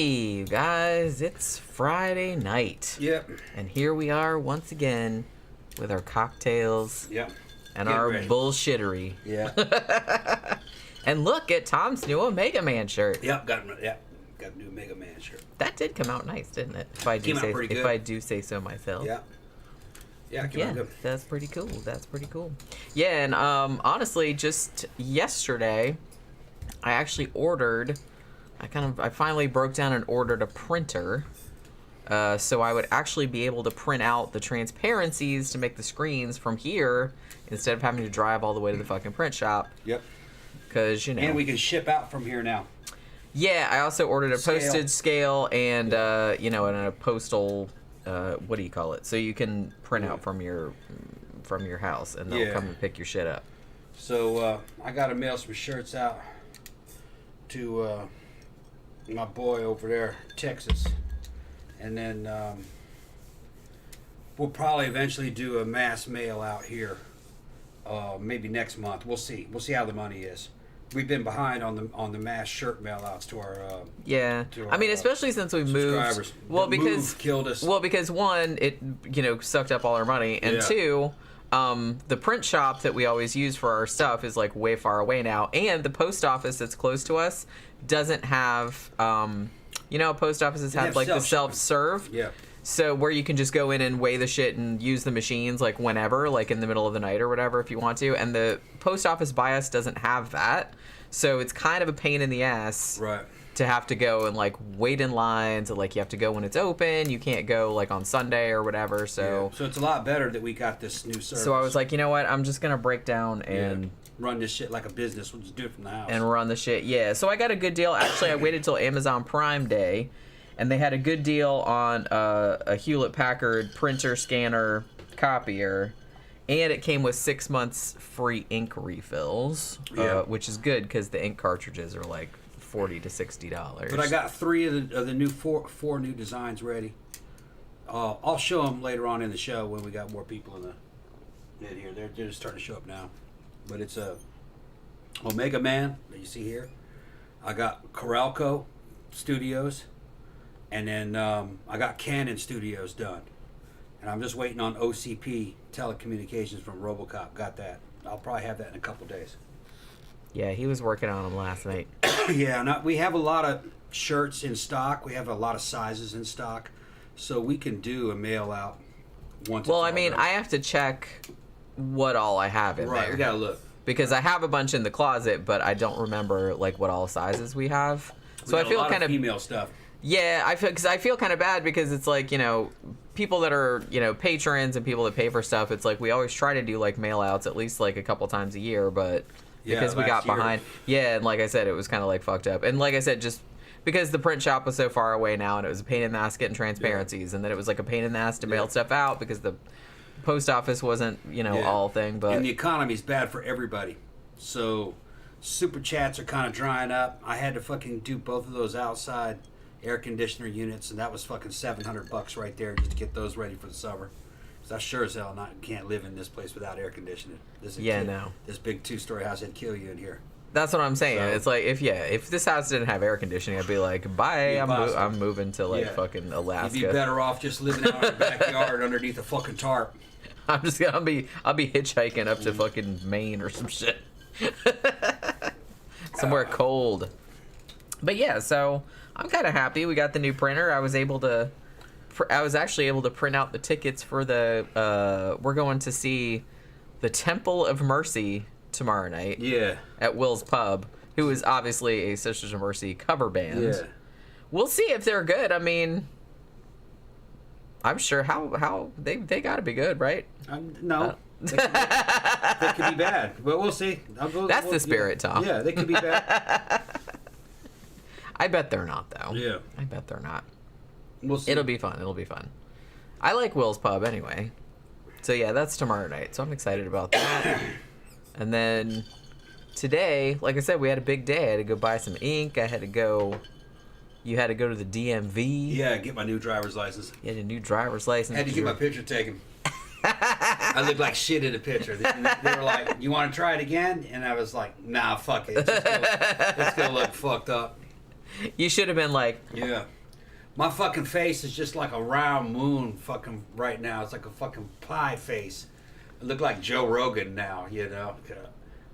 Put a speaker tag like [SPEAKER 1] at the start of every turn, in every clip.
[SPEAKER 1] Hey guys, it's Friday night.
[SPEAKER 2] Yep.
[SPEAKER 1] And here we are once again with our cocktails.
[SPEAKER 2] Yep.
[SPEAKER 1] And our bullshittery.
[SPEAKER 2] Yeah.
[SPEAKER 1] And look at Tom's new Omega Man shirt.
[SPEAKER 2] Yep, got a new Omega Man shirt.
[SPEAKER 1] That did come out nice, didn't it? If I do say so myself.
[SPEAKER 2] Yeah. Yeah, it came out good.
[SPEAKER 1] That's pretty cool. That's pretty cool. Yeah, and honestly, just yesterday, I actually ordered. I finally broke down and ordered a printer, so I would actually be able to print out the transparencies to make the screens from here instead of having to drive all the way to the fucking print shop.
[SPEAKER 2] Yep.
[SPEAKER 1] Because
[SPEAKER 2] and we can ship out from here now.
[SPEAKER 1] Yeah, I also ordered a postage scale and and a postal. What do you call it? So you can print out from your house, and they'll come and pick your shit up.
[SPEAKER 2] So I got to mail some shirts out to my boy over there, Texas, and then we'll probably eventually do a mass mail out here. Maybe next month. We'll see. We'll see how the money is. We've been behind on the mass shirt mail outs to our
[SPEAKER 1] I mean, especially since we moved. Well, because
[SPEAKER 2] killed us.
[SPEAKER 1] Well, because one, it sucked up all our money, and two, the print shop that we always use for our stuff is like way far away now, and the post office that's close to us doesn't have post offices have like the self-serve.
[SPEAKER 2] Yeah.
[SPEAKER 1] So where you can just go in and weigh the shit and use the machines like whenever, like in the middle of the night or whatever if you want to. And the post office by us doesn't have that. So it's kind of a pain in the ass to have to go and like wait in lines. And, like you have to go when it's open. You can't go like on Sunday or whatever. So
[SPEAKER 2] it's a lot better that we got this new service.
[SPEAKER 1] So I was like, you know what? I'm just going to break down and...
[SPEAKER 2] run this shit like a business. We'll just do it from the house.
[SPEAKER 1] And run the shit, yeah. So I got a good deal. Actually, I waited till Amazon Prime Day. And they had a good deal on a Hewlett-Packard printer, scanner, copier. And it came with 6 months free ink refills, which is good because the ink cartridges are like $40 to $60.
[SPEAKER 2] But I got three of the new four new designs ready. I'll show them later on in the show when we got more people in here. They're just starting to show up now. But it's a Omega Man that you see here. I got Coralco Studios. And then I got Canon Studios done. And I'm just waiting on OCP Telecommunications from RoboCop. Got that. I'll probably have that in a couple days.
[SPEAKER 1] Yeah, he was working on them last night.
[SPEAKER 2] We have a lot of shirts in stock. We have a lot of sizes in stock. So we can do a mail out once.
[SPEAKER 1] Well, I mean, I have to check what all I have in there.
[SPEAKER 2] Right, we got to look.
[SPEAKER 1] Because I have a bunch in the closet, but I don't remember like what all sizes we have. So I feel kind of
[SPEAKER 2] female stuff.
[SPEAKER 1] Yeah, I feel kind of bad because it's like, people that are, patrons and people that pay for stuff, it's like we always try to do like mail outs at least like a couple times a year, but because we got behind. Yeah, and like I said, it was kind of like fucked up. And like I said, just because the print shop was so far away now and it was a pain in the ass getting transparencies, and then it was like a pain in the ass to mail stuff out because the post office wasn't, all thing. But
[SPEAKER 2] and the economy's bad for everybody. So super chats are kind of drying up. I had to fucking do both of those outside air conditioner units, and that was fucking $700 right there just to get those ready for the summer. Because I sure as hell can't live in this place without air conditioning. This big 2-story house would kill you in here.
[SPEAKER 1] That's what I'm saying. So, it's like if this house didn't have air conditioning, I'd be like, bye. I'm moving to fucking Alaska.
[SPEAKER 2] You'd be better off just living out in your backyard underneath a fucking tarp.
[SPEAKER 1] I'll be hitchhiking up to fucking Maine or some shit. Somewhere cold. But yeah, so I'm kind of happy we got the new printer. I was actually able to print out the tickets for we're going to see the Temple of Mercy tomorrow night.
[SPEAKER 2] Yeah. At
[SPEAKER 1] Will's Pub, who is obviously a Sisters of Mercy cover band.
[SPEAKER 2] Yeah.
[SPEAKER 1] We'll see if they're good. I mean, I'm sure how they got to be good, right?
[SPEAKER 2] No. They could be bad, but we'll see.
[SPEAKER 1] That's the spirit, Tom.
[SPEAKER 2] Yeah, they could be bad.
[SPEAKER 1] I bet they're not, though.
[SPEAKER 2] Yeah.
[SPEAKER 1] I bet they're not.
[SPEAKER 2] We'll see.
[SPEAKER 1] It'll be fun. I like Will's Pub anyway. So yeah, that's tomorrow night. So I'm excited about that. And then today, like I said, we had a big day. I had to go buy some ink. You had to go to the DMV.
[SPEAKER 2] Yeah, get my new driver's license.
[SPEAKER 1] You had a new driver's license.
[SPEAKER 2] I had to get my picture taken. I looked like shit in the picture. They were like, "You want to try it again?" And I was like, "Nah, fuck it. It's gonna look fucked up."
[SPEAKER 1] You should have been like,
[SPEAKER 2] yeah. My fucking face is just like a round moon fucking right now. It's like a fucking pie face. I look like Joe Rogan now, you know.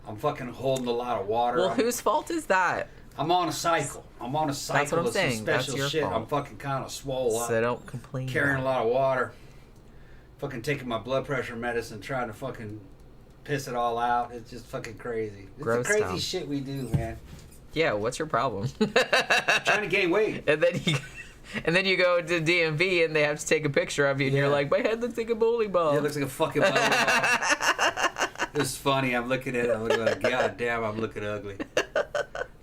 [SPEAKER 2] I'm fucking holding a lot of water.
[SPEAKER 1] well, whose fault is that?
[SPEAKER 2] I'm on a cycle. I'm on a cycle
[SPEAKER 1] That's what I'm
[SPEAKER 2] of some
[SPEAKER 1] saying. That's
[SPEAKER 2] special
[SPEAKER 1] your
[SPEAKER 2] shit.
[SPEAKER 1] fault.
[SPEAKER 2] I'm fucking kind of swole up.
[SPEAKER 1] So don't complain.
[SPEAKER 2] Carrying a
[SPEAKER 1] about
[SPEAKER 2] lot of water. Fucking taking my blood pressure medicine, trying to fucking piss it all out. It's just fucking crazy. It's
[SPEAKER 1] Gross
[SPEAKER 2] the crazy
[SPEAKER 1] town.
[SPEAKER 2] shit we do, man.
[SPEAKER 1] it. Yeah, what's your problem?
[SPEAKER 2] Trying to gain weight.
[SPEAKER 1] And then you go to DMV and they have to take a picture of you, and you're like, my head looks like a bowling ball.
[SPEAKER 2] Yeah, it looks like a fucking bowling ball. It's funny. I'm looking at it. I'm looking like, God damn, I'm looking ugly.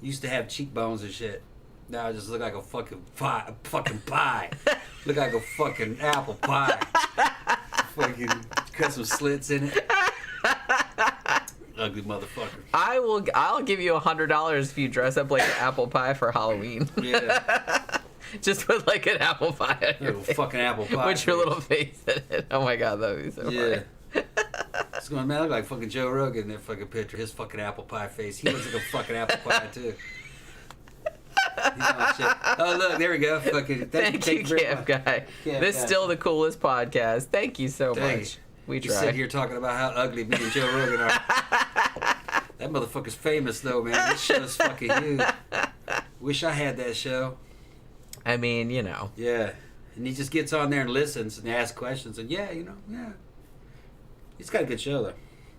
[SPEAKER 2] Used to have cheekbones and shit. Now I just look like a fucking pie. Look like a fucking apple pie. Fucking cut some slits in it. Ugly motherfucker.
[SPEAKER 1] I'll give you $100 if you dress up like an apple pie for Halloween.
[SPEAKER 2] Yeah.
[SPEAKER 1] Just put like an apple pie on your
[SPEAKER 2] Little
[SPEAKER 1] face.
[SPEAKER 2] fucking apple pie.
[SPEAKER 1] With your little face in it. Oh my god, that would be so funny.
[SPEAKER 2] It's going, man, I look like fucking Joe Rogan in that fucking picture. His fucking apple pie face. He looks like a fucking apple pie, too. Oh, look, there we go. Fucking,
[SPEAKER 1] Thank you, Camp Guy. This is still the coolest podcast. Thank you so much. We
[SPEAKER 2] You
[SPEAKER 1] try.
[SPEAKER 2] sit here talking about how ugly me and Joe Rogan are. That motherfucker's famous, though, man. This show's fucking huge. Wish I had that show.
[SPEAKER 1] I mean, you know.
[SPEAKER 2] Yeah. And he just gets on there and listens and asks questions. And yeah, you know, yeah. He's got a good show, though.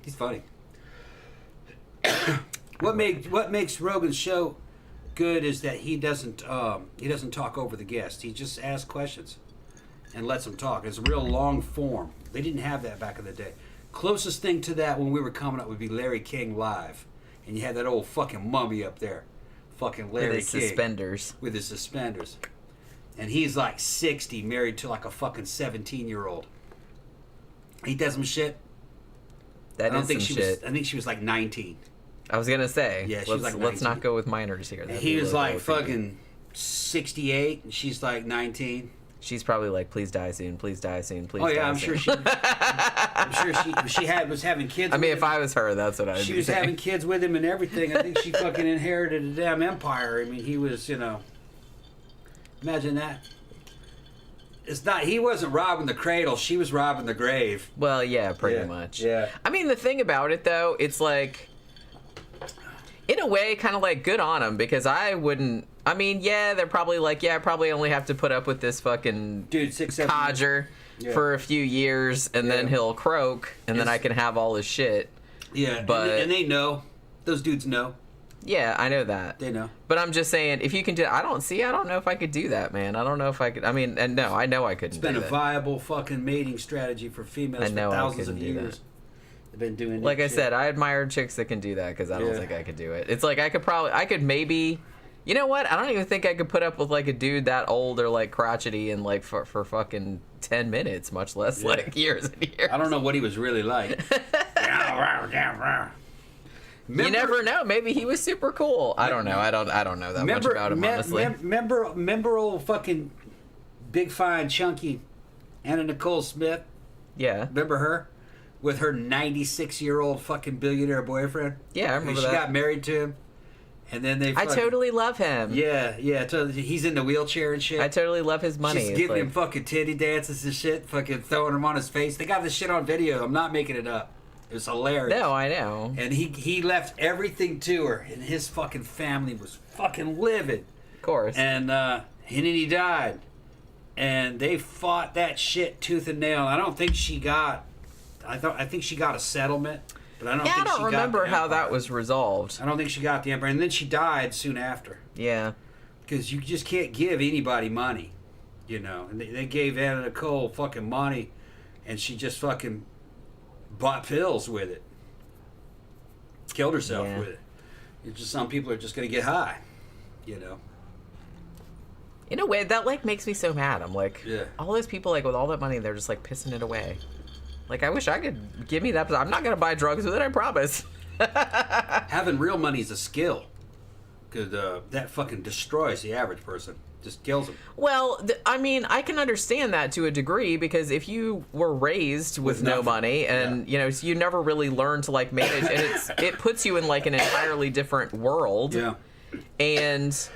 [SPEAKER 2] He's funny. What makes Rogan's show good is that he doesn't talk over the guest. He just asks questions and lets them talk. It's a real long form. They didn't have that back in the day. Closest thing to that when we were coming up would be Larry King Live. And you had that old fucking mummy up there. Fucking Larry
[SPEAKER 1] With his
[SPEAKER 2] King.
[SPEAKER 1] suspenders.
[SPEAKER 2] With his suspenders. And he's like 60, married to like a fucking 17-year-old. He does some shit.
[SPEAKER 1] That is some shit.
[SPEAKER 2] I think she was like 19.
[SPEAKER 1] I was gonna say.
[SPEAKER 2] Yeah, she was like 19.
[SPEAKER 1] Let's not go with minors here.
[SPEAKER 2] And he was like fucking 68, and she's like 19.
[SPEAKER 1] She's probably like, please die soon, please die soon, please.
[SPEAKER 2] Oh yeah,
[SPEAKER 1] die
[SPEAKER 2] I'm
[SPEAKER 1] soon.
[SPEAKER 2] sure she was having kids.
[SPEAKER 1] I mean,
[SPEAKER 2] with
[SPEAKER 1] if
[SPEAKER 2] him.
[SPEAKER 1] I was her, that's what I'd
[SPEAKER 2] She
[SPEAKER 1] be
[SPEAKER 2] was
[SPEAKER 1] saying.
[SPEAKER 2] having kids with him and everything. I think she fucking inherited a damn empire. I mean, he was, you know. Imagine that. It's not. He wasn't robbing the cradle. She was robbing the grave.
[SPEAKER 1] Well, yeah, pretty much.
[SPEAKER 2] Yeah.
[SPEAKER 1] I mean, the thing about it though, it's like, in a way, kind of like good on him, because I wouldn't. I mean, yeah, they're probably like, yeah, I probably only have to put up with this fucking
[SPEAKER 2] Dude, 6-7
[SPEAKER 1] codger for a few years, and then he'll croak, and then I can have all his shit.
[SPEAKER 2] Yeah,
[SPEAKER 1] but
[SPEAKER 2] and they know. Those dudes know.
[SPEAKER 1] Yeah, I know that.
[SPEAKER 2] They know.
[SPEAKER 1] But I'm just saying, if you can do, I don't know if I could do that, man. I don't know if I could. I mean, and no, I know I couldn't.
[SPEAKER 2] It's been
[SPEAKER 1] do
[SPEAKER 2] a
[SPEAKER 1] that.
[SPEAKER 2] viable fucking mating strategy for females
[SPEAKER 1] I know
[SPEAKER 2] for
[SPEAKER 1] I
[SPEAKER 2] thousands of
[SPEAKER 1] couldn't do
[SPEAKER 2] years.
[SPEAKER 1] that.
[SPEAKER 2] They've been doing.
[SPEAKER 1] Like
[SPEAKER 2] that
[SPEAKER 1] I
[SPEAKER 2] shit.
[SPEAKER 1] said, I admire chicks that can do that, because I don't think I could do it. It's like I could maybe, you know what? I don't even think I could put up with like a dude that old or like crotchety and like for fucking 10 minutes, much less like years and years.
[SPEAKER 2] I don't know what he was really like.
[SPEAKER 1] You never know. Maybe he was super cool. I don't know. I don't know that much about him, honestly.
[SPEAKER 2] Remember old fucking big fine chunky Anna Nicole Smith?
[SPEAKER 1] Yeah.
[SPEAKER 2] Remember her? With her 96-year-old fucking billionaire boyfriend?
[SPEAKER 1] Yeah, I remember
[SPEAKER 2] She
[SPEAKER 1] that.
[SPEAKER 2] got married to him. And then they
[SPEAKER 1] I totally love him.
[SPEAKER 2] Yeah. Totally. He's in the wheelchair and shit.
[SPEAKER 1] I totally love his money.
[SPEAKER 2] She's
[SPEAKER 1] It's
[SPEAKER 2] giving
[SPEAKER 1] like,
[SPEAKER 2] him fucking titty dances and shit, fucking throwing him on his face. They got this shit on video. I'm not making it up. It was hilarious.
[SPEAKER 1] No, I know.
[SPEAKER 2] And he left everything to her, and his fucking family was fucking livid.
[SPEAKER 1] Of course.
[SPEAKER 2] And then he died. And they fought that shit tooth and nail. I think she got a settlement, but I don't think she got the
[SPEAKER 1] I don't remember how
[SPEAKER 2] empire.
[SPEAKER 1] that was resolved.
[SPEAKER 2] I don't think she got the empire. And then she died soon after.
[SPEAKER 1] Yeah.
[SPEAKER 2] Because you just can't give anybody money, you know. And they gave Anna Nicole fucking money, and she just fucking bought pills with it. Killed herself with it. It's just some people are just going to get high, you know.
[SPEAKER 1] In a way, that like makes me so mad. I'm like,
[SPEAKER 2] Yeah.
[SPEAKER 1] all those people like with all that money, they're just like pissing it away. Like, I wish I could give me that. But I'm not gonna buy drugs with it. I promise.
[SPEAKER 2] Having real money is a skill. Because that fucking destroys the average person. Just kills them.
[SPEAKER 1] Well, I mean, I can understand that to a degree, because if you were raised with no
[SPEAKER 2] nothing.
[SPEAKER 1] money and, you know, so you never really learn to like manage, and it puts you in like an entirely different world.
[SPEAKER 2] Yeah.
[SPEAKER 1] And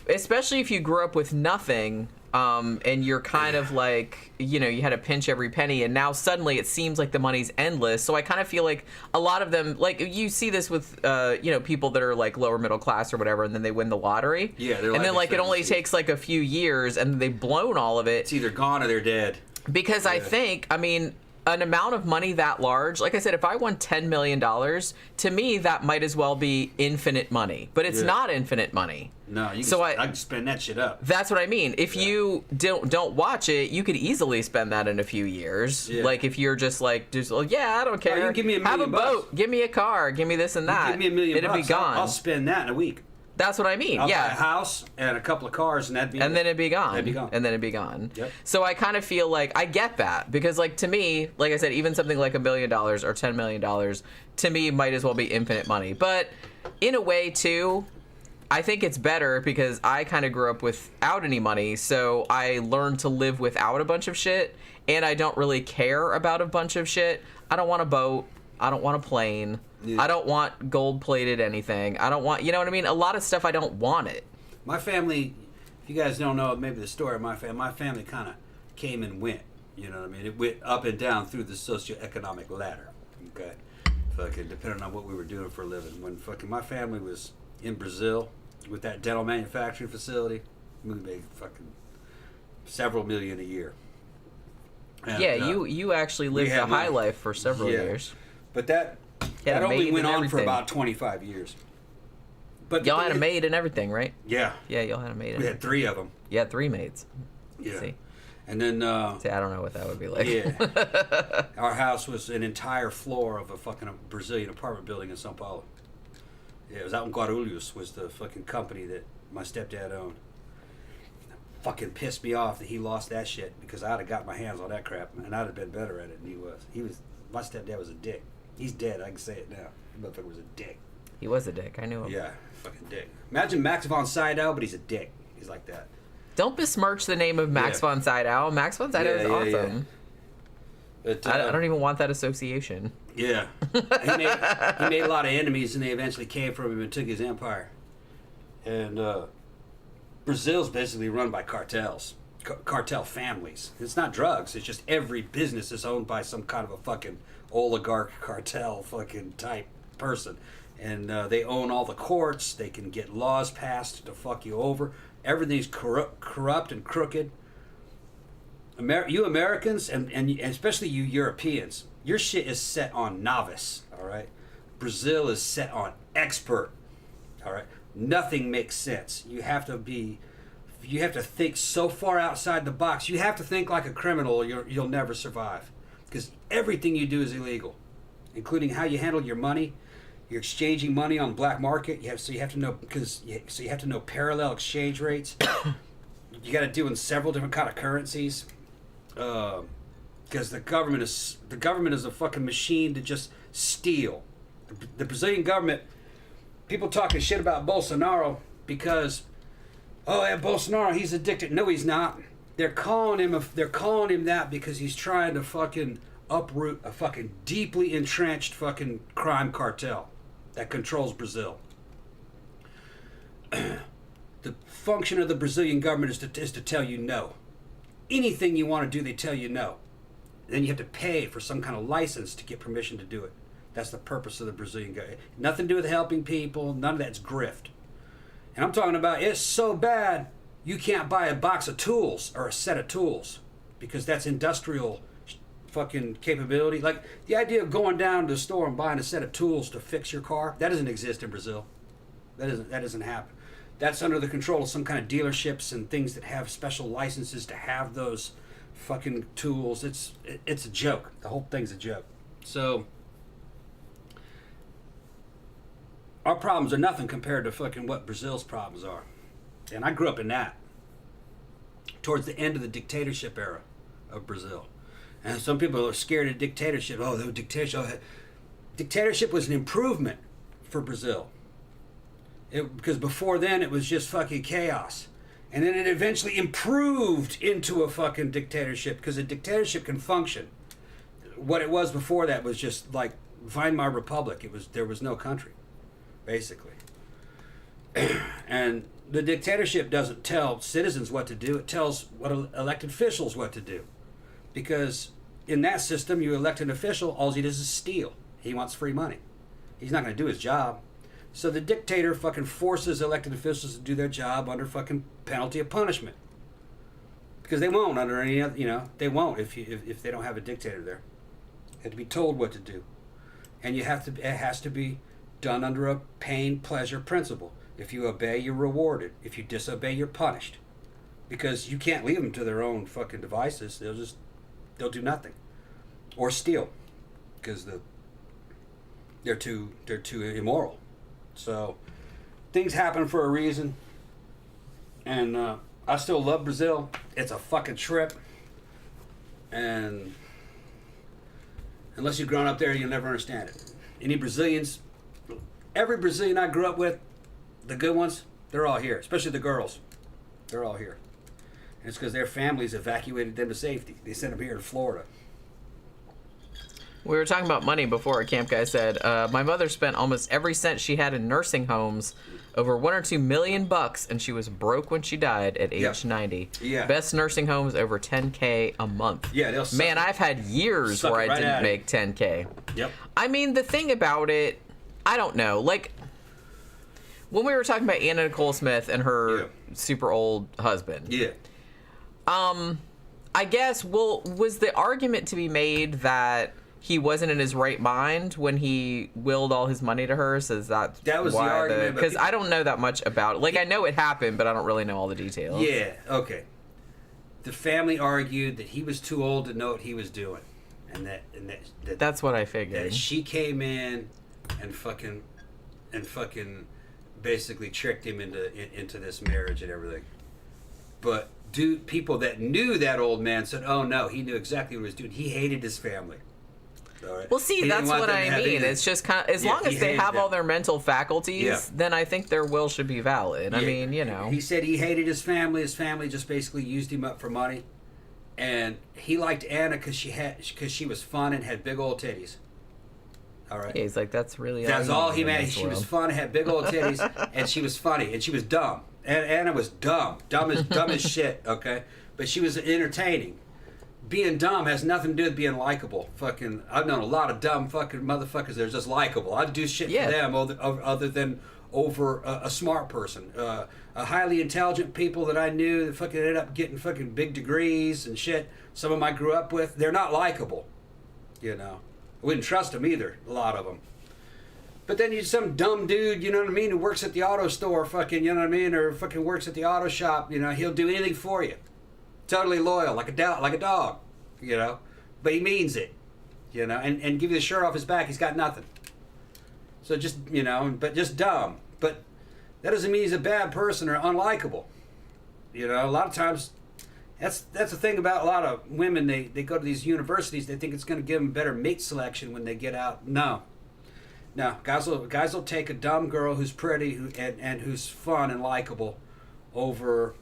[SPEAKER 1] especially if you grew up with nothing, and you're kind of like, you know, you had to pinch every penny, and now suddenly it seems like the money's endless. So I kind of feel like a lot of them, like you see this with, you know, people that are like lower middle class or whatever, and then they win the lottery.
[SPEAKER 2] Yeah,
[SPEAKER 1] and then like it only takes like a few years, and they've blown all of it.
[SPEAKER 2] It's either gone or they're dead.
[SPEAKER 1] Because I think, I mean, an amount of money that large, like I said, if I won $10 million, to me that might as well be infinite money. But it's not infinite money.
[SPEAKER 2] No, I can spend that shit up.
[SPEAKER 1] That's what I mean. If you don't watch it, you could easily spend that in a few years. Yeah. Like if you're just like, well, yeah, I don't care.
[SPEAKER 2] You give me $1 million.
[SPEAKER 1] Have a boat. Give me a car. Give me this and that.
[SPEAKER 2] Give me $1 million.
[SPEAKER 1] It'd be gone.
[SPEAKER 2] I'll spend that in a week.
[SPEAKER 1] That's what I mean.
[SPEAKER 2] I'll
[SPEAKER 1] buy
[SPEAKER 2] a house and a couple of cars, and then it'd be gone.
[SPEAKER 1] And then it'd be gone.
[SPEAKER 2] Yep.
[SPEAKER 1] So I kind of feel like I get that because, like, to me, like I said, even something like $1 million or $10 million to me might as well be infinite money. But in a way, too, I think it's better because I kind of grew up without any money, so I learned to live without a bunch of shit, and I don't really care about a bunch of shit. I don't want a boat. I don't want a plane. Yeah. I don't want gold-plated anything. I don't want, you know what I mean? A lot of stuff, I don't want it.
[SPEAKER 2] My family, if you guys don't know maybe the story of my family kind of came and went. You know what I mean? It went up and down through the socioeconomic ladder. Okay? Fucking depending on what we were doing for a living. When fucking my family was in Brazil with that dental manufacturing facility, we made fucking several million a year. And,
[SPEAKER 1] yeah, you actually lived the high life for several years.
[SPEAKER 2] But that only went on for about 25 years. But
[SPEAKER 1] y'all had a maid and everything, right?
[SPEAKER 2] Yeah.
[SPEAKER 1] Yeah, y'all had a maid.
[SPEAKER 2] We had 3 of them.
[SPEAKER 1] You had 3 maids.
[SPEAKER 2] Yeah.
[SPEAKER 1] See?
[SPEAKER 2] And then...
[SPEAKER 1] see, I don't know what that would be like.
[SPEAKER 2] Yeah. Our house was an entire floor of a fucking Brazilian apartment building in São Paulo. Yeah, it was out in Guarulhos, was the fucking company that my stepdad owned. Fucking pissed me off that he lost that shit because I'd have got my hands on that crap and I'd have been better at it than he was. My stepdad was a dick. He's dead. I can say it now. That motherfucker was a dick.
[SPEAKER 1] He was a dick. I knew him.
[SPEAKER 2] Yeah, fucking dick. Imagine Max von Sydow, but he's a dick. He's like that.
[SPEAKER 1] Don't besmirch the name of Max von Sydow. Max von Sydow is awesome. Yeah. But, I don't even want that association.
[SPEAKER 2] Yeah. he made a lot of enemies, and they eventually came from him and took his empire. And Brazil's basically run by cartels. Cartel families. It's not drugs. It's just every business is owned by some kind of a fucking oligarch cartel fucking type person. And they own all the courts. They can get laws passed to fuck you over. Everything's corrupt and crooked. You Americans, and especially you Europeans, your shit is set on novice, all right? Brazil is set on expert, all right? Nothing makes sense. You have to think so far outside the box. You have to think like a criminal or you'll never survive. Because everything you do is illegal, including how you handle your money. You're exchanging money on the black market. You have to know parallel exchange rates. You got to do in several different kind of currencies. Because the government is a fucking machine to just steal. The Brazilian government, people talking shit about Bolsonaro because, oh yeah, Bolsonaro, he's addicted. No, he's not. They're calling him that because he's trying to fucking uproot a fucking deeply entrenched fucking crime cartel that controls Brazil. The function of the Brazilian government is to tell you no. Anything you want to do, they tell you no. Then you have to pay for some kind of license to get permission to do it. That's the purpose of the Brazilian government. Nothing to do with helping people. None of that's grift. And I'm talking about it's so bad you can't buy a box of tools or a set of tools because that's industrial fucking capability. Like the idea of going down to the store and buying a set of tools to fix your car, that doesn't exist in Brazil. That doesn't happen. That's under the control of some kind of dealerships and things that have special licenses to have those fucking tools. It's a joke. The whole thing's a joke. So our problems are nothing compared to fucking what Brazil's problems are. And I grew up in that. Towards the end of the dictatorship era of Brazil. And some people are scared of dictatorship. Oh, the dictatorship. Oh, dictatorship was an improvement for Brazil. Because before then it was just fucking chaos. And then it eventually improved into a fucking dictatorship because a dictatorship can function. What it was before that was just like Weimar Republic. There was no country, basically. And the dictatorship doesn't tell citizens what to do. It tells elected officials what to do. Because in that system, you elect an official, all he does is steal. He wants free money. He's not going to do his job. So the dictator fucking forces elected officials to do their job under fucking penalty of punishment. Because they won't under any other, they won't if they don't have a dictator there. They have to be told what to do. And it has to be done under a pain-pleasure principle. If you obey, you're rewarded. If you disobey, you're punished. Because you can't leave them to their own fucking devices. They'll do nothing. Or steal. Because they're too immoral. So things happen for a reason. And I still love Brazil. It's a fucking trip. And unless you've grown up there, you'll never understand it. Any Brazilians, every Brazilian I grew up with, the good ones, they're all here. Especially the girls. They're all here. And it's because their families evacuated them to safety. They sent them here to Florida.
[SPEAKER 1] We were talking about money before. A camp guy said, my mother spent almost every cent she had in nursing homes, over $1 or $2 million, and she was broke when she died at age 90.
[SPEAKER 2] Yeah.
[SPEAKER 1] Best nursing homes over $10K a month.
[SPEAKER 2] Yeah, they'll
[SPEAKER 1] Man, I've had years where I didn't make $10K.
[SPEAKER 2] Yep.
[SPEAKER 1] I mean, the thing about it, I don't know. Like, when we were talking about Anna Nicole Smith and her super old husband.
[SPEAKER 2] Yeah.
[SPEAKER 1] I guess, was the argument to be made that he wasn't in his right mind when he willed all his money to her? So that
[SPEAKER 2] was the argument.
[SPEAKER 1] Because I don't know that much about it. Like, I know it happened, but I don't really know all the details.
[SPEAKER 2] Yeah, okay. The family argued that he was too old to know what he was doing. And that's what I figured. That she came in and fucking basically tricked him into this marriage and everything. But people that knew that old man said, oh no, he knew exactly what he was doing. He hated his family. All right? Well, see, that's what I mean. It's just kind of, as long as they have all their mental faculties, then I think their will should be valid. I mean, He said he hated his family. His family just basically used him up for money. And he liked Anna because she was fun and had big old titties. All right. Yeah, he's like, that's all he meant. She was fun, had big old titties, and she was funny, and she was dumb. Anna was dumb as shit. Okay, but she was entertaining. Being dumb has nothing to do with being likable. Fucking, I've known a lot of dumb fucking motherfuckers that are just likable. I'd do shit for them other than over a smart person. A highly intelligent people that I knew that fucking ended up getting fucking big degrees and shit. Some of them I grew up with, they're not likable. I wouldn't trust them either, a lot of them. But then you some dumb dude, you know what I mean, who works at the auto store, fucking, you know what I mean, or fucking works at the auto shop, he'll do anything for you. Totally loyal, like a dog, But he means it, and give you the shirt off his back, he's got nothing. So just, but just dumb. But that doesn't mean he's a bad person or unlikable. A lot of times, that's the thing about a lot of women. They go to these universities. They think it's going to give them better mate selection when they get out. No, guys will take a dumb girl who's pretty and who's fun and likable over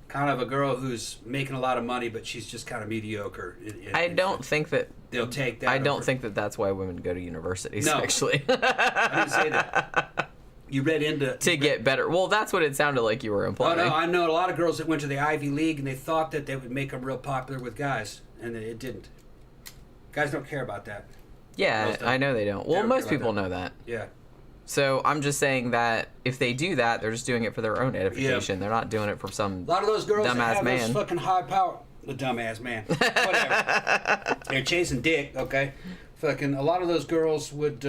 [SPEAKER 2] kind of a girl who's making a lot of money, but she's just kind of mediocre. I don't think that they'll take that. I don't think that that's why women go to universities. No, actually, I didn't say that. You read into to get better. Well, that's what it sounded like you were implying. Oh no, I know a lot of girls that went to the Ivy League and they thought that they would make them real popular with guys, and it didn't. Guys don't care about that. Yeah, I know they don't. Well, most people know that. Yeah. So I'm just saying that if they do that, they're just doing it for their own edification. Yeah. They're not doing it for some a lot of those girls dumbass that have man. Those fucking high power. The dumbass man. Whatever. They're chasing dick. Okay. Fucking a lot of those girls would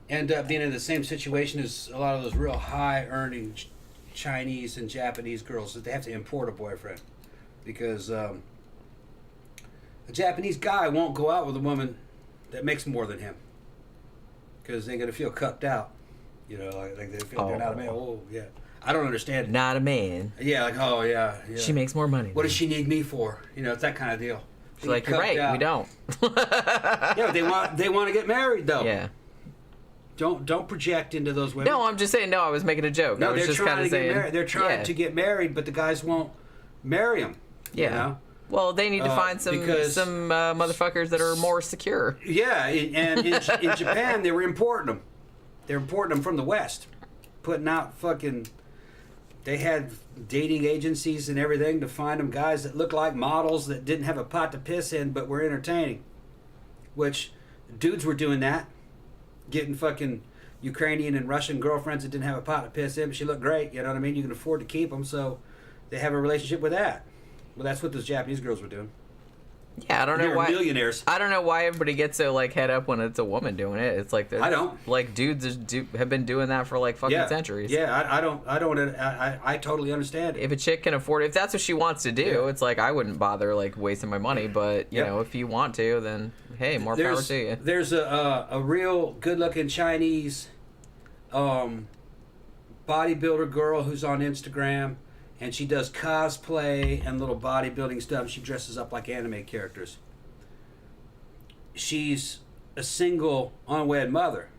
[SPEAKER 2] end up being in the same situation as a lot of those real high-earning Chinese and Japanese girls. They have to import a boyfriend because a Japanese guy won't go out with a woman that makes more than him because they're going to feel cucked out. Like they feel they're not a man. Oh, yeah. I don't understand it. Not a man. Yeah, like, oh, yeah. She makes more money. What does she need me for? It's that kind of deal. She's like, you're right, we don't. Yeah, they want to get married, though. Yeah. Don't project into those women. No, I'm just saying. No, I was making a joke. No, they're trying to get married. They're trying to get married, but the guys won't marry them. Yeah. Well, they need to find some motherfuckers that are more secure. Yeah, and in Japan, they were importing them. They're importing them from the West. putting out fucking. They had dating agencies and everything to find them guys that looked like models that didn't have a pot to piss in but were entertaining. Which dudes were doing that, getting fucking Ukrainian and Russian girlfriends that didn't have a pot to piss in, but she looked great. You know what I mean? You can afford to keep them, so they have a relationship with that. Well, that's what those Japanese girls were doing.
[SPEAKER 1] Yeah, I don't know why
[SPEAKER 2] millionaires.
[SPEAKER 1] I don't know why everybody gets so like head up when it's a woman doing it. It's like
[SPEAKER 2] I don't
[SPEAKER 1] like dudes have been doing that for like fucking centuries.
[SPEAKER 2] Yeah, I totally understand it.
[SPEAKER 1] If a chick can afford it, if that's what she wants to do, it's like I wouldn't bother like wasting my money. But you know, if you want to, then hey, more power to you.
[SPEAKER 2] There's a real good-looking Chinese bodybuilder girl who's on Instagram. And she does cosplay and little bodybuilding stuff. She dresses up like anime characters. She's a single, unwed mother,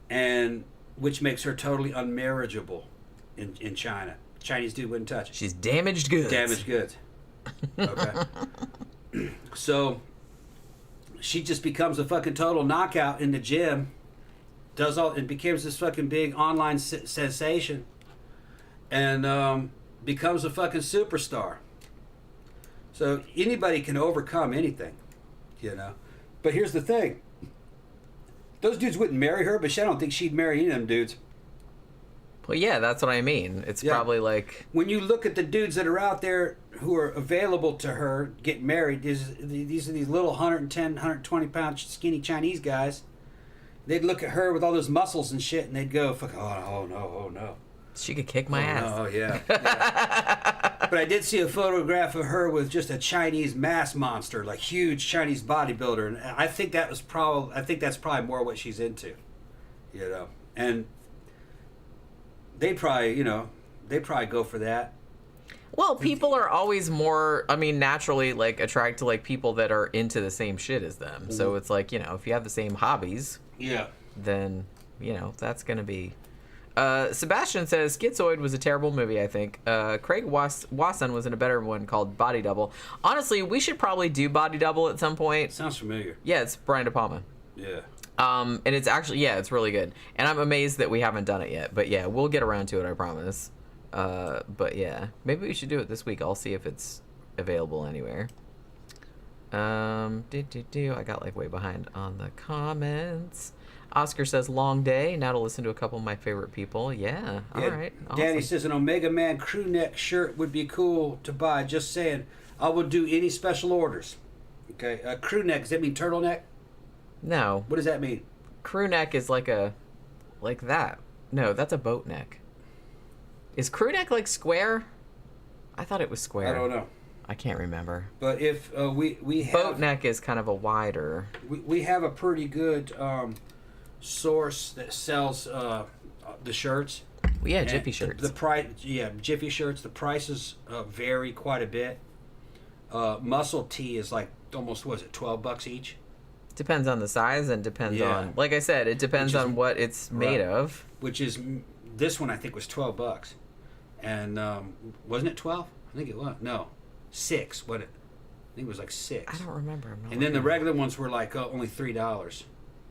[SPEAKER 2] and which makes her totally unmarriageable in China. Chinese dude wouldn't touch it.
[SPEAKER 1] She's damaged goods.
[SPEAKER 2] Damaged goods. Okay. So she just becomes a fucking total knockout in the gym. Does all and becomes this fucking big online sensation. And becomes a fucking superstar. So anybody can overcome anything, you know. But here's the thing. Those dudes wouldn't marry her, but I don't think she'd marry any of them dudes.
[SPEAKER 1] Well, yeah, that's what I mean. It's probably like...
[SPEAKER 2] When you look at the dudes that are out there who are available to her, get married, these are these little 110, 120-pound skinny Chinese guys. They'd look at her with all those muscles and shit, and they'd go, "Fuck! Oh no.
[SPEAKER 1] She could kick my ass."
[SPEAKER 2] Oh, yeah. But I did see a photograph of her with just a Chinese mass monster, like huge Chinese bodybuilder, and I think that's probably more what she's into, you know. And they probably go for that.
[SPEAKER 1] Well, people are always more, I mean, naturally, like, attracted to, like, people that are into the same shit as them. Mm-hmm. So it's like, you know, if you have the same hobbies, then, you know, that's going to be... Sebastian says Schizoid was a terrible movie, I think. Craig Wasson was in a better one called Body Double. Honestly, we should probably do Body Double at some point.
[SPEAKER 2] Sounds familiar.
[SPEAKER 1] Yeah, it's Brian De Palma.
[SPEAKER 2] Yeah.
[SPEAKER 1] And it's actually, it's really good. And I'm amazed that we haven't done it yet. But yeah, we'll get around to it, I promise. But yeah, maybe we should do it this week. I'll see if it's available anywhere. I got like way behind on the comments. Oscar says, long day. Now to listen to a couple of my favorite people. Yeah. All right. Awesome.
[SPEAKER 2] Danny says, an Omega Man crew neck shirt would be cool to buy. Just saying. I would do any special orders. Okay. Crew neck. Does that mean turtleneck?
[SPEAKER 1] No.
[SPEAKER 2] What does that mean?
[SPEAKER 1] Crew neck is like that. No, that's a boat neck. Is crew neck like square? I thought it was square.
[SPEAKER 2] I don't know.
[SPEAKER 1] I can't remember.
[SPEAKER 2] But if we have...
[SPEAKER 1] Boat neck is kind of a wider...
[SPEAKER 2] We have a pretty good... source that sells the shirts.
[SPEAKER 1] Well, yeah, Jiffy shirts.
[SPEAKER 2] The price, Jiffy shirts. The prices vary quite a bit. Muscle tee is like almost $12 each.
[SPEAKER 1] Depends on the size and depends on, like I said, it depends on what it's made of.
[SPEAKER 2] Which is this one I think was $12, and wasn't it 12? I think it was. No, 6. What? I think it was like 6.
[SPEAKER 1] I don't remember.
[SPEAKER 2] And then the regular ones were like only $3.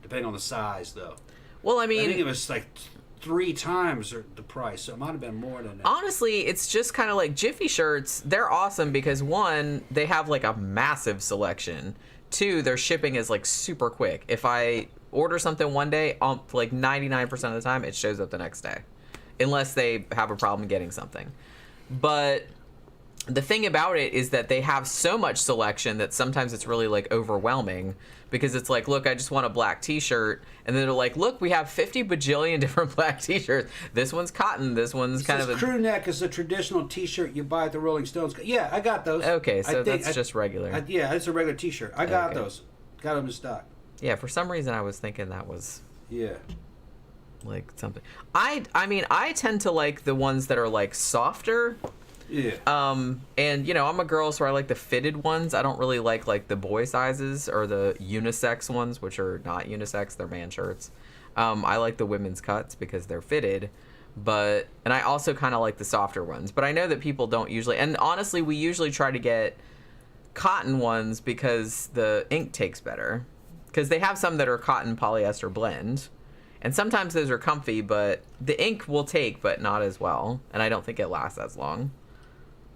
[SPEAKER 2] Depending on the size, though.
[SPEAKER 1] Well, I mean...
[SPEAKER 2] I think it was like 3 times the price, so it might have been more than that.
[SPEAKER 1] Honestly, it's just kind of like Jiffy shirts. They're awesome because, 1, they have like a massive selection. 2, their shipping is like super quick. If I order something one day, like 99% of the time, it shows up the next day. Unless they have a problem getting something. But... the thing about it is that they have so much selection that sometimes it's really like overwhelming because it's like, look, I just want a black t-shirt. And then they're like, look, we have 50 bajillion different black t-shirts. This one's cotton. This one's kind of a...
[SPEAKER 2] crew neck is a traditional t-shirt you buy at the Rolling Stones. Yeah, I got those.
[SPEAKER 1] Okay, so that's just regular.
[SPEAKER 2] Yeah, it's a regular t-shirt. I got those. Got them in stock.
[SPEAKER 1] Yeah, for some reason I was thinking that was...
[SPEAKER 2] yeah.
[SPEAKER 1] Like something... I mean, I tend to like the ones that are like softer...
[SPEAKER 2] Yeah.
[SPEAKER 1] And you know, I'm a girl, so I like the fitted ones. I don't really like the boy sizes or the unisex ones, which are not unisex. They're man shirts. I like the women's cuts because they're fitted, and I also kind of like the softer ones. But I know that people don't usually. And honestly, we usually try to get cotton ones because the ink takes better. Because they have some that are cotton polyester blend. And sometimes those are comfy, but the ink will take, but not as well. And I don't think it lasts as long.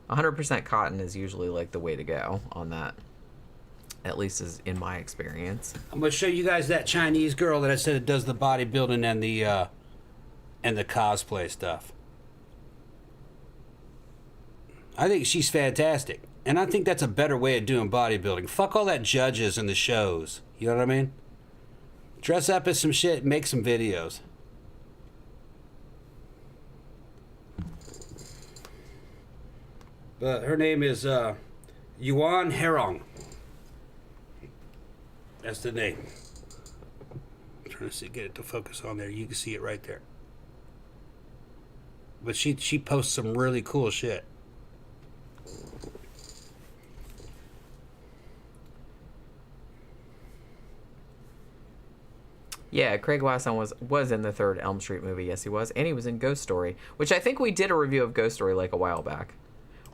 [SPEAKER 1] 100% cotton is usually like the way to go on that. At least is in my experience.
[SPEAKER 2] I'm going to show you guys that Chinese girl that I said does the bodybuilding and the cosplay stuff. I think she's fantastic. And I think that's a better way of doing bodybuilding. Fuck all that judges and the shows. You know what I mean? Dress up as some shit and make some videos. But her name is Yuan Herong. That's the name. I'm trying to get it to focus on there. You can see it right there. But she posts some really cool shit.
[SPEAKER 1] Yeah, Craig Wasson was in the third Elm Street movie. Yes, he was. And he was in Ghost Story, which I think we did a review of Ghost Story like a while back.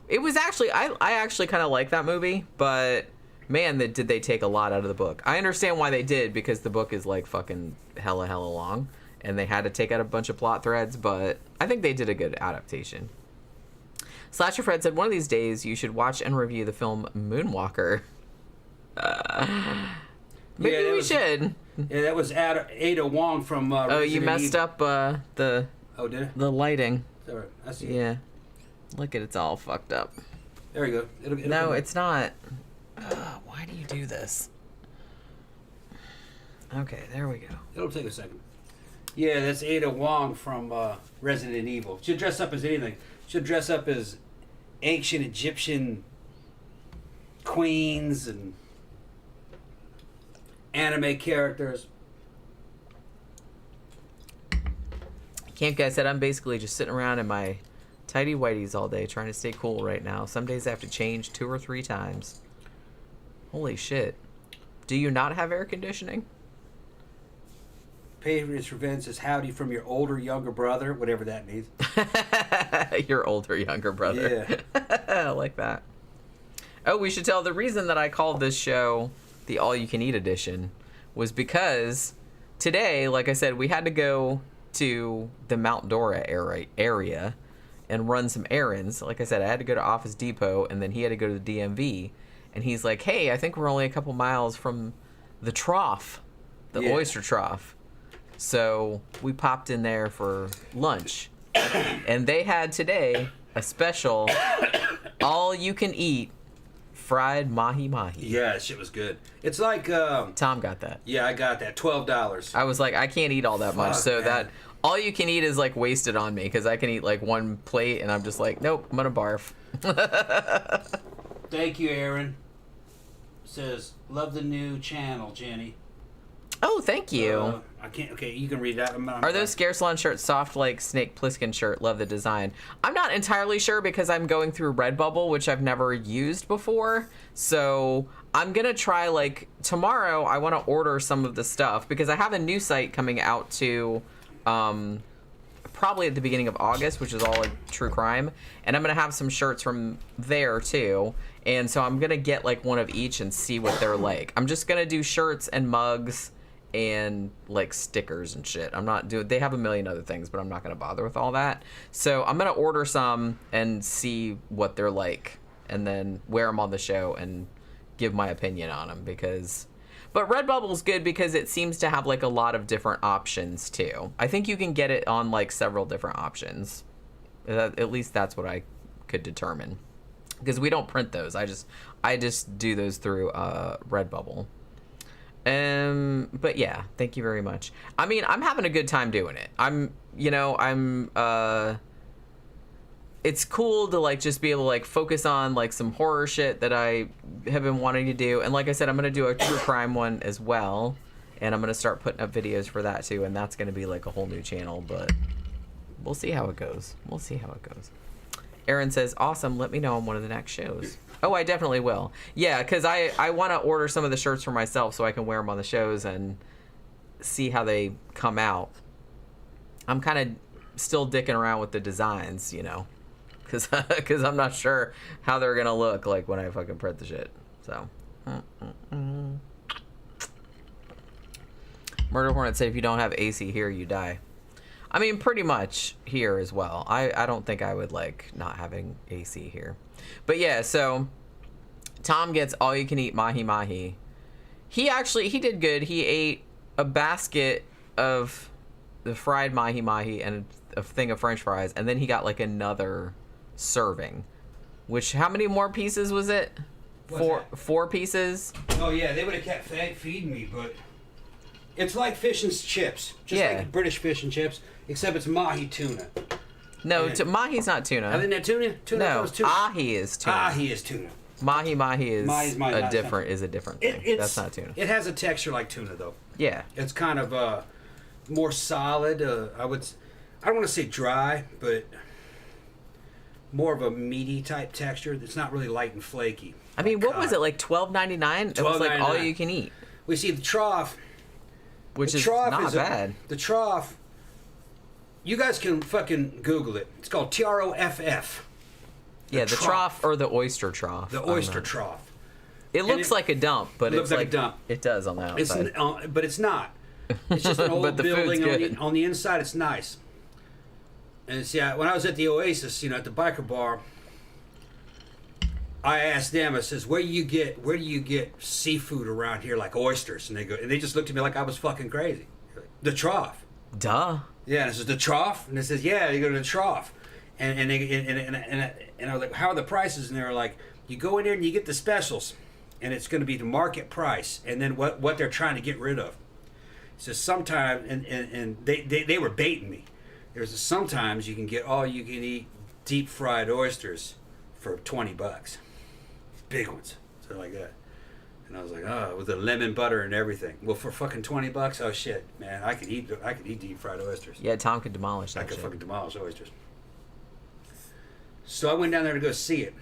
[SPEAKER 1] It was actually, I actually kind of like that movie, but man, did they take a lot out of the book. I understand why they did, because the book is like fucking hella long, and they had to take out a bunch of plot threads, but I think they did a good adaptation. Slasher Fred said, one of these days you should watch and review the film Moonwalker. Maybe we should.
[SPEAKER 2] Yeah, that was Ada Wong from
[SPEAKER 1] you messed up the...
[SPEAKER 2] Oh, did I?
[SPEAKER 1] The lighting.
[SPEAKER 2] Sorry, I see.
[SPEAKER 1] Yeah. Look at it's all fucked up.
[SPEAKER 2] There you go. It'll
[SPEAKER 1] no, it's not. Why do you do this? Okay, there we go.
[SPEAKER 2] It'll take a second. Yeah, that's Ada Wong from Resident Evil. She'll dress up as anything. She'll dress up as ancient Egyptian queens and anime characters.
[SPEAKER 1] Camp Guy said, I'm basically just sitting around in my tidy whities all day trying to stay cool right now. Some days I have to change 2 or 3 times. Holy shit. Do you not have air conditioning?
[SPEAKER 2] Patriots for Vince is howdy from your older, younger brother, whatever that means.
[SPEAKER 1] Your older, younger brother. Yeah. I like that. Oh, we should tell the reason that I called this show the all-you-can-eat edition was because today, like I said, we had to go to the Mount Dora area and run some errands. Like I said, I had to go to Office Depot, and then he had to go to the DMV. And he's like, hey, I think we're only a couple miles from the trough, the oyster trough. So we popped in there for lunch. And they had today a special all-you-can-eat fried mahi-mahi.
[SPEAKER 2] Yeah, shit was good. It's like...
[SPEAKER 1] Tom got that.
[SPEAKER 2] Yeah, I got that. $12.
[SPEAKER 1] I was like, I can't eat all that much. So
[SPEAKER 2] man.
[SPEAKER 1] that all-you-can-eat is like wasted on me because I can eat like 1 plate and I'm just like, nope, I'm going to barf.
[SPEAKER 2] Thank you, Aaron. Says, love the new channel, Jenny.
[SPEAKER 1] Oh, thank you.
[SPEAKER 2] I can't. Okay, you can read that.
[SPEAKER 1] Are those Scare Salon shirts soft like Snake Plissken shirt? Love the design. I'm not entirely sure because I'm going through Redbubble, which I've never used before. So I'm going to try, like, tomorrow I want to order some of the stuff because I have a new site coming out to probably at the beginning of August, which is all like true crime. And I'm going to have some shirts from there too. And so I'm going to get like one of each and see what they're like. I'm just going to do shirts and mugs and like stickers and shit. I'm not doing, they have a million other things, but I'm not going to bother with all that. So I'm going to order some and see what they're like and then wear them on the show and give my opinion on them but Redbubble's good because it seems to have like a lot of different options too. I think you can get it on like several different options. At least that's what I could determine. Because we don't print those. I just do those through Redbubble. But yeah, thank you very much. I mean, I'm having a good time doing it. It's cool to like just be able to like focus on like some horror shit that I have been wanting to do. And like I said, I'm going to do a true crime one as well. And I'm going to start putting up videos for that too. And that's going to be like a whole new channel, but we'll see how it goes. Aaron says, awesome. Let me know on one of the next shows. Oh, I definitely will. Yeah, because I want to order some of the shirts for myself so I can wear them on the shows and see how they come out. I'm kind of still dicking around with the designs, you know, because I'm not sure how they're going to look like when I fucking print the shit. So, Murder Hornet said, if you don't have AC here, you die. I mean, pretty much here as well. I don't think I would like not having AC here. But yeah, so Tom gets all you can eat mahi mahi. He did good. He ate a basket of the fried mahi mahi and a thing of French fries, and then he got like another serving. Which, how many more pieces was it? Four pieces?
[SPEAKER 2] Oh yeah, they would have kept feeding me, but it's like fish and chips. Just like British fish and chips, except it's mahi tuna.
[SPEAKER 1] No, mahi's not tuna.
[SPEAKER 2] Isn't that tuna?
[SPEAKER 1] No, ahi is tuna.
[SPEAKER 2] Ahi is tuna.
[SPEAKER 1] Mahi is a different thing.
[SPEAKER 2] That's
[SPEAKER 1] not tuna.
[SPEAKER 2] It has a texture like tuna, though.
[SPEAKER 1] Yeah.
[SPEAKER 2] It's kind of more solid. I don't want to say dry, but more of a meaty type texture. It's not really light and flaky.
[SPEAKER 1] I mean, what was it, like $12.99? It was like all you can eat.
[SPEAKER 2] We see the trough.
[SPEAKER 1] Which is not bad.
[SPEAKER 2] The trough, you guys can fucking Google it. It's called TROFF.
[SPEAKER 1] Yeah, the trough or the oyster trough.
[SPEAKER 2] The oyster trough.
[SPEAKER 1] It looks like a dump, but
[SPEAKER 2] it's like a dump.
[SPEAKER 1] It does on the outside.
[SPEAKER 2] But it's not. It's just an old building on the inside. It's nice. And see, when I was at the Oasis, at the biker bar, I asked them. I says, "Where do you get seafood around here, like oysters?" And they just looked at me like I was fucking crazy. The trough.
[SPEAKER 1] Duh.
[SPEAKER 2] Yeah, and I says, "The trough," and they says, "Yeah, you go to the trough." And I was like, "How are the prices?" And they were like, "You go in there and you get the specials, and it's going to be the market price, and then what they're trying to get rid of." So sometimes, and they were baiting me. There's sometimes you can get all you can eat deep fried oysters for $20, big ones, so like that. And I was like, oh, with the lemon butter and everything. Well, for fucking $20, oh shit, man, I could eat deep fried oysters.
[SPEAKER 1] Yeah, Tom could demolish that.
[SPEAKER 2] I could fucking demolish oysters. So I went down there to go see it,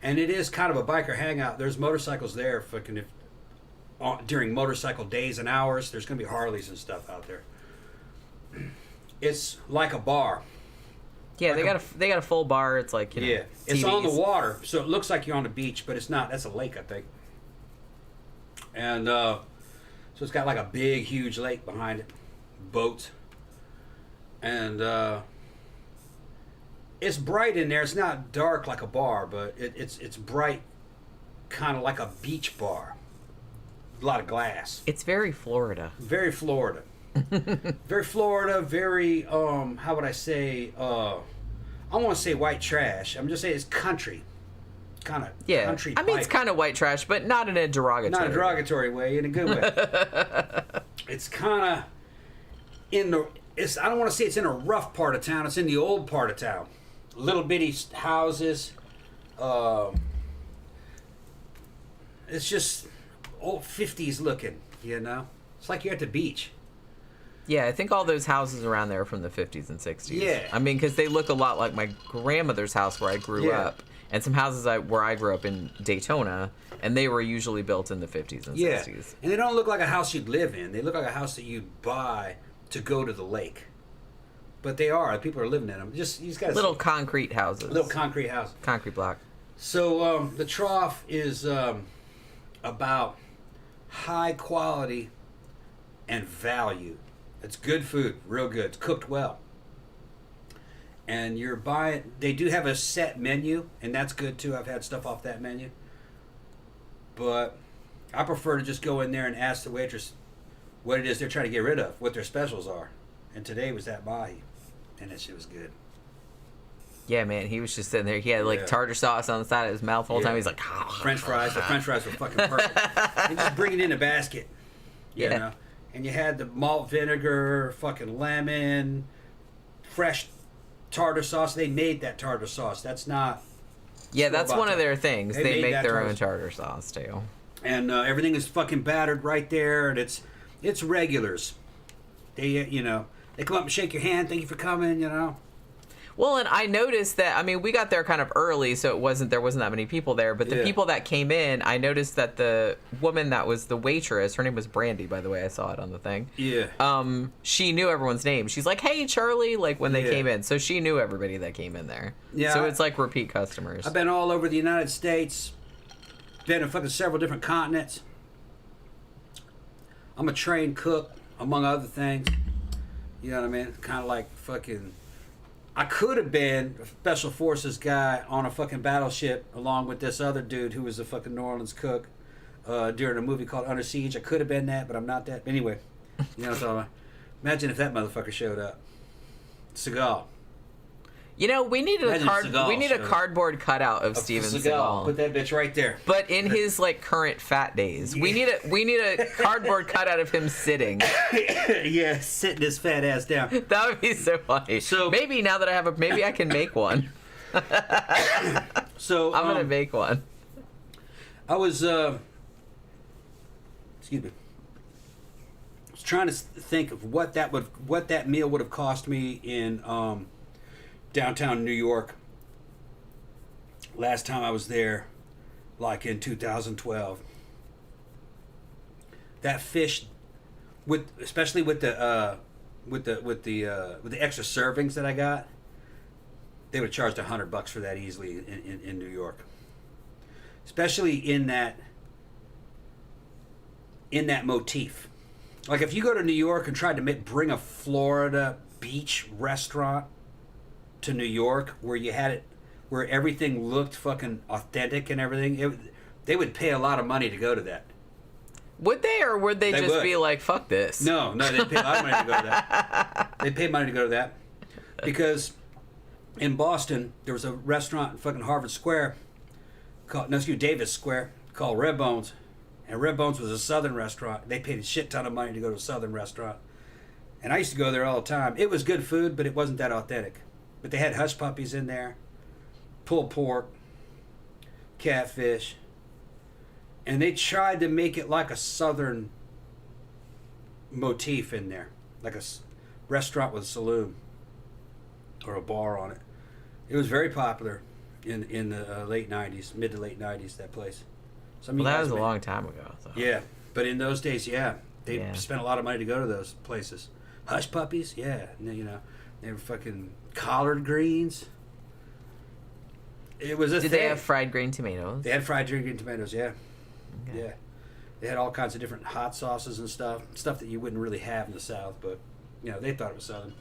[SPEAKER 2] and it is kind of a biker hangout. There's motorcycles there, fucking during motorcycle days and hours. There's gonna be Harleys and stuff out there. It's like a bar.
[SPEAKER 1] Yeah, they got a full bar. It's like
[SPEAKER 2] yeah, it's
[SPEAKER 1] TVs.
[SPEAKER 2] on the water, so it looks like you're on the beach, but it's not. That's a lake, I think. And so it's got like a big, huge lake behind it, boats, and it's bright in there. It's not dark like a bar, but it's bright, kind of like a beach bar. A lot of glass.
[SPEAKER 1] It's very Florida.
[SPEAKER 2] Very Florida. Very Florida, very how would I say I don't want to say white trash. I'm just saying it's country. Kind of country.
[SPEAKER 1] I mean, it's kind of white trash, but not in a derogatory
[SPEAKER 2] Not a derogatory way, in a good way. It's kind of I don't want to say it's in a rough part of town. It's in the old part of town. Little bitty houses. It's just old 50s looking, It's like you're at the beach.
[SPEAKER 1] Yeah, I think all those houses around there are from the 50s and 60s.
[SPEAKER 2] Yeah.
[SPEAKER 1] I mean, because they look a lot like my grandmother's house where I grew up, and some houses where I grew up in Daytona, and they were usually built in the 50s and 60s.
[SPEAKER 2] And they don't look like a house you'd live in. They look like a house that you'd buy to go to the lake. But they are. People are living in them. You just got
[SPEAKER 1] little concrete houses.
[SPEAKER 2] Little concrete houses.
[SPEAKER 1] Concrete block.
[SPEAKER 2] So the trough is about high quality and value. It's good food, real good. It's cooked well. And you're buying, they do have a set menu, and that's good too. I've had stuff off that menu. But I prefer to just go in there and ask the waitress what it is they're trying to get rid of, what their specials are. And today was that mahi, and that shit was good.
[SPEAKER 1] Yeah, man, he was just sitting there. He had like tartar sauce on the side of his mouth the whole time. He's like,
[SPEAKER 2] French fries. The French fries were fucking perfect. And just bring it in a basket, you know. And you had the malt vinegar, fucking lemon, fresh tartar sauce. They made that tartar sauce. That's not.
[SPEAKER 1] Yeah, that's one of their things. They make their own tartar sauce too.
[SPEAKER 2] And everything is fucking battered right there, and it's regulars. They they come up and shake your hand. Thank you for coming.
[SPEAKER 1] Well, and I noticed that, I mean, we got there kind of early, so there wasn't that many people there, but the people that came in, I noticed that the woman that was the waitress, her name was Brandy, by the way, I saw it on the thing.
[SPEAKER 2] Yeah.
[SPEAKER 1] She knew everyone's name. She's like, hey, Charlie, like when they came in. So she knew everybody that came in there. Yeah. So it's like repeat customers.
[SPEAKER 2] I've been all over the United States, been in fucking several different continents. I'm a trained cook, among other things. You know what I mean? Kind of like fucking. I could have been a special forces guy on a fucking battleship along with this other dude who was a fucking New Orleans cook during a movie called Under Siege. I could have been that, but I'm not that. Anyway, you know what I'm talking about. Imagine if that motherfucker showed up. Seagal.
[SPEAKER 1] You know, we need a cardboard cutout of Steven Seagal.
[SPEAKER 2] Put that bitch right there.
[SPEAKER 1] But in his like current fat days, we need a cardboard cutout of him sitting.
[SPEAKER 2] Yeah, sitting his fat ass down.
[SPEAKER 1] That would be so funny. So maybe now that maybe I can make one.
[SPEAKER 2] So
[SPEAKER 1] I'm gonna make one.
[SPEAKER 2] I was excuse me. I was trying to think of what that meal would have cost me in downtown New York last time I was there, like in 2012. That fish, especially with the extra servings that I got, they would have charged $100 for that easily in New York. Especially in that motif. Like if you go to New York and tried to bring a Florida beach restaurant to New York where you had it, where everything looked fucking authentic and everything, they would pay a lot of money to go to that.
[SPEAKER 1] Would they, or would they just be like, fuck this?
[SPEAKER 2] No, they'd pay a lot of money to go to that. They paid money to go to that. Because in Boston, there was a restaurant in fucking Harvard Square Davis Square, called Red Bones. And Red Bones was a Southern restaurant. They paid a shit ton of money to go to a Southern restaurant. And I used to go there all the time. It was good food, but it wasn't that authentic. But they had hush puppies in there, pulled pork, catfish, and they tried to make it like a Southern motif in there, like a restaurant with a saloon or a bar on it. It was very popular in the late 90s, mid to late 90s, that place.
[SPEAKER 1] Well, that was a long time ago. So.
[SPEAKER 2] Yeah, but in those days, they spent a lot of money to go to those places. Hush puppies, yeah, you know, they were fucking collard greens. It was a thing.
[SPEAKER 1] Did they have fried green tomatoes?
[SPEAKER 2] They had fried green tomatoes, yeah.
[SPEAKER 1] Okay.
[SPEAKER 2] Yeah. They had all kinds of different hot sauces and stuff that you wouldn't really have in the South, but, you know, they thought it was Southern.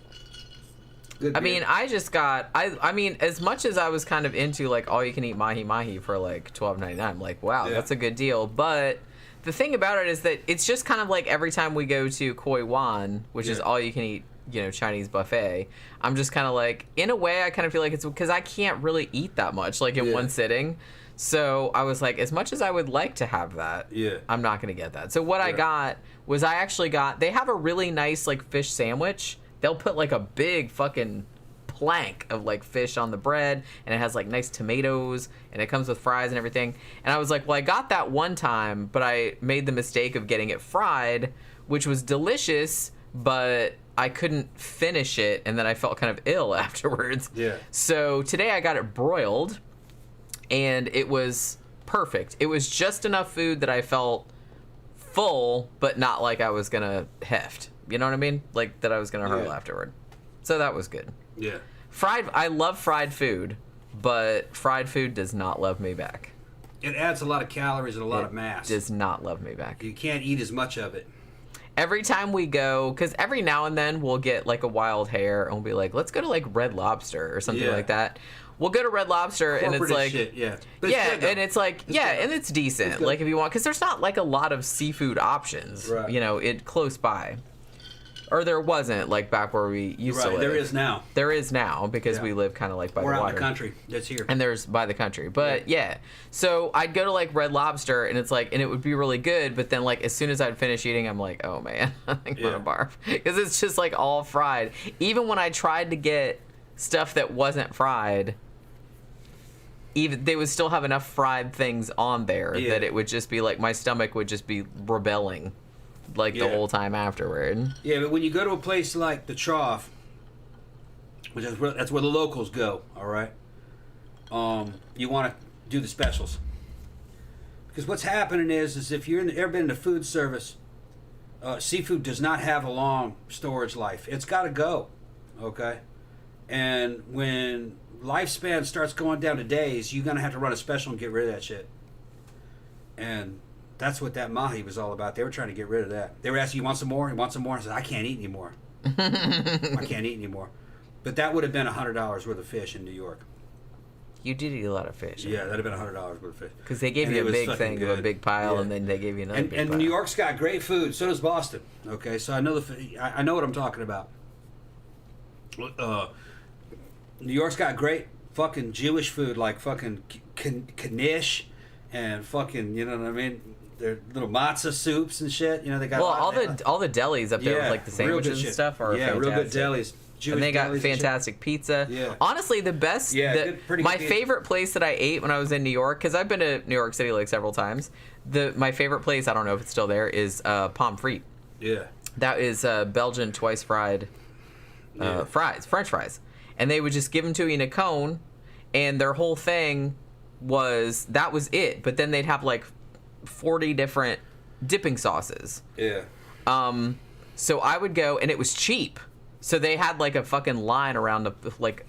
[SPEAKER 2] Good beer.
[SPEAKER 1] I mean, I mean, as much as I was kind of into, like, all-you-can-eat mahi-mahi for, like, $12.99, I'm like, wow, that's a good deal, but the thing about it is that it's just kind of like every time we go to Koi Wan, which is all-you-can-eat, you know, Chinese buffet, I'm just kind of like, in a way, I kind of feel like it's because I can't really eat that much, like, in one sitting. So I was like, as much as I would like to have that, I'm not going to get that. So what I got was they have a really nice, like, fish sandwich. They'll put, like, a big fucking plank of, like, fish on the bread, and it has, like, nice tomatoes, and it comes with fries and everything. And I was like, well, I got that one time, but I made the mistake of getting it fried, which was delicious, but I couldn't finish it, and then I felt kind of ill afterwards. Yeah. So today I got it broiled, and it was perfect. It was just enough food that I felt full, but not like I was going to heft. You know what I mean? Like, that I was going to hurl afterward. So that was good.
[SPEAKER 2] Yeah.
[SPEAKER 1] I love fried food, but fried food does not love me back.
[SPEAKER 2] It adds a lot of calories and a lot of mass.
[SPEAKER 1] Does not love me back.
[SPEAKER 2] You can't eat as much of it.
[SPEAKER 1] Every time we go, because every now and then we'll get, like, a wild hair, and we'll be like, let's go to, like, Red Lobster or something like that. We'll go to Red Lobster, and it's like...
[SPEAKER 2] shit,
[SPEAKER 1] But and it's like... and it's decent. Like, if you want... Because there's not, like, a lot of seafood options, you know, close by. Or there wasn't, like, back where we used to live.
[SPEAKER 2] There is now.
[SPEAKER 1] There is now, because we live kind of, like, by the water.
[SPEAKER 2] We're out in the country. That's here.
[SPEAKER 1] And there's by the country. But, So, I'd go to, like, Red Lobster, and it's like... And it would be really good, but then, like, as soon as I'd finish eating, I'm like, oh, man. I think I'm gonna barf. Because it's just, like, all fried. Even when I tried to get stuff that wasn't fried... Even they would still have enough fried things on there that it would just be like my stomach would just be rebelling like the whole time afterward.
[SPEAKER 2] Yeah, but when you go to a place like the Trough, which that's where the locals go, all right, you want to do the specials. Because what's happening is if you're ever been in the food service, seafood does not have a long storage life. It's got to go, okay? And when lifespan starts going down to days, you're going to have to run a special and get rid of that shit. And That's what that mahi was all about. They were trying to get rid of that. They were asking, you want some more? You want some more? I said, I can't eat anymore. I can't eat anymore. But that would have been $100 worth of fish in New York.
[SPEAKER 1] You did eat a lot of fish.
[SPEAKER 2] Yeah, that'd have been $100 worth of fish.
[SPEAKER 1] Because they gave you a big thing of a big pile, and then they gave you another big pile.
[SPEAKER 2] And New York's got great food. So does Boston. Okay, so I know I know what I'm talking about. New York's got great fucking Jewish food, like fucking knish and fucking, you know what I mean? Their little matzah soups and shit. You know, they got
[SPEAKER 1] all the delis up there with like the sandwiches and stuff are fantastic.
[SPEAKER 2] Real good delis. Jewish
[SPEAKER 1] and they got fantastic pizza.
[SPEAKER 2] Yeah.
[SPEAKER 1] Honestly, the best. My favorite place that I ate when I was in New York, because I've been to New York City like several times. My favorite place, I don't know if it's still there, is Pommes frites.
[SPEAKER 2] Yeah.
[SPEAKER 1] That is Belgian twice fried fries, French fries, and they would just give them to you in a cone, and their whole thing was it. But then they'd have like 40 different dipping sauces.
[SPEAKER 2] Yeah.
[SPEAKER 1] So I would go, and it was cheap. So they had like a fucking line around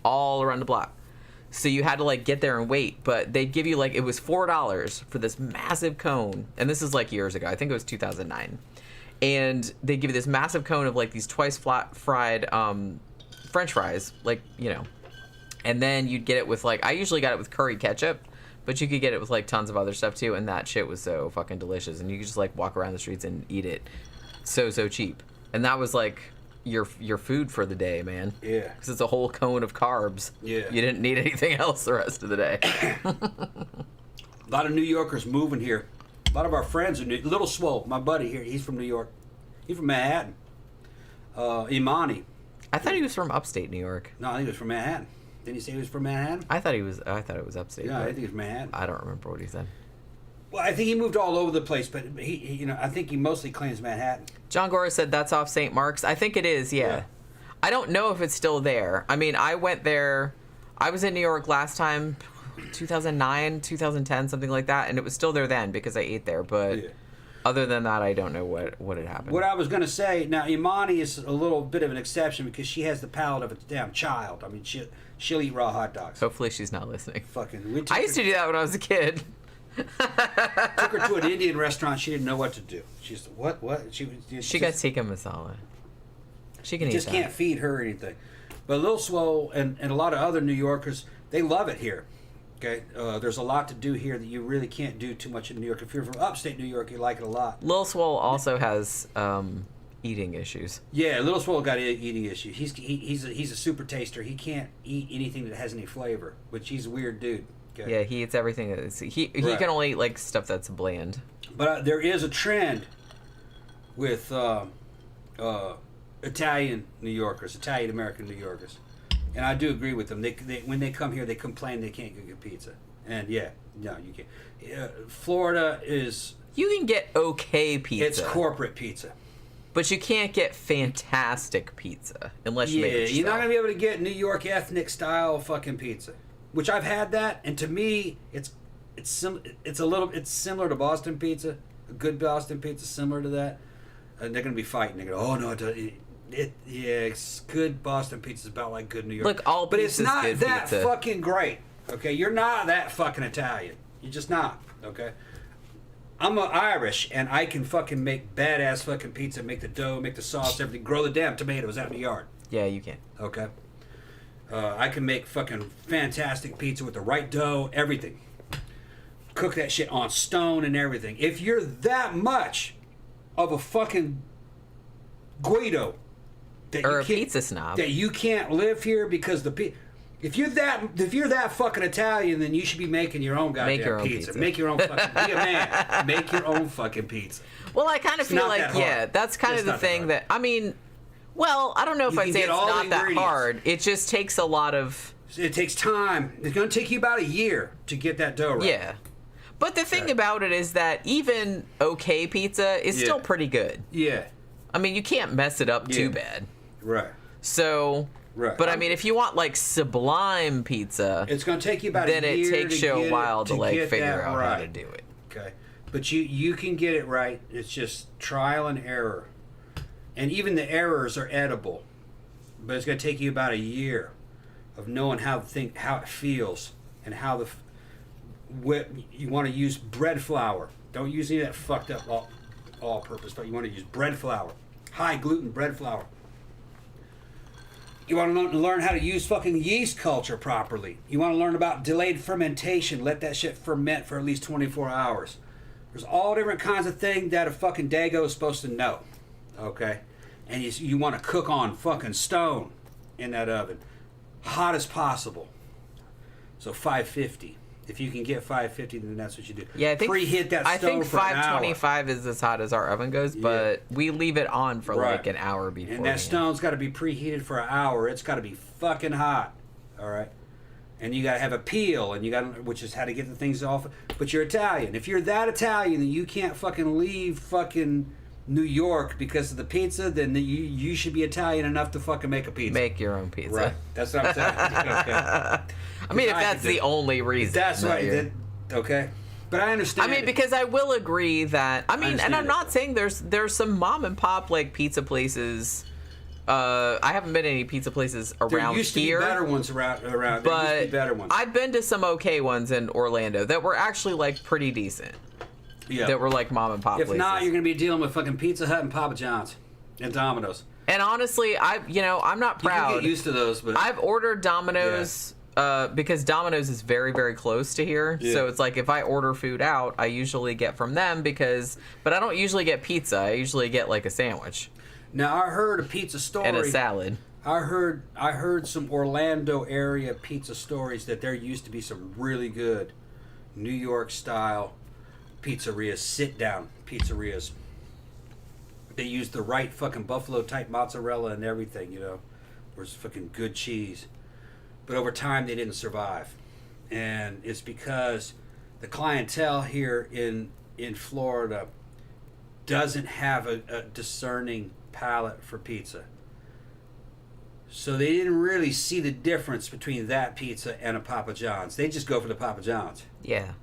[SPEAKER 1] all around the block. So you had to like get there and wait, but they'd give you like, it was $4 for this massive cone. And this is like years ago. I think it was 2009. And they give you this massive cone of like these twice fried French fries, like, you know. And then you'd get it with like, I usually got it with curry ketchup, but you could get it with like tons of other stuff too. And that shit was so fucking delicious. And you could just like walk around the streets and eat it. So cheap. And that was like your food for the day, man.
[SPEAKER 2] Yeah.
[SPEAKER 1] Because it's a whole cone of carbs.
[SPEAKER 2] Yeah.
[SPEAKER 1] You didn't need anything else the rest of the day.
[SPEAKER 2] A lot of New Yorkers moving here. A lot of our friends are Little Swole, my buddy here, he's from New York. He's from Manhattan. Imani.
[SPEAKER 1] I thought he was from upstate New York.
[SPEAKER 2] No, I think he was from Manhattan. Didn't he say he was from Manhattan?
[SPEAKER 1] I thought it was upstate.
[SPEAKER 2] Yeah, I think he was Manhattan.
[SPEAKER 1] I don't remember what he said.
[SPEAKER 2] Well, I think he moved all over the place, but he I think he mostly claims Manhattan.
[SPEAKER 1] John Gora said that's off St. Mark's. I think it is, yeah. I don't know if it's still there. I mean, I went there. I was in New York last time, 2009, 2010, something like that, and it was still there then because I ate there. But other than that, I don't know what had happened. What
[SPEAKER 2] I was going to say, now, Imani is a little bit of an exception because she has the palate of a damn child. I mean, she'll eat raw hot dogs.
[SPEAKER 1] Hopefully she's not listening.
[SPEAKER 2] Fucking.
[SPEAKER 1] I used to do that when I was a kid.
[SPEAKER 2] Took her to an Indian restaurant. She didn't know what to do. She's what?
[SPEAKER 1] She got tikka masala. She can eat
[SPEAKER 2] just
[SPEAKER 1] that.
[SPEAKER 2] Can't feed her anything. But Lil Swole and a lot of other New Yorkers, they love it here. Okay, there's a lot to do here that you really can't do too much in New York. If you're from upstate New York, you like it a lot.
[SPEAKER 1] Lil Swole also has eating issues.
[SPEAKER 2] Yeah, Lil Swole got eating issues. He's a super taster. He can't eat anything that has any flavor, which he's a weird dude. Okay.
[SPEAKER 1] Yeah, he eats everything. He can only eat like stuff that's bland.
[SPEAKER 2] But there is a trend with Italian New Yorkers, Italian American New Yorkers, and I do agree with them. They when they come here, they complain they can't get pizza, and no, you can't. Florida is.
[SPEAKER 1] You can get okay pizza.
[SPEAKER 2] It's corporate pizza.
[SPEAKER 1] But you can't get fantastic pizza unless you make it yourself.
[SPEAKER 2] You're not gonna be able to get New York ethnic style fucking pizza. Which I've had that, and to me, it's similar to Boston pizza. A good Boston pizza, similar to that. And they're gonna be fighting. They're gonna, oh no, it's good Boston pizza is about like good New York.
[SPEAKER 1] Look, all
[SPEAKER 2] but it's not
[SPEAKER 1] good
[SPEAKER 2] that
[SPEAKER 1] pizza.
[SPEAKER 2] Fucking great. Okay, you're not that fucking Italian. You're just not. Okay. I'm Irish, and I can fucking make badass fucking pizza, make the dough, make the sauce, everything, grow the damn tomatoes out in the yard.
[SPEAKER 1] Yeah, you can.
[SPEAKER 2] Okay. I can make fucking fantastic pizza with the right dough, everything. Cook that shit on stone and everything. If you're that much of a fucking Guido,
[SPEAKER 1] or a pizza snob,
[SPEAKER 2] that you can't live here because if you're that fucking Italian, then you should be making your own goddamn pizza. Make your own fucking. Be a man. Make your own fucking pizza.
[SPEAKER 1] Well, I kind of feel like that's kind of the thing that I mean. Well, I don't know if I'd say it's not that hard. It just takes a lot of...
[SPEAKER 2] It takes time. It's going to take you about a year to get that dough right.
[SPEAKER 1] Yeah. But the thing about it is that even okay pizza is still pretty good.
[SPEAKER 2] Yeah.
[SPEAKER 1] I mean, you can't mess it up too bad.
[SPEAKER 2] Right.
[SPEAKER 1] So... Right. But I mean, if you want like sublime pizza...
[SPEAKER 2] It's going to take you about a year
[SPEAKER 1] then it takes you a while to like figure out how to do it.
[SPEAKER 2] Okay. But you can get it right. It's just trial and error. And even the errors are edible, but it's going to take you about a year of knowing how it feels, and how you want to use bread flour Don't use any of that fucked up all-purpose stuff. You want to use bread flour. High gluten bread flour. You want to learn how to use fucking yeast culture properly. You want to learn about delayed fermentation. Let that shit ferment for at least 24 hours. There's all different kinds of things that a fucking Dago is supposed to know. Okay? And you want to cook on fucking stone in that oven. Hot as possible. So 550. If you can get 550, then that's what you do.
[SPEAKER 1] Yeah, I think
[SPEAKER 2] preheat that stove
[SPEAKER 1] I think
[SPEAKER 2] for an hour.
[SPEAKER 1] 525 is as hot as our oven goes, but we leave it on for like an hour before.
[SPEAKER 2] And that stone's got to be preheated for an hour. It's got to be fucking hot. All right. And you got to have a peel, and you got, which is how to get the things off. But you're Italian. If you're that Italian, then you can't fucking leave fucking New York because of the pizza. Then you should be Italian enough to fucking make a pizza.
[SPEAKER 1] Make your own pizza.
[SPEAKER 2] Right. That's what I'm saying. Okay.
[SPEAKER 1] I mean, if that's the only reason.
[SPEAKER 2] That's right. Okay. But I understand.
[SPEAKER 1] I mean, because I will agree that, I mean, and I'm not saying there's some mom and pop like pizza places. I haven't been to any pizza places around here.
[SPEAKER 2] There used to be better ones around.
[SPEAKER 1] But
[SPEAKER 2] there used to be better ones.
[SPEAKER 1] I've been to some okay ones in Orlando that were actually like pretty decent.
[SPEAKER 2] Yeah.
[SPEAKER 1] That were like mom and pop places.
[SPEAKER 2] If not, you're going to be dealing with fucking Pizza Hut and Papa John's and Domino's.
[SPEAKER 1] And honestly, I'm not proud.
[SPEAKER 2] You can get used to those, but
[SPEAKER 1] I've ordered Domino's because Domino's is very, very close to here. Yeah. So it's like if I order food out, I usually get from them but I don't usually get pizza. I usually get like a sandwich.
[SPEAKER 2] Now I heard a pizza story
[SPEAKER 1] and a salad.
[SPEAKER 2] I heard some Orlando area pizza stories that there used to be some really good New York style pizzerias, sit down pizzerias. They used the right fucking buffalo type mozzarella and everything, you know. There's fucking good cheese. But over time they didn't survive. And it's because the clientele here in Florida doesn't have a discerning palate for pizza. So they didn't really see the difference between that pizza and a Papa John's. They just go for the Papa John's.
[SPEAKER 1] Yeah.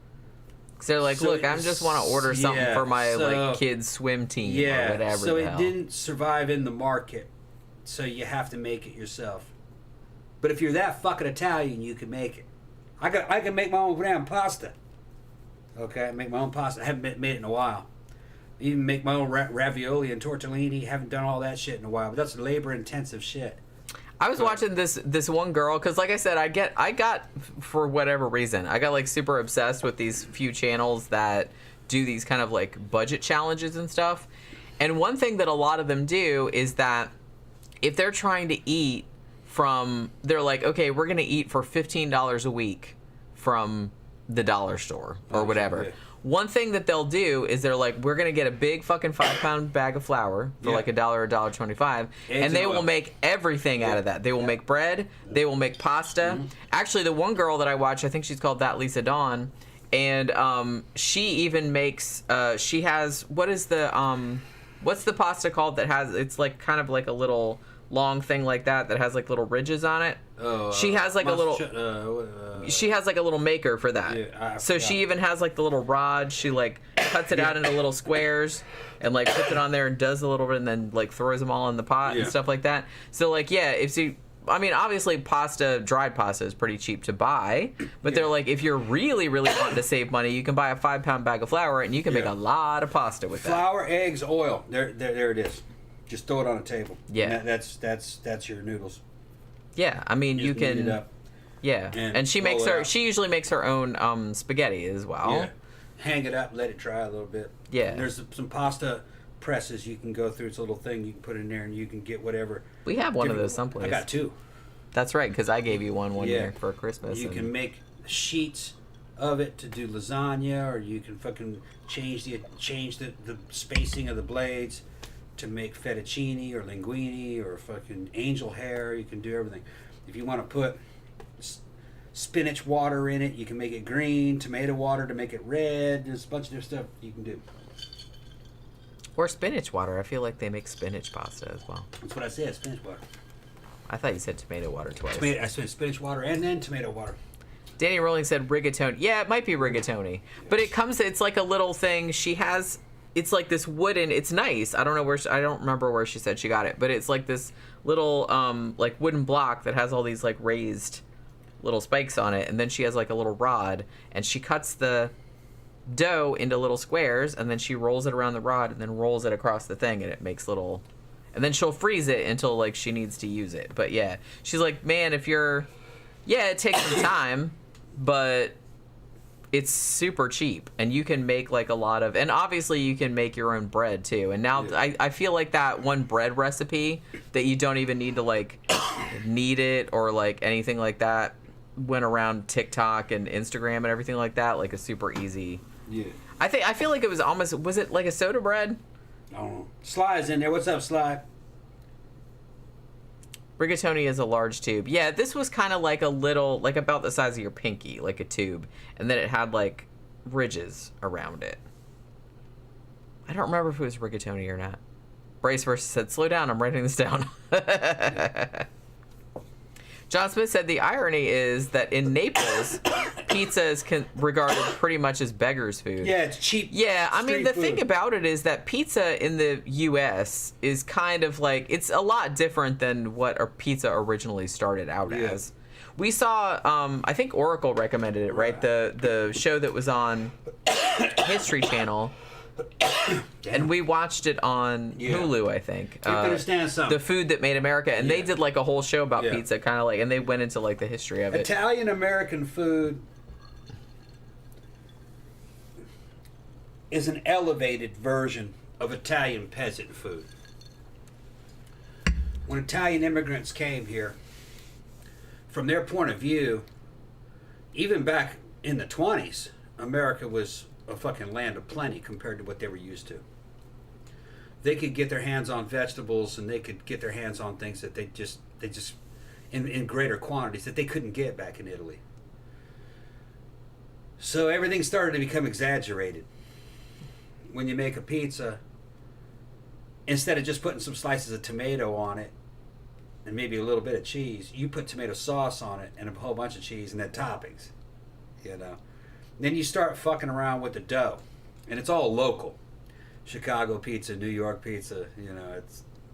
[SPEAKER 1] So they're like, look, I just want to order something for my like kids' swim team or whatever.
[SPEAKER 2] So it didn't survive in the market. So you have to make it yourself. But if you're that fucking Italian, you can make it. I can make my own damn pasta. Okay, I make my own pasta. I haven't made it in a while. Even make my own ravioli and tortellini. Haven't done all that shit in a while. But that's labor-intensive shit.
[SPEAKER 1] I was watching this one girl because, like I said, I got for whatever reason, I got like super obsessed with these few channels that do these kind of like budget challenges and stuff. And one thing that a lot of them do is that if they're trying to eat they're like, okay, we're gonna eat for $15 a week from the dollar store or whatever. Yeah. One thing that they'll do is they're like, we're gonna get a big fucking 5-pound bag of flour for like $1 or $1.25, and they will make everything out of that. They will make bread, they will make pasta. Actually, the one girl that I watch, I think she's called That Lisa Dawn, and she even makes. She has what's the pasta called that has? It's like kind of like a little long thing like that has like little ridges on it. She has like a little. She has like a little maker for that. Yeah, so she even has like the little rod. She like cuts it out into little squares and like puts it on there and does a little bit and then like throws them all in the pot and stuff like that. So like I mean, obviously dried pasta is pretty cheap to buy, but they're like, if you're really, really wanting to save money, you can buy a 5-pound bag of flour and you can make a lot of pasta with that.
[SPEAKER 2] Flour, eggs, oil. There it is. Just throw it on a table.
[SPEAKER 1] Yeah.
[SPEAKER 2] And that's your noodles.
[SPEAKER 1] Yeah, I mean, you can.
[SPEAKER 2] Knead it up.
[SPEAKER 1] Yeah, and she usually makes her own spaghetti as well.
[SPEAKER 2] Yeah. Hang it up, let it dry a little bit.
[SPEAKER 1] Yeah.
[SPEAKER 2] And there's some pasta presses you can go through. It's a little thing you can put in there, and you can get whatever.
[SPEAKER 1] We have one of those someplace.
[SPEAKER 2] I got 2.
[SPEAKER 1] That's right, because I gave you one year for Christmas.
[SPEAKER 2] You can make sheets of it to do lasagna, or you can fucking change the spacing of the blades to make fettuccine or linguine or fucking angel hair. You can do everything. If you want to put spinach water in it, you can make it green. Tomato water to make it red. There's a bunch of different stuff you can do.
[SPEAKER 1] Or spinach water. I feel like they make spinach pasta as well.
[SPEAKER 2] That's what I said, spinach water.
[SPEAKER 1] I thought you said tomato water twice.
[SPEAKER 2] I said spinach water and then tomato water.
[SPEAKER 1] Danny Rolling said rigatoni. Yeah, it might be rigatoni. But it's like a little thing. It's like this wooden, it's nice. I don't remember where she said she got it, but it's like this little like wooden block that has all these like raised little spikes on it, and then she has like a little rod, and she cuts the dough into little squares, and then she rolls it around the rod and then rolls it across the thing, and it makes little... And then she'll freeze it until, like, she needs to use it. But, yeah. She's like, man, if you're... Yeah, it takes some time, but it's super cheap. And you can make, like, a lot of... And obviously you can make your own bread, too. And now I feel like that one bread recipe that you don't even need to, like, knead it or, like, anything like that went around TikTok and Instagram and everything like that, like a super easy...
[SPEAKER 2] Yeah.
[SPEAKER 1] I feel like it was almost... Was it like a soda bread?
[SPEAKER 2] I don't know. Sly's in there. What's up, Sly?
[SPEAKER 1] Rigatoni is a large tube. Yeah, this was kind of like a little... Like about the size of your pinky, like a tube. And then it had like ridges around it. I don't remember if it was rigatoni or not. Brace versus said, slow down, I'm writing this down. John Smith said the irony is that in Naples, pizza is regarded pretty much as beggar's food.
[SPEAKER 2] Yeah, it's cheap.
[SPEAKER 1] Yeah, I mean, the
[SPEAKER 2] food.
[SPEAKER 1] thing about it is that pizza in the U.S. is kind of like, it's a lot different than what a pizza originally started out as. We saw, I think Oracle recommended it, right? The show that was on History Channel. And we watched it on Hulu, I think.
[SPEAKER 2] You have to understand something.
[SPEAKER 1] The Food That Made America, and they did like a whole show about pizza, kind of like, and they went into like the history of it.
[SPEAKER 2] Italian American food is an elevated version of Italian peasant food. When Italian immigrants came here, from their point of view, even back in the 20s, America was a fucking land of plenty compared to what they were used to. They could get their hands on vegetables, and they could get their hands on things that they just in greater quantities that they couldn't get back in Italy. So everything started to become exaggerated. When you make a pizza, instead of just putting some slices of tomato on it and maybe a little bit of cheese, you put tomato sauce on it and a whole bunch of cheese and then toppings, you know. Then you start fucking around with the dough, and it's all local. Chicago pizza, New York pizza, you know,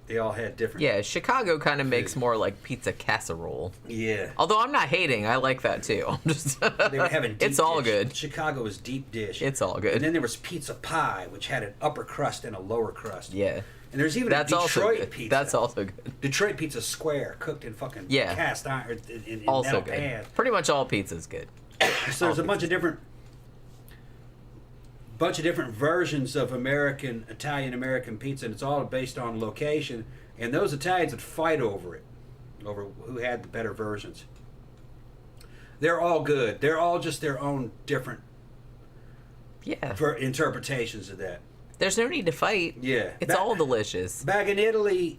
[SPEAKER 2] they all had different...
[SPEAKER 1] Yeah, Chicago kind of makes more like pizza casserole.
[SPEAKER 2] Yeah.
[SPEAKER 1] Although I'm not hating, I like that too. I'm just...
[SPEAKER 2] They were having deep
[SPEAKER 1] It's all
[SPEAKER 2] dish.
[SPEAKER 1] good.
[SPEAKER 2] Chicago was deep dish.
[SPEAKER 1] It's all good.
[SPEAKER 2] And then there was pizza pie, which had an upper crust and a lower crust.
[SPEAKER 1] Yeah.
[SPEAKER 2] And there's even
[SPEAKER 1] That's
[SPEAKER 2] a
[SPEAKER 1] also
[SPEAKER 2] Detroit
[SPEAKER 1] good.
[SPEAKER 2] pizza.
[SPEAKER 1] That's also good.
[SPEAKER 2] Detroit pizza square, cooked in fucking cast iron, in
[SPEAKER 1] Also
[SPEAKER 2] metal
[SPEAKER 1] good.
[SPEAKER 2] pan.
[SPEAKER 1] Pretty much all pizza's good.
[SPEAKER 2] So there's a bunch of different versions of Italian American pizza, and it's all based on location. And those Italians would fight over who had the better versions. They're all good. They're all just their own different interpretations of that.
[SPEAKER 1] There's no need to fight.
[SPEAKER 2] Yeah.
[SPEAKER 1] It's all delicious.
[SPEAKER 2] Back in Italy,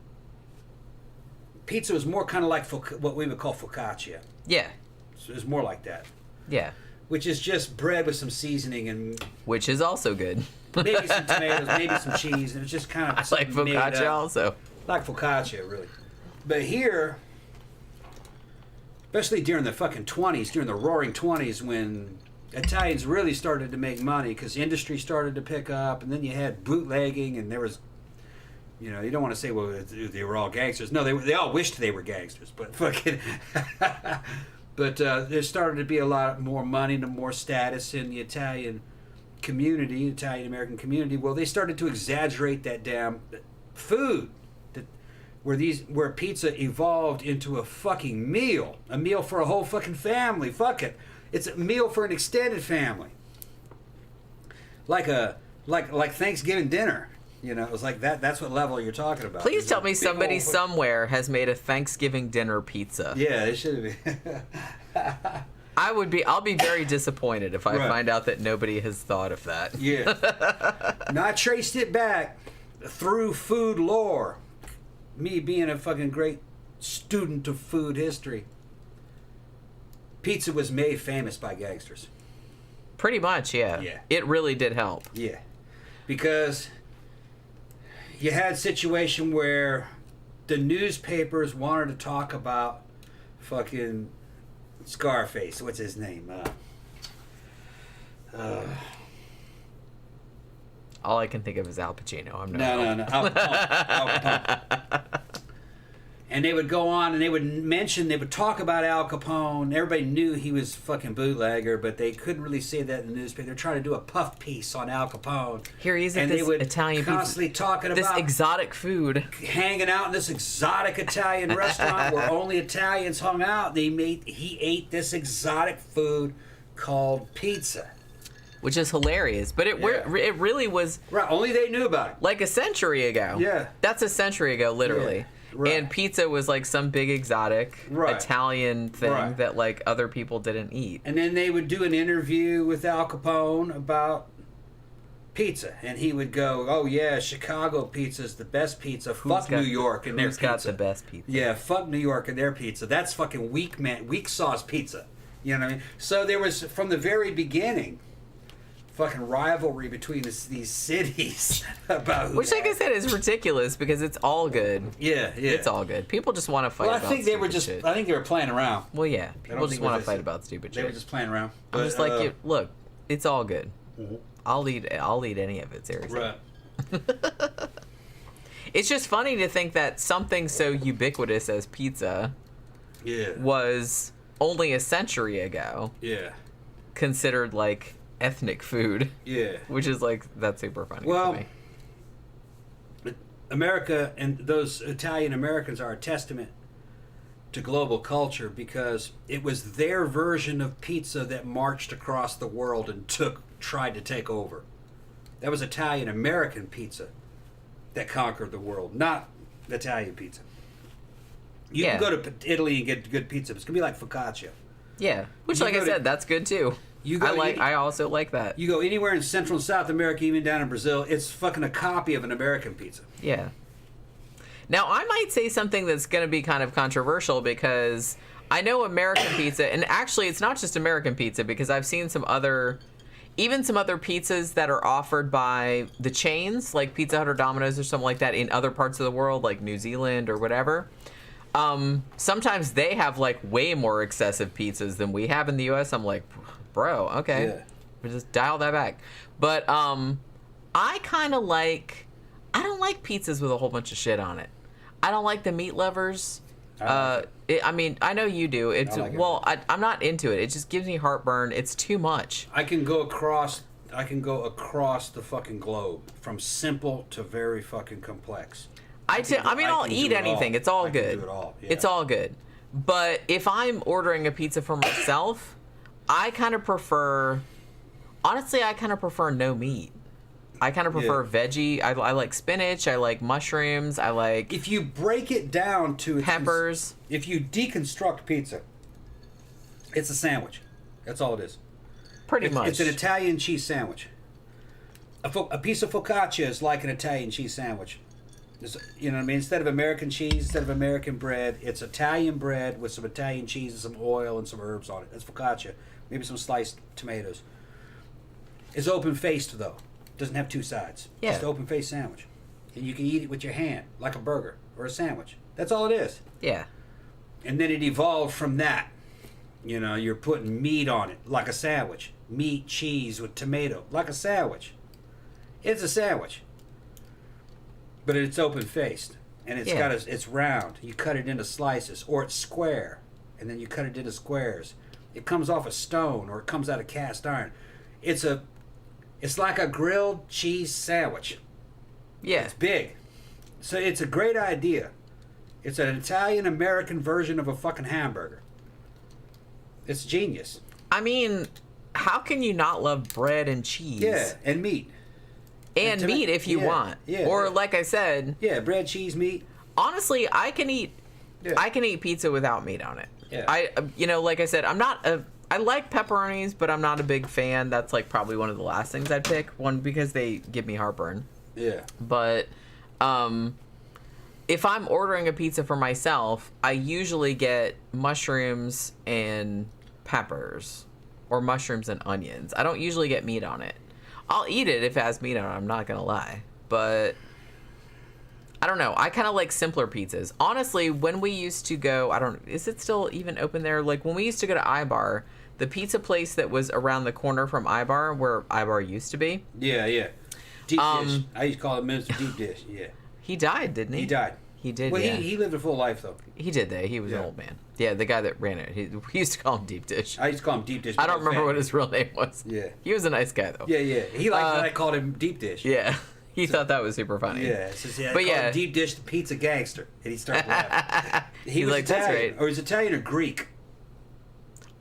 [SPEAKER 2] pizza was more kind of like what we would call focaccia.
[SPEAKER 1] Yeah.
[SPEAKER 2] So it was more like that.
[SPEAKER 1] Yeah.
[SPEAKER 2] Which is just bread with some seasoning and...
[SPEAKER 1] Which is also good.
[SPEAKER 2] Maybe some tomatoes, maybe some cheese, and it's just kind of...
[SPEAKER 1] I like focaccia also.
[SPEAKER 2] Like focaccia, really. But here, especially during the fucking 20s, during the roaring 20s, when Italians really started to make money because the industry started to pick up, and then you had bootlegging, and there was... You know, you don't want to say, well, they were all gangsters. No, they all wished they were gangsters, but fucking... But there started to be a lot more money and more status in the Italian community, Italian-American community. Well, they started to exaggerate that damn food, where pizza evolved into a fucking meal. A meal for a whole fucking family. Fuck it. It's a meal for an extended family. Like Thanksgiving dinner. You know, it was like that. That's what level you're talking about.
[SPEAKER 1] Please tell me somebody somewhere has made a Thanksgiving dinner picca.
[SPEAKER 2] Yeah, it should have been.
[SPEAKER 1] I'll be very disappointed if I find out that nobody has thought of that.
[SPEAKER 2] Yeah. Now, I traced it back through food lore. Me being a fucking great student of food history. Pizza was made famous by gangsters.
[SPEAKER 1] Pretty much, yeah.
[SPEAKER 2] Yeah.
[SPEAKER 1] It really did help.
[SPEAKER 2] Yeah. Because you had a situation where the newspapers wanted to talk about fucking Scarface. What's his name?
[SPEAKER 1] All I can think of is Al Pacino.
[SPEAKER 2] No. Al Capone. And they would go on and they would talk about Al Capone. Everybody knew he was a fucking bootlegger, but they couldn't really say that in the newspaper. They're trying to do a puff piece on Al Capone.
[SPEAKER 1] Here he is at this Italian
[SPEAKER 2] constantly talking
[SPEAKER 1] this
[SPEAKER 2] about
[SPEAKER 1] exotic food.
[SPEAKER 2] Hanging out in this exotic Italian restaurant where only Italians hung out. He ate this exotic food called pizza.
[SPEAKER 1] Which is hilarious, but it really was...
[SPEAKER 2] Right, only they knew about it.
[SPEAKER 1] Like a century ago.
[SPEAKER 2] Yeah.
[SPEAKER 1] That's a century ago, literally.
[SPEAKER 2] Yeah. Right.
[SPEAKER 1] And pizza was like some big exotic Italian thing that like other people didn't eat.
[SPEAKER 2] And then they would do an interview with Al Capone about pizza, and he would go, "Oh yeah, Chicago pizza is the best pizza. Fuck New York and their pizza.
[SPEAKER 1] Who's got the best pizza?
[SPEAKER 2] Yeah, fuck New York and their pizza. That's fucking weak sauce pizza. You know what I mean? So there was from the very beginning." Fucking rivalry between these cities about
[SPEAKER 1] which, like I said, is ridiculous because it's all good.
[SPEAKER 2] Yeah.
[SPEAKER 1] It's all good. People just want to fight.
[SPEAKER 2] Well,
[SPEAKER 1] about
[SPEAKER 2] I think they were
[SPEAKER 1] shit.
[SPEAKER 2] I think they were playing around.
[SPEAKER 1] Well, yeah, people just want to fight about stupid shit.
[SPEAKER 2] They were just playing around.
[SPEAKER 1] I'm just like, look, it's all good.
[SPEAKER 2] Mm-hmm.
[SPEAKER 1] I'll eat any of it. Seriously.
[SPEAKER 2] Right.
[SPEAKER 1] It's just funny to think that something so ubiquitous as pizza, was only a century ago.
[SPEAKER 2] Yeah.
[SPEAKER 1] Considered like ethnic food.
[SPEAKER 2] Yeah.
[SPEAKER 1] Which is like, that's super funny to me.
[SPEAKER 2] America and those Italian Americans are a testament to global culture because it was their version of pizza that marched across the world and tried to take over. That was Italian American pizza that conquered the world, not Italian pizza. You can go to Italy and get good pizza. It's gonna be like focaccia.
[SPEAKER 1] Yeah, which, like I said, that's good too. I also like that.
[SPEAKER 2] You go anywhere in Central and South America, even down in Brazil, it's fucking a copy of an American pizza.
[SPEAKER 1] Yeah. Now, I might say something that's going to be kind of controversial because I know American pizza, and actually it's not just American pizza because I've seen some other pizzas that are offered by the chains, like Pizza Hut or Domino's or something like that in other parts of the world, like New Zealand or whatever. Sometimes they have like way more excessive pizzas than we have in the U.S. I'm like, bro, okay. Yeah. We just dial that back. But I kind of I don't like pizzas with a whole bunch of shit on it. I don't like the meat lovers. I mean, I know you do. I'm not into it. It just gives me heartburn. It's too much.
[SPEAKER 2] I can go across the fucking globe from simple to very fucking complex.
[SPEAKER 1] I'll eat anything. It's all good. It's all good. But if I'm ordering a pizza for myself, I kind of prefer no meat. I kind of prefer veggie. I like spinach. I like mushrooms. I like...
[SPEAKER 2] If you break it down to...
[SPEAKER 1] peppers.
[SPEAKER 2] If you deconstruct pizza, it's a sandwich. That's all it is.
[SPEAKER 1] Pretty much.
[SPEAKER 2] It's an Italian cheese sandwich. A piece of focaccia is like an Italian cheese sandwich. You know what I mean? Instead of American cheese, instead of American bread, it's Italian bread with some Italian cheese and some oil and some herbs on it. That's focaccia. Maybe some sliced tomatoes. It's open-faced, though. Doesn't have two sides.
[SPEAKER 1] Yeah.
[SPEAKER 2] Just an open-faced sandwich. And you can eat it with your hand, like a burger or a sandwich. That's all it is.
[SPEAKER 1] Yeah.
[SPEAKER 2] And then it evolved from that. You know, you're putting meat on it, like a sandwich. Meat, cheese with tomato, like a sandwich. It's a sandwich. But it's open-faced. And it's round. You cut it into slices. Or it's square. And then you cut it into squares. It comes off a stone or it comes out of cast iron. It's like a grilled cheese sandwich.
[SPEAKER 1] Yeah.
[SPEAKER 2] It's big. So it's a great idea. It's an Italian-American version of a fucking hamburger. It's genius.
[SPEAKER 1] I mean, how can you not love bread and cheese?
[SPEAKER 2] Yeah, and meat.
[SPEAKER 1] And meat if you want. Yeah. Or like I said...
[SPEAKER 2] Yeah, bread, cheese, meat.
[SPEAKER 1] Honestly, I can eat pizza without meat on it.
[SPEAKER 2] Yeah.
[SPEAKER 1] Like I said, I like pepperonis, but I'm not a big fan. That's like probably one of the last things I'd pick. One, because they give me heartburn.
[SPEAKER 2] Yeah.
[SPEAKER 1] But if I'm ordering a pizza for myself, I usually get mushrooms and peppers or mushrooms and onions. I don't usually get meat on it. I'll eat it if it has meat on it, I'm not going to lie. But I don't know. I kind of like simpler pizzas. Honestly, when we used to go, is it still even open there? Like when we used to go to Ibar, the pizza place that was around the corner from Ibar, where Ibar used to be.
[SPEAKER 2] Yeah, yeah. Deep dish. I used to call it Mr. Deep Dish, yeah.
[SPEAKER 1] He died, didn't he?
[SPEAKER 2] He died.
[SPEAKER 1] He did,
[SPEAKER 2] Well,
[SPEAKER 1] yeah.
[SPEAKER 2] he lived a full life, though.
[SPEAKER 1] He did that. He was an old man. Yeah, the guy that ran it. He used to call him Deep Dish.
[SPEAKER 2] I used to call him Deep Dish.
[SPEAKER 1] I don't remember what his real name was.
[SPEAKER 2] Yeah.
[SPEAKER 1] He was a nice guy, though.
[SPEAKER 2] Yeah, yeah. He liked that I called him Deep Dish.
[SPEAKER 1] Yeah. He thought that was super funny.
[SPEAKER 2] Yeah. I called him Deep Dish the pizza gangster. And he started laughing. He was
[SPEAKER 1] like,
[SPEAKER 2] Italian.
[SPEAKER 1] that's right.
[SPEAKER 2] Or he's Italian or Greek.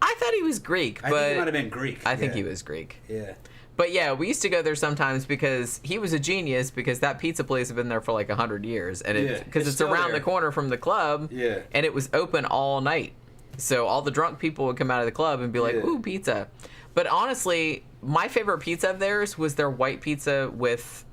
[SPEAKER 1] I thought he was Greek, but...
[SPEAKER 2] I think he might have been Greek.
[SPEAKER 1] I think he was Greek.
[SPEAKER 2] Yeah.
[SPEAKER 1] But yeah, we used to go there sometimes because he was a genius because that pizza place had been there for like 100 years. And because it's around the corner from the club.
[SPEAKER 2] Yeah.
[SPEAKER 1] And it was open all night. So all the drunk people would come out of the club and be like, ooh, pizza. But honestly, my favorite pizza of theirs was their white pizza with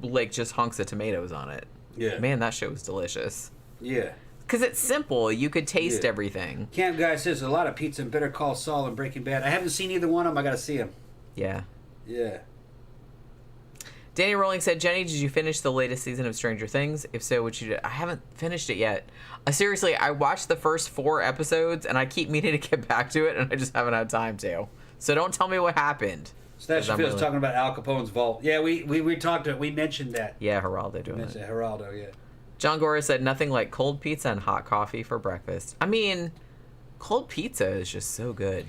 [SPEAKER 1] like just hunks of tomatoes on it.
[SPEAKER 2] Yeah.
[SPEAKER 1] Man, that shit was delicious.
[SPEAKER 2] Yeah.
[SPEAKER 1] Because it's simple. You could taste everything.
[SPEAKER 2] Camp Guy says a lot of pizza and Better Call Saul and Breaking Bad. I haven't seen either one of them. I got to see them.
[SPEAKER 1] Yeah.
[SPEAKER 2] Yeah.
[SPEAKER 1] Danny Rowling said, Jenny, did you finish the latest season of Stranger Things? If so, what you did? I haven't finished it yet. Seriously, I watched the first 4 episodes, and I keep meaning to get back to it, and I just haven't had time to. So don't tell me what happened.
[SPEAKER 2] Stashfield's talking about Al Capone's vault. Yeah, we talked. We mentioned that.
[SPEAKER 1] Yeah, Geraldo doing it.
[SPEAKER 2] Geraldo, yeah.
[SPEAKER 1] John Gora said, nothing like cold pizza and hot coffee for breakfast. I mean, cold pizza is just so good.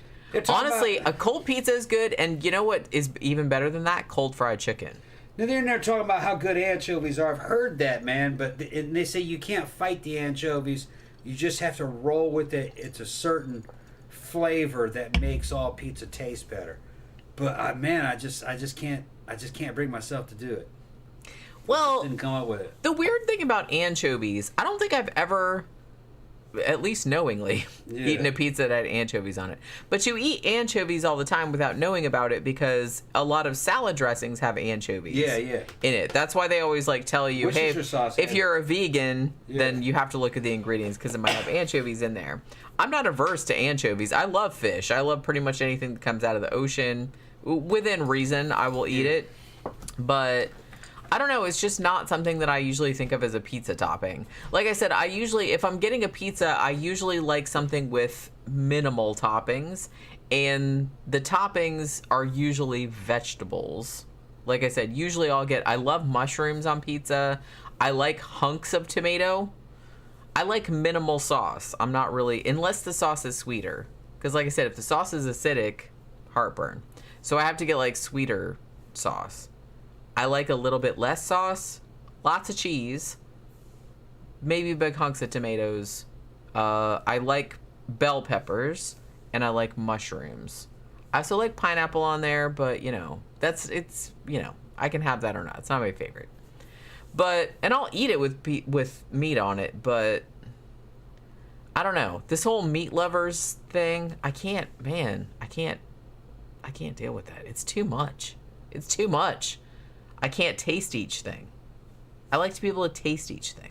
[SPEAKER 1] Honestly, a cold pizza is good, and you know what is even better than that? Cold fried chicken.
[SPEAKER 2] Now they're in there talking about how good anchovies are. I've heard that, man, but and they say you can't fight the anchovies. You just have to roll with it. It's a certain flavor that makes all pizza taste better. But man, I just can't bring myself to do it.
[SPEAKER 1] Well,
[SPEAKER 2] didn't come up with it.
[SPEAKER 1] The weird thing about anchovies, I don't think I've ever, at least knowingly, eaten a pizza that had anchovies on it. But you eat anchovies all the time without knowing about it because a lot of salad dressings have anchovies in it. That's why they always like tell you, hey, if you're a vegan, then you have to look at the ingredients because it might have anchovies in there. I'm not averse to anchovies. I love fish. I love pretty much anything that comes out of the ocean. Within reason, I will eat it. But I don't know, it's just not something that I usually think of as a pizza topping. Like I said, if I'm getting a pizza, I usually like something with minimal toppings, and the toppings are usually vegetables. Like I said, usually I love mushrooms on pizza. I like hunks of tomato. I like minimal sauce. I'm not really, unless the sauce is sweeter. Because like I said, if the sauce is acidic, heartburn. So I have to get like sweeter sauce. I like a little bit less sauce, lots of cheese, maybe big hunks of tomatoes. I like bell peppers, and I like mushrooms. I also like pineapple on there, but I can have that or not. It's not my favorite. And I'll eat it with meat on it, but I don't know. This whole meat lovers thing, I can't deal with that. It's too much. It's too much. I can't taste each thing. I like to be able to taste each thing.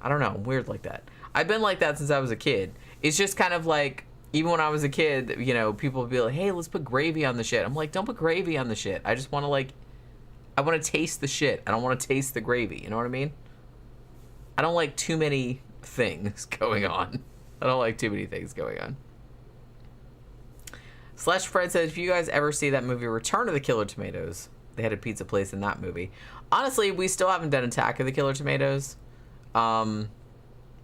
[SPEAKER 1] I don't know. I'm weird like that. I've been like that since I was a kid. It's just kind of like, even when I was a kid, people would be like, hey, let's put gravy on the shit. I'm like, don't put gravy on the shit. I just want to I want to taste the shit. I don't want to taste the gravy. You know what I mean? I don't like too many things going on. I don't like too many things going on. Slash Fred says, if you guys ever see that movie Return of the Killer Tomatoes, they had a pizza place in that movie. Honestly, we still haven't done Attack of the Killer Tomatoes. One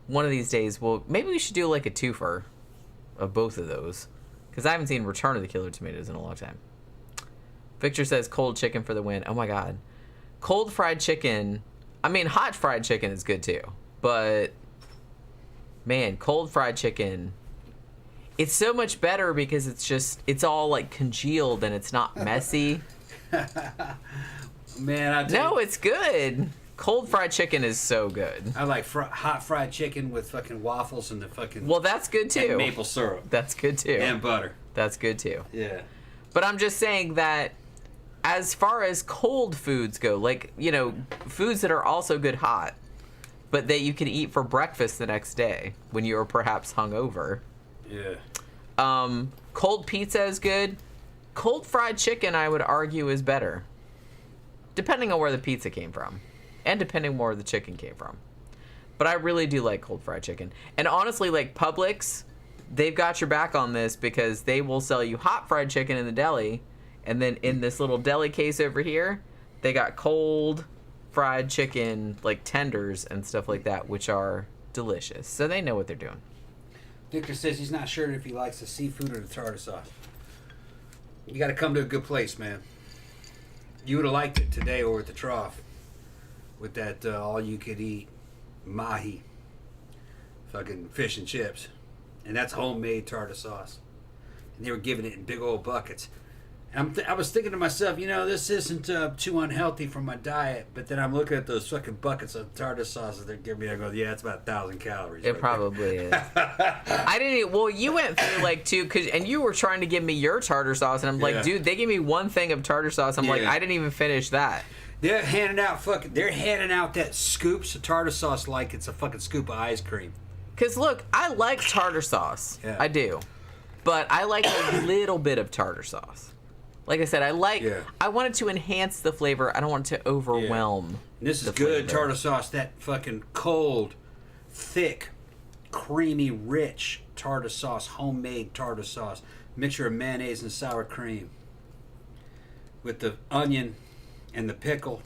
[SPEAKER 1] of these days, maybe we should do like a twofer of both of those. Because I haven't seen Return of the Killer Tomatoes in a long time. Victor says cold chicken for the win. Oh my god. Cold fried chicken. I mean, hot fried chicken is good too. But, man, cold fried chicken, it's so much better because it's all like congealed and it's not messy.
[SPEAKER 2] Man,
[SPEAKER 1] it's good. Cold fried chicken is so good.
[SPEAKER 2] I like hot fried chicken with fucking waffles and the fucking...
[SPEAKER 1] Well, that's good too.
[SPEAKER 2] And maple syrup.
[SPEAKER 1] That's good too.
[SPEAKER 2] And butter.
[SPEAKER 1] That's good too.
[SPEAKER 2] Yeah.
[SPEAKER 1] But I'm just saying that as far as cold foods go, like, foods that are also good hot, but that you can eat for breakfast the next day when you're perhaps hungover.
[SPEAKER 2] Yeah.
[SPEAKER 1] Cold pizza is good. Cold fried chicken, I would argue, is better. Depending on where the pizza came from. And depending on where the chicken came from. But I really do like cold fried chicken. And honestly, like Publix, they've got your back on this because they will sell you hot fried chicken in the deli. And then in this little deli case over here, they got cold fried chicken, like tenders and stuff like that, which are delicious. So they know what they're doing.
[SPEAKER 2] Victor says he's not sure if he likes the seafood or the tartar sauce. You got to come to a good place, man. You would have liked it today over at the Trough with that all-you-could-eat mahi, fucking fish and chips, and that's homemade tartar sauce. And they were giving it in big old buckets. And I was thinking to myself, this isn't too unhealthy for my diet. But then I'm looking at those fucking buckets of tartar sauce that they're giving me. I go, yeah, it's about 1,000 calories.
[SPEAKER 1] It probably is. I didn't. Well, you went through like two, and you were trying to give me your tartar sauce, and I'm like, dude, they gave me one thing of tartar sauce. I'm like, I didn't even finish that.
[SPEAKER 2] They're handing out that scoops of tartar sauce like it's a fucking scoop of ice cream.
[SPEAKER 1] Cause look, I like tartar sauce. I do, but I like a little bit of tartar sauce. Like I said, I want it to enhance the flavor. I don't want it to overwhelm.
[SPEAKER 2] And this is good tartar sauce. That fucking cold, thick, creamy, rich tartar sauce, homemade tartar sauce, mixture of mayonnaise and sour cream, with the onion and the pickle.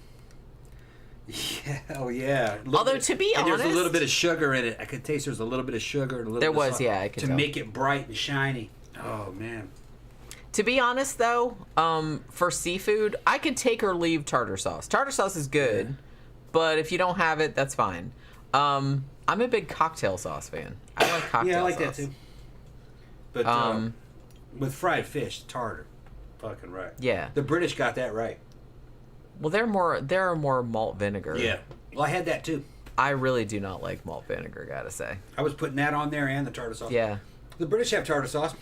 [SPEAKER 2] Yeah, oh yeah.
[SPEAKER 1] Although to be honest,
[SPEAKER 2] there's a little bit of sugar in it. I could taste there's a little bit of sugar and a little bit of salt
[SPEAKER 1] I could
[SPEAKER 2] to
[SPEAKER 1] tell.
[SPEAKER 2] make it bright and shiny. Oh man.
[SPEAKER 1] To be honest, though, for seafood, I could take or leave tartar sauce. Tartar sauce is good, but if you don't have it, that's fine. I'm a big cocktail sauce fan. I like cocktail sauce.
[SPEAKER 2] Yeah, I like that too. But with fried fish, tartar, fucking right.
[SPEAKER 1] Yeah.
[SPEAKER 2] The British got that right.
[SPEAKER 1] Well, they're more malt vinegar.
[SPEAKER 2] Yeah. Well, I had that too.
[SPEAKER 1] I really do not like malt vinegar, gotta say.
[SPEAKER 2] I was putting that on there and the tartar sauce.
[SPEAKER 1] Yeah.
[SPEAKER 2] The British have tartar sauce.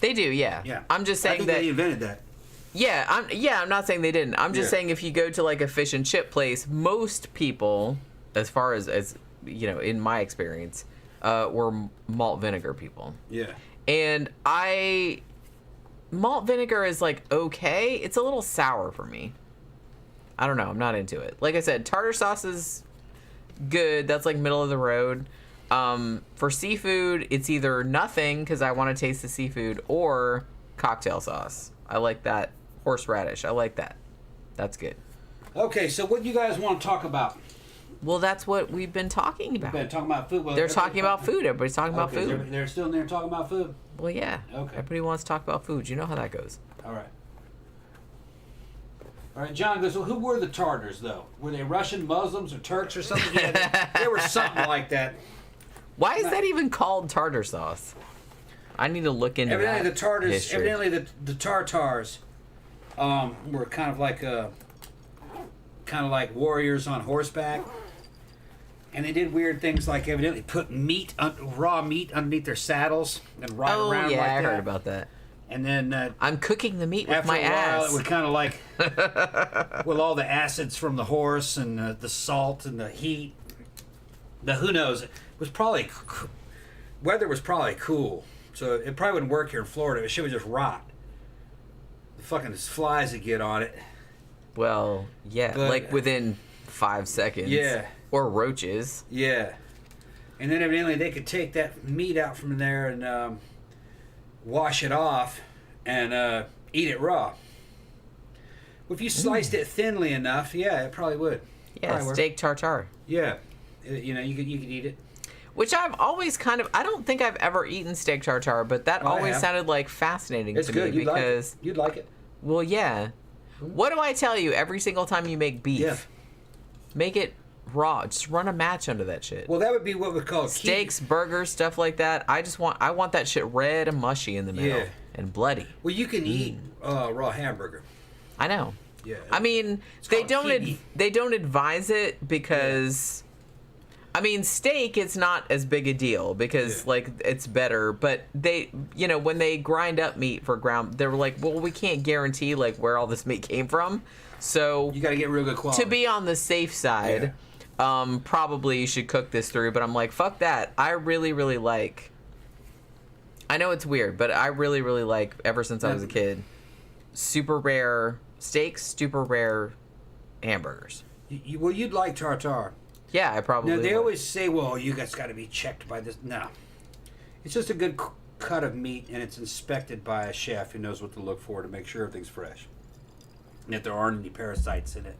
[SPEAKER 1] They do, yeah.
[SPEAKER 2] Yeah.
[SPEAKER 1] I'm just saying
[SPEAKER 2] I think
[SPEAKER 1] that
[SPEAKER 2] they invented that.
[SPEAKER 1] Yeah, I'm not saying they didn't. I'm just saying if you go to like a fish and chip place, most people, as far as in my experience, were malt vinegar people.
[SPEAKER 2] Yeah.
[SPEAKER 1] And malt vinegar is like okay. It's a little sour for me. I don't know. I'm not into it. Like I said, tartar sauce is good. That's like middle of the road. For seafood, it's either nothing because I want to taste the seafood or cocktail sauce. I like that. Horseradish. I like that. That's good.
[SPEAKER 2] Okay, so what do you guys want to talk about?
[SPEAKER 1] Well, that's what we've been talking about.
[SPEAKER 2] We've been talking about food. Well,
[SPEAKER 1] they're talking about food. Everybody's talking about food.
[SPEAKER 2] They're still in there talking about food?
[SPEAKER 1] Well, yeah.
[SPEAKER 2] Okay.
[SPEAKER 1] Everybody wants to talk about food. You know how that goes.
[SPEAKER 2] All right, John goes, well, who were the Tartars, though? Were they Russian, Muslims, or Turks or something? Yeah, they were something like that.
[SPEAKER 1] Why is that even called tartar sauce? I need to look into
[SPEAKER 2] evidently
[SPEAKER 1] that.
[SPEAKER 2] The Tartars,
[SPEAKER 1] history.
[SPEAKER 2] evidently the Tartars were kind of like warriors on horseback. And they did weird things like evidently put raw meat underneath their saddles and ride around like that.
[SPEAKER 1] I heard about that.
[SPEAKER 2] And then
[SPEAKER 1] I'm cooking the meat with my
[SPEAKER 2] after a while,
[SPEAKER 1] ass.
[SPEAKER 2] it would kind of like with all the acids from the horse and the salt and the heat. Who knows? It was probably weather was probably cool, so it probably wouldn't work here in Florida. It shit would just rot. The fucking flies would get on it.
[SPEAKER 1] Well, yeah,
[SPEAKER 2] But,
[SPEAKER 1] like within 5 seconds.
[SPEAKER 2] Yeah.
[SPEAKER 1] Or roaches.
[SPEAKER 2] Yeah. And then evidently they could take that meat out from there and wash it off and eat it raw. Well, if you sliced it thinly enough, yeah, it probably would.
[SPEAKER 1] Yeah,
[SPEAKER 2] probably
[SPEAKER 1] steak tartare.
[SPEAKER 2] Yeah. You could eat it.
[SPEAKER 1] Which I've always I don't think I've ever eaten steak tartare, but that always sounded like fascinating to me because...
[SPEAKER 2] You'd like it.
[SPEAKER 1] Well, yeah. What do I tell you every single time you make beef?
[SPEAKER 2] Yeah.
[SPEAKER 1] Make it raw. Just run a match under that shit.
[SPEAKER 2] Well, that would be what we call
[SPEAKER 1] steaks, burgers, stuff like that. I want that shit red and mushy in the middle and bloody.
[SPEAKER 2] Well, you can eat raw hamburger.
[SPEAKER 1] I know.
[SPEAKER 2] Yeah.
[SPEAKER 1] I mean, they don't advise it because I mean, steak it's not as big a deal because like it's better, but they, when they grind up meat for ground, they're like, well, we can't guarantee like where all this meat came from. So
[SPEAKER 2] you got to get real good quality.
[SPEAKER 1] To be on the safe side, probably you should cook this through, but I'm like, fuck that. I really, really like, I know it's weird, but I really, really like, ever since I was a kid, super rare steaks, super rare hamburgers.
[SPEAKER 2] Well, you'd like tartare.
[SPEAKER 1] Yeah, I probably
[SPEAKER 2] Now, they
[SPEAKER 1] would.
[SPEAKER 2] always say, well, you guys got to be checked by this. No. It's just a good cut of meat, and it's inspected by a chef who knows what to look for to make sure everything's fresh. And that there aren't any parasites in it.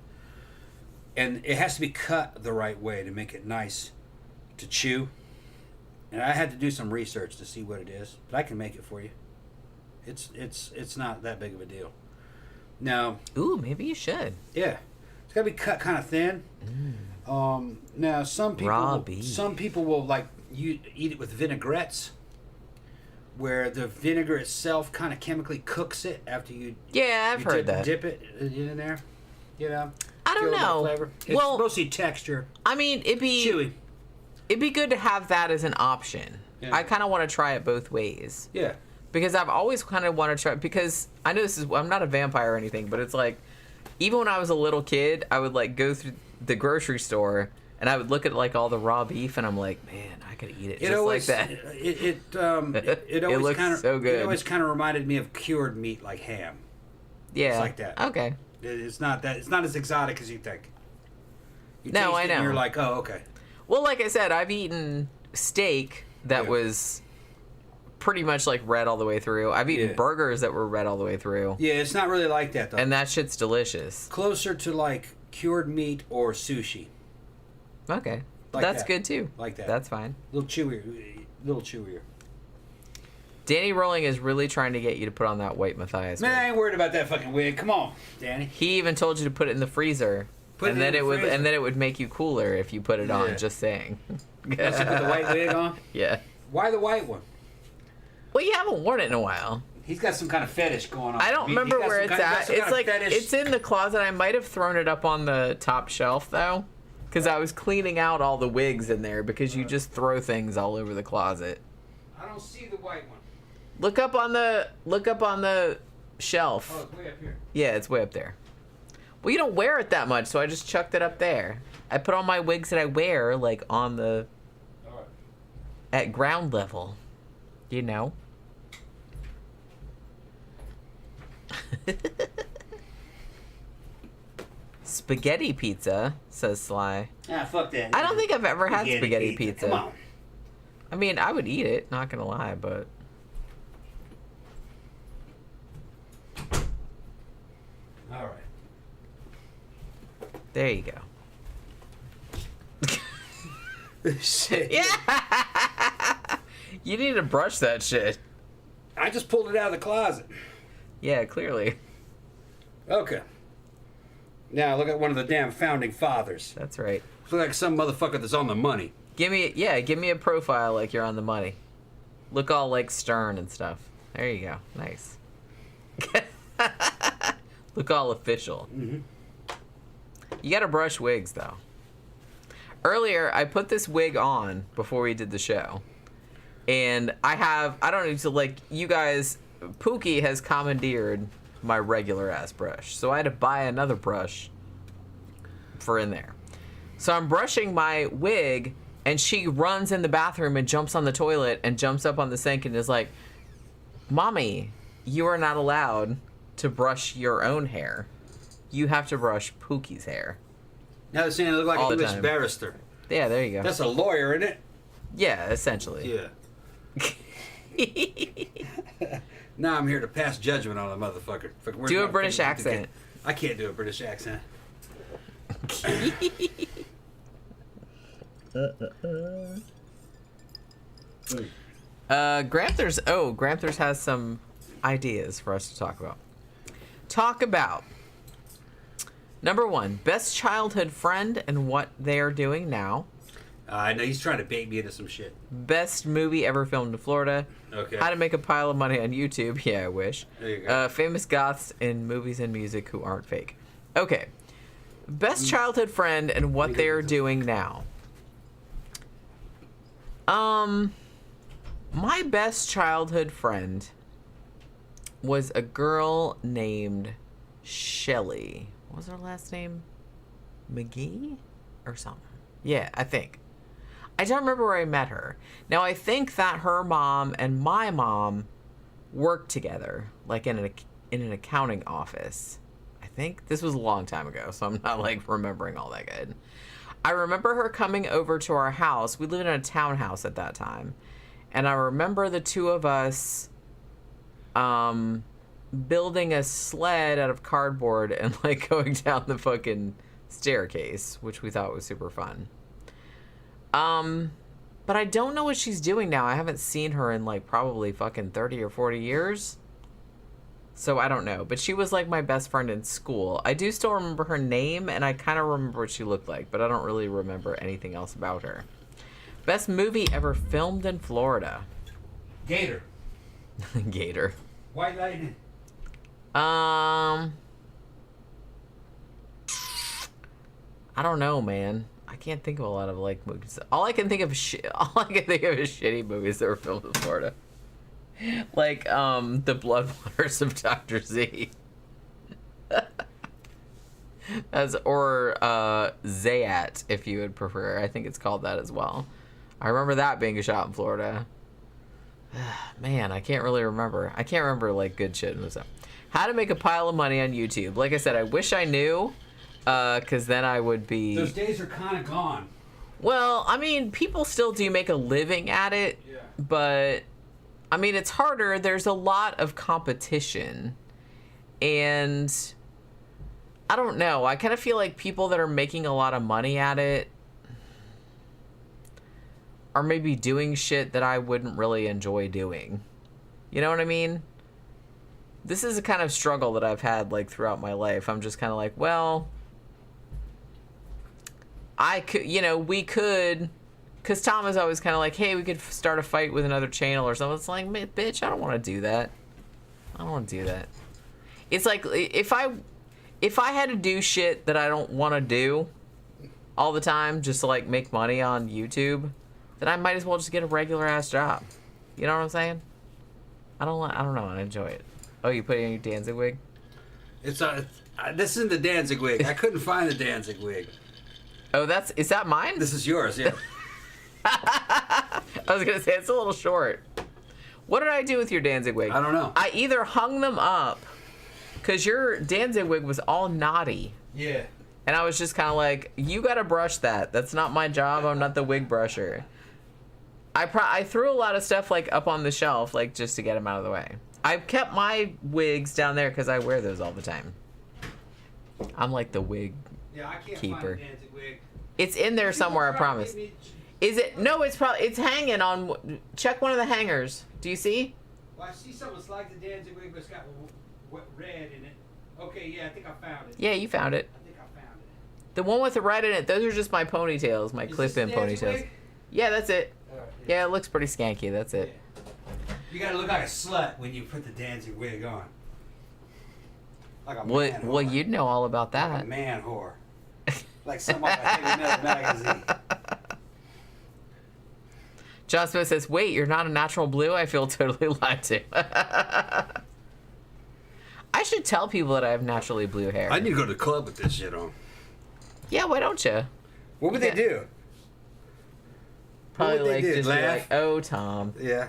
[SPEAKER 2] And it has to be cut the right way to make it nice to chew. And I had to do some research to see what it is, but I can make it for you. It's not that big of a deal. Now,
[SPEAKER 1] ooh, maybe you should.
[SPEAKER 2] Yeah, it's gotta be cut kind of thin. Now some people will like you eat it with vinaigrettes, where the vinegar itself kind of chemically cooks it after you.
[SPEAKER 1] Yeah, I've heard that.
[SPEAKER 2] Dip it in there, you know.
[SPEAKER 1] I don't know.
[SPEAKER 2] Flavor. It's mostly texture.
[SPEAKER 1] I mean, it'd be
[SPEAKER 2] chewy.
[SPEAKER 1] It'd be good to have that as an option. Yeah. I kind of want to try it both ways.
[SPEAKER 2] Yeah.
[SPEAKER 1] Because I've always kind of wanted to try, because I know I'm not a vampire or anything, but it's like, even when I was a little kid, I would like go through the grocery store and I would look at like all the raw beef and I'm like, man, I could eat it just
[SPEAKER 2] always,
[SPEAKER 1] like that.
[SPEAKER 2] It always
[SPEAKER 1] looks
[SPEAKER 2] kind of
[SPEAKER 1] so good.
[SPEAKER 2] It always kind of reminded me of cured meat, like ham.
[SPEAKER 1] Yeah.
[SPEAKER 2] It's like that.
[SPEAKER 1] Okay.
[SPEAKER 2] It's not as exotic as you think. You
[SPEAKER 1] no,
[SPEAKER 2] taste
[SPEAKER 1] I
[SPEAKER 2] it
[SPEAKER 1] know.
[SPEAKER 2] And you're like, oh, okay.
[SPEAKER 1] Well, like I said, I've eaten steak that was pretty much like red all the way through. I've eaten burgers that were red all the way through.
[SPEAKER 2] Yeah, it's not really like that though.
[SPEAKER 1] And that shit's delicious.
[SPEAKER 2] Closer to like cured meat or sushi.
[SPEAKER 1] Okay.
[SPEAKER 2] Like
[SPEAKER 1] that's
[SPEAKER 2] that.
[SPEAKER 1] Good too.
[SPEAKER 2] Like that.
[SPEAKER 1] That's fine.
[SPEAKER 2] A little chewier.
[SPEAKER 1] Danny Rolling is really trying to get you to put on that white Matthias
[SPEAKER 2] Man,
[SPEAKER 1] wig.
[SPEAKER 2] I ain't worried about that fucking wig. Come on, Danny.
[SPEAKER 1] He even told you to put it in the freezer. And then it would make you cooler if you put it on, just saying.
[SPEAKER 2] Let's put the white wig on?
[SPEAKER 1] Yeah.
[SPEAKER 2] Why the white one?
[SPEAKER 1] Well, you haven't worn it in a while.
[SPEAKER 2] He's got some kind of fetish going on.
[SPEAKER 1] I don't remember where it's at. It's like it's in the closet. I might have thrown it up on the top shelf though, because I was cleaning out all the wigs in there because you just throw things all over the closet.
[SPEAKER 2] I don't see the white one.
[SPEAKER 1] Look up on the shelf.
[SPEAKER 2] Oh, it's way up here.
[SPEAKER 1] Yeah, it's way up there. Well, you don't wear it that much, so I just chucked it up there. I put all my wigs that I wear like on the at ground level. You know. Spaghetti pizza, says Sly.
[SPEAKER 2] Ah, fuck that.
[SPEAKER 1] I don't think I've ever had spaghetti pizza.
[SPEAKER 2] Come on.
[SPEAKER 1] I mean, I would eat it, not gonna lie, but...
[SPEAKER 2] All right.
[SPEAKER 1] There you go.
[SPEAKER 2] Shit.
[SPEAKER 1] Yeah! You need to brush that shit.
[SPEAKER 2] I just pulled it out of the closet.
[SPEAKER 1] Yeah, clearly.
[SPEAKER 2] Okay. Now look at one of the damn founding fathers.
[SPEAKER 1] That's right.
[SPEAKER 2] Look like some motherfucker that's on the money.
[SPEAKER 1] Give me a profile like you're on the money. Look all like stern and stuff. There you go. Nice. Look all official.
[SPEAKER 2] Mm-hmm.
[SPEAKER 1] You gotta brush wigs though. Earlier, I put this wig on before we did the show. And I don't know, so like you guys, Pookie has commandeered my regular ass brush. So I had to buy another brush for in there. So I'm brushing my wig and she runs in the bathroom and jumps on the toilet and jumps up on the sink and is like, Mommy, you are not allowed to brush your own hair. You have to brush Pookie's hair.
[SPEAKER 2] Now they're saying I look like an English barrister.
[SPEAKER 1] Yeah, there you go.
[SPEAKER 2] That's a lawyer, isn't it?
[SPEAKER 1] Yeah, essentially.
[SPEAKER 2] Yeah. Now I'm here to pass judgment on a motherfucker.
[SPEAKER 1] Do a British accent.
[SPEAKER 2] I can't do a British accent.
[SPEAKER 1] Gramthars has some ideas for us to talk about. Number 1, best childhood friend and what they are doing now.
[SPEAKER 2] I know he's trying to bait me into some shit.
[SPEAKER 1] Best movie ever filmed in Florida.
[SPEAKER 2] Okay.
[SPEAKER 1] How to make a pile of money on YouTube. Yeah, I wish.
[SPEAKER 2] There you go.
[SPEAKER 1] Famous goths in movies and music who aren't fake. Okay. Best childhood friend and what they are doing now. My best childhood friend was a girl named Shelly. What was her last name? McGee? Or something. Yeah, I think. I don't remember where I met her. Now, I think that her mom and my mom worked together, like in an accounting office. I think this was a long time ago, so I'm not like remembering all that good. I remember her coming over to our house. We lived in a townhouse at that time. And I remember the two of us building a sled out of cardboard and like going down the fucking staircase, which we thought was super fun. But I don't know what she's doing now. I haven't seen her in like probably fucking 30 or 40 years. So I don't know. But she was like my best friend in school. I do still remember her name, and I kind of remember what she looked like, but I don't really remember anything else about her. Best movie ever filmed in Florida.
[SPEAKER 2] Gator.
[SPEAKER 1] Gator.
[SPEAKER 2] White Lightning.
[SPEAKER 1] I don't know, man. I can't think of a lot of like movies. All I can think of is shitty movies that were filmed in Florida. Like The Blood Waters of Dr. Z. or Zayat, if you would prefer. I think it's called that as well. I remember that being shot in Florida. Man, I can't really remember. I can't remember like good shit and stuff. How to make a pile of money on YouTube. Like I said, I wish I knew, because then I would be...
[SPEAKER 2] Those days are kind of gone.
[SPEAKER 1] Well, I mean, people still do make a living at it,
[SPEAKER 2] Yeah.
[SPEAKER 1] but, I mean, it's harder. There's a lot of competition, and I don't know. I kind of feel like people that are making a lot of money at it are maybe doing shit that I wouldn't really enjoy doing. You know what I mean? This is a kind of struggle that I've had, like, throughout my life. I'm just kind of like, well, I could, we could, because Tom is always kind of like, hey, we could start a fight with another channel or something. It's like, bitch, I don't want to do that. I don't want to do that. It's like, if I had to do shit that I don't want to do all the time just to, like, make money on YouTube, then I might as well just get a regular ass job. You know what I'm saying? I don't know. I enjoy it. Oh, you put it in your Danzig wig?
[SPEAKER 2] It's this isn't the Danzig wig. I couldn't find the Danzig wig.
[SPEAKER 1] Oh, is that mine?
[SPEAKER 2] This is yours, yeah.
[SPEAKER 1] I was gonna say it's a little short. What did I do with your Danzig wig?
[SPEAKER 2] I don't know.
[SPEAKER 1] I either hung them up, because your Danzig wig was all knotty.
[SPEAKER 2] Yeah.
[SPEAKER 1] And I was just kind of like, you gotta brush that. That's not my job. I'm not the wig brusher. I threw a lot of stuff like up on the shelf, like just to get them out of the way. I've kept my wigs down there because I wear those all the time. I'm like the wig keeper.
[SPEAKER 2] Find the Danzig wig.
[SPEAKER 1] It's in there somewhere, I promise. Is it? No, it's hanging on. Check one of the hangers. Do you see?
[SPEAKER 2] Well, I see something that's like the Danzig wig, but it's got red in it. Okay, yeah, I think I found it.
[SPEAKER 1] Yeah, you found it.
[SPEAKER 2] I think I found it.
[SPEAKER 1] The one with the red in it, those are just my ponytails, my clip-in ponytails.
[SPEAKER 2] Wig?
[SPEAKER 1] Yeah, that's it.
[SPEAKER 2] Right,
[SPEAKER 1] Yeah, it looks pretty skanky. That's it.
[SPEAKER 2] Yeah. You gotta look like a slut when you put the Danzig wig on. Like a man whore.
[SPEAKER 1] Well, you'd know all about
[SPEAKER 2] Like
[SPEAKER 1] that.
[SPEAKER 2] a man whore. Like some off a heavy metal magazine.
[SPEAKER 1] John Smith says, wait, you're not a natural blue? I feel totally lied to. I should tell people that I have naturally blue hair.
[SPEAKER 2] I need to go to the club with this shit on.
[SPEAKER 1] Yeah, why don't you?
[SPEAKER 2] What would they do?
[SPEAKER 1] Probably
[SPEAKER 2] What would they
[SPEAKER 1] like
[SPEAKER 2] do?
[SPEAKER 1] just be
[SPEAKER 2] Laugh?
[SPEAKER 1] like, oh, Tom.
[SPEAKER 2] Yeah.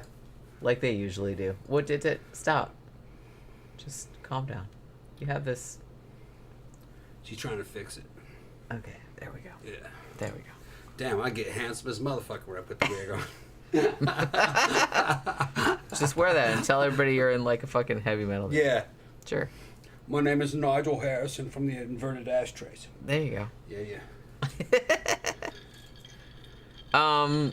[SPEAKER 1] Like they usually do. What did it? Stop. Just calm down. You have this.
[SPEAKER 2] She's trying to fix it.
[SPEAKER 1] Okay, there we go.
[SPEAKER 2] Yeah.
[SPEAKER 1] There we go.
[SPEAKER 2] Damn, I get handsome as motherfucker when I put the wig on.
[SPEAKER 1] Just wear that and tell everybody you're in like a fucking heavy metal band.
[SPEAKER 2] Yeah.
[SPEAKER 1] Sure.
[SPEAKER 2] My name is Nigel Harrison from the Inverted Ashtrays.
[SPEAKER 1] There you go.
[SPEAKER 2] Yeah.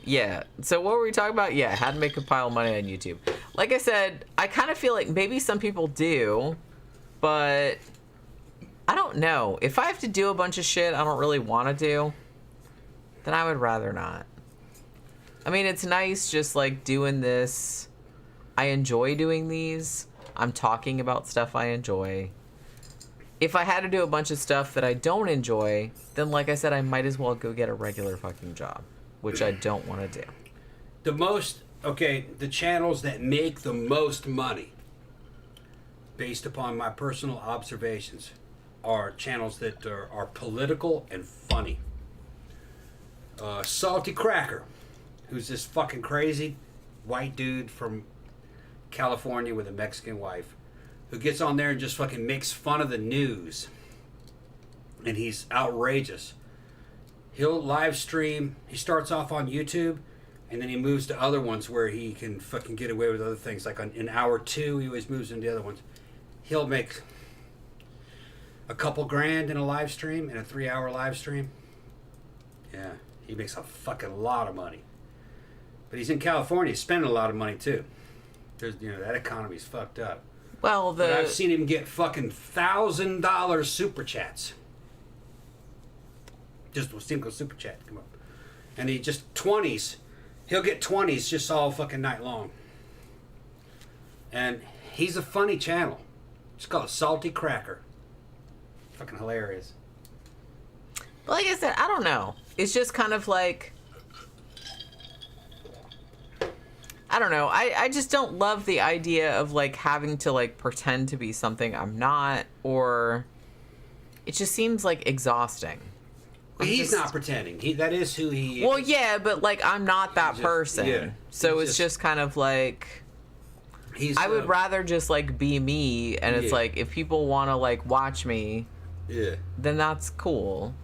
[SPEAKER 1] Yeah. So what were we talking about? Yeah, how to make a pile of money on YouTube. Like I said, I kind of feel like maybe some people do, but I don't know. If I have to do a bunch of shit I don't really want to do, then I would rather not. I mean, it's nice just like doing this. I enjoy doing these. I'm talking about stuff I enjoy. If I had to do a bunch of stuff that I don't enjoy, then like I said, I might as well go get a regular fucking job, which I don't want to do.
[SPEAKER 2] The channels that make the most money, based upon my personal observations, are channels that are political and funny. Salty Cracker, who's this fucking crazy white dude from California with a Mexican wife, who gets on there and just fucking makes fun of the news. And he's outrageous. He'll live stream. He starts off on YouTube, and then he moves to other ones where he can fucking get away with other things. Like in hour 2, he always moves into the other ones. He'll make... a couple grand in a live stream, in a 3-hour live stream. Yeah, he makes a fucking lot of money. But he's in California, spending a lot of money too. There's, that economy's fucked up.
[SPEAKER 1] Well,
[SPEAKER 2] But I've seen him get fucking $1,000 super chats. Just a single super chat come up. And he just 20s. He'll get 20s just all fucking night long. And he's a funny channel. It's called Salty Cracker. Fucking hilarious.
[SPEAKER 1] Like I said, I don't know. It's just kind of like, I don't know. I just don't love the idea of like having to like pretend to be something I'm not, or it just seems like exhausting.
[SPEAKER 2] He's not pretending. That is who he is.
[SPEAKER 1] Well, yeah, but like I'm not that person. Yeah. So it's just kind of like I would rather just like be me, and it's like if people want to like watch me, then that's cool.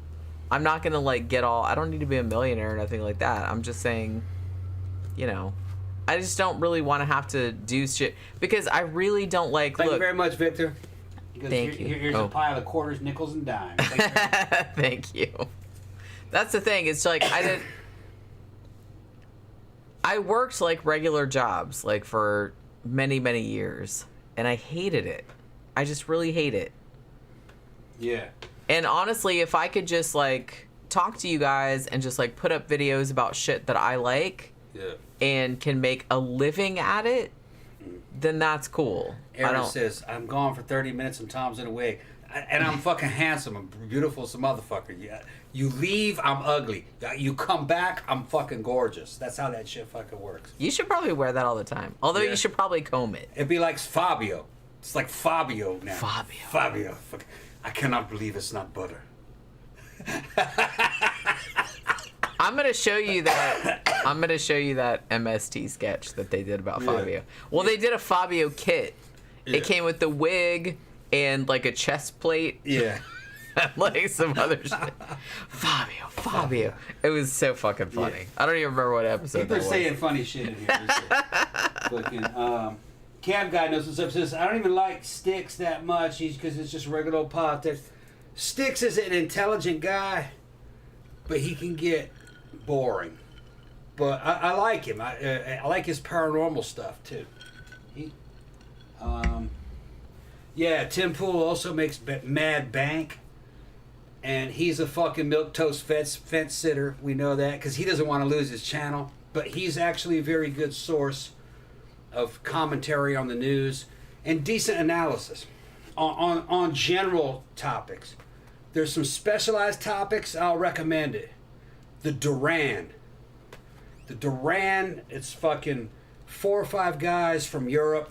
[SPEAKER 1] I'm not gonna like get all. I don't need to be a millionaire or nothing like that. I'm just saying, I just don't really want to have to do shit because I really don't like.
[SPEAKER 2] Thank you very much, Victor.
[SPEAKER 1] Thank you.
[SPEAKER 2] Here's a pile of quarters, nickels, and dimes.
[SPEAKER 1] Thank you. That's the thing. It's like I worked like regular jobs like for many, many years, and I hated it. I just really hate it.
[SPEAKER 2] Yeah.
[SPEAKER 1] And honestly, if I could just like talk to you guys and just like put up videos about shit that I like.
[SPEAKER 2] Yeah.
[SPEAKER 1] And can make a living at it, then that's cool.
[SPEAKER 2] Aaron says, I'm gone for 30 minutes and Tom's in a wig. And I'm fucking handsome. I'm beautiful as a motherfucker. Yeah. You leave, I'm ugly. You come back, I'm fucking gorgeous. That's how that shit fucking works.
[SPEAKER 1] You should probably wear that all the time. Although you should probably comb it.
[SPEAKER 2] It'd be like Fabio. It's like Fabio now.
[SPEAKER 1] Fabio.
[SPEAKER 2] Fuck. I cannot believe it's not butter.
[SPEAKER 1] I'm gonna show you that MST sketch that they did about Fabio. Well, they did a Fabio kit. It came with the wig and like a chest plate.
[SPEAKER 2] Yeah.
[SPEAKER 1] And like some other shit. Fabio. It was so fucking funny. Yeah. I don't even remember what episode
[SPEAKER 2] People are saying funny shit in here. Fucking Cab Guy knows what's up. Says, I don't even like Sticks that much because it's just regular old politics. Sticks is an intelligent guy, but he can get boring. But I like him. I like his paranormal stuff too. Tim Pool also makes mad bank, and he's a fucking milquetoast fence sitter. We know that because he doesn't want to lose his channel. But he's actually a very good source of commentary on the news and decent analysis on general topics. There's some specialized topics. I'll recommend it. The Duran, it's fucking 4 or 5 guys from Europe,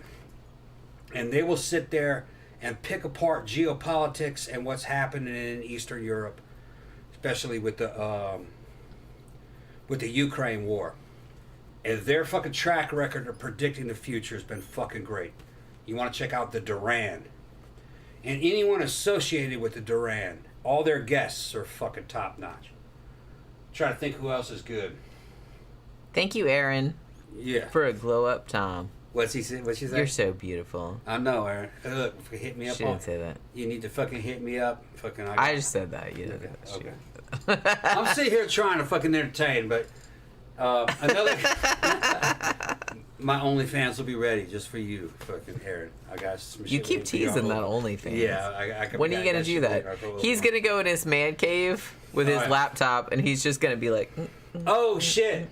[SPEAKER 2] and they will sit there and pick apart geopolitics and what's happening in Eastern Europe, especially with the Ukraine war. And their fucking track record of predicting the future has been fucking great. You want to check out the Duran. And anyone associated with the Duran, all their guests are fucking top notch. Try to think who else is good.
[SPEAKER 1] Thank you, Aaron.
[SPEAKER 2] Yeah.
[SPEAKER 1] For a glow up, Tom.
[SPEAKER 2] What's he say? What's she say?
[SPEAKER 1] You're so beautiful.
[SPEAKER 2] I know, Aaron. Look, hit me up.
[SPEAKER 1] She didn't say that.
[SPEAKER 2] You need to fucking hit me up. Fucking.
[SPEAKER 1] I just said that. You did
[SPEAKER 2] okay. I'm sitting here trying to fucking entertain, but another. My OnlyFans will be ready just for you, fucking Aaron. I got some shit.
[SPEAKER 1] You keep teasing that OnlyFans.
[SPEAKER 2] Yeah, I
[SPEAKER 1] when are you gonna do that? He's gonna go in his man cave with his laptop, and he's just gonna be like,
[SPEAKER 2] "Oh shit!"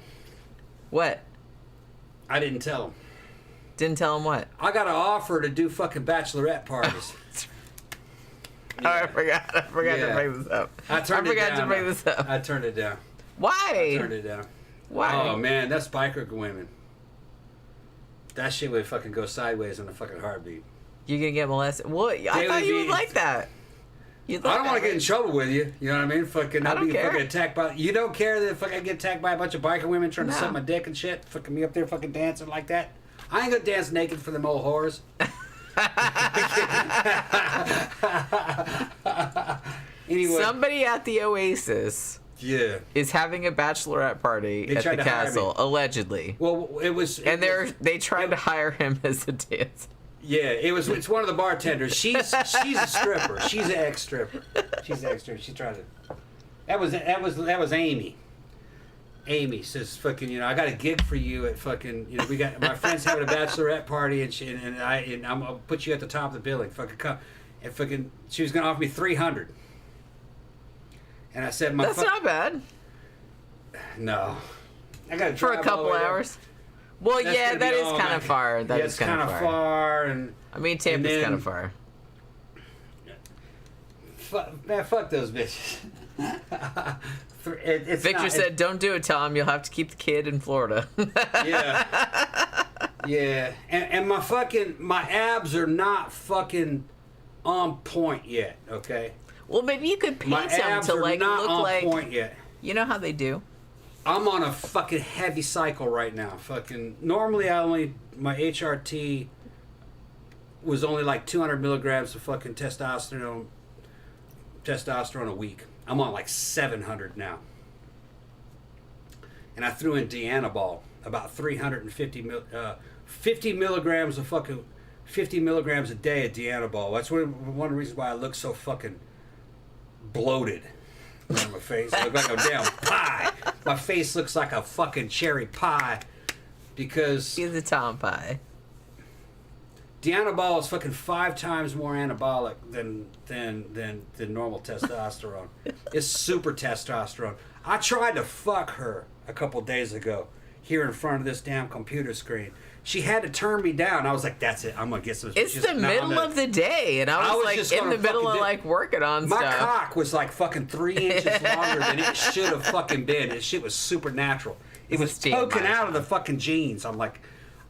[SPEAKER 1] What?
[SPEAKER 2] I didn't tell him.
[SPEAKER 1] Didn't tell him what?
[SPEAKER 2] I got an offer to do fucking bachelorette parties.
[SPEAKER 1] Oh, I forgot to bring this up. I forgot to bring this up.
[SPEAKER 2] I turned it down.
[SPEAKER 1] Why?
[SPEAKER 2] I turned it down.
[SPEAKER 1] Why?
[SPEAKER 2] Oh man, that's biker women. That shit would fucking go sideways in a fucking heartbeat.
[SPEAKER 1] You gonna get molested? What? I thought you would like that.
[SPEAKER 2] I don't want to get in trouble with you. You know what I mean? Fucking,
[SPEAKER 1] I don't care.
[SPEAKER 2] Fucking attacked by. You don't care that fucking I get attacked by a bunch of biker women trying to suck my dick and shit. Fucking me up there, fucking dancing like that. I ain't gonna dance naked for them old whores. Anyway,
[SPEAKER 1] somebody at the Oasis.
[SPEAKER 2] Yeah.
[SPEAKER 1] Is having a bachelorette party at the castle, allegedly.
[SPEAKER 2] Well, it was.
[SPEAKER 1] They tried to hire him as a dancer.
[SPEAKER 2] Yeah, it's one of the bartenders. She's a stripper. She's an ex-stripper. She tried to. That was Amy. Amy says, "Fucking, I got a gig for you at fucking, we got my friends having a bachelorette party and I'm gonna put you at the top of the billing. Fucking come." And fucking, she was gonna offer me $300. And I said,
[SPEAKER 1] That's not bad.
[SPEAKER 2] No, I got to
[SPEAKER 1] for a couple hours. Well, yeah, that is kind of far. That is kind of far.
[SPEAKER 2] And
[SPEAKER 1] I mean, Tampa's kind of far.
[SPEAKER 2] Fuck those bitches.
[SPEAKER 1] Victor said, "Don't do it, Tom. You'll have to keep the kid in Florida."
[SPEAKER 2] Yeah. And my abs are not fucking on point yet. Okay.
[SPEAKER 1] Well, maybe you could paint them to like look like.
[SPEAKER 2] Point yet.
[SPEAKER 1] You know how they do.
[SPEAKER 2] I'm on a fucking heavy cycle right now. Fucking normally my HRT was only like 200 milligrams of fucking testosterone a week. I'm on like 700 now. And I threw in Dianabol, about 350 50 milligrams of fucking 50 milligrams a day of Dianabol. That's one of the reasons why I look so fucking bloated on my face. I look like a damn pie. My face looks like a fucking cherry pie because
[SPEAKER 1] he's a Tom pie.
[SPEAKER 2] Dianabol is fucking 5 times more anabolic than normal testosterone. It's super testosterone. I tried to fuck her a couple days ago here in front of this damn computer screen. She had to turn me down. I was like, "That's it. I'm gonna get some."
[SPEAKER 1] It's the middle of the day, and I was like in the middle of like working on stuff.
[SPEAKER 2] My cock was like fucking 3 inches longer than it should have fucking been. This shit was super natural. It was poking out of the fucking jeans. I'm like,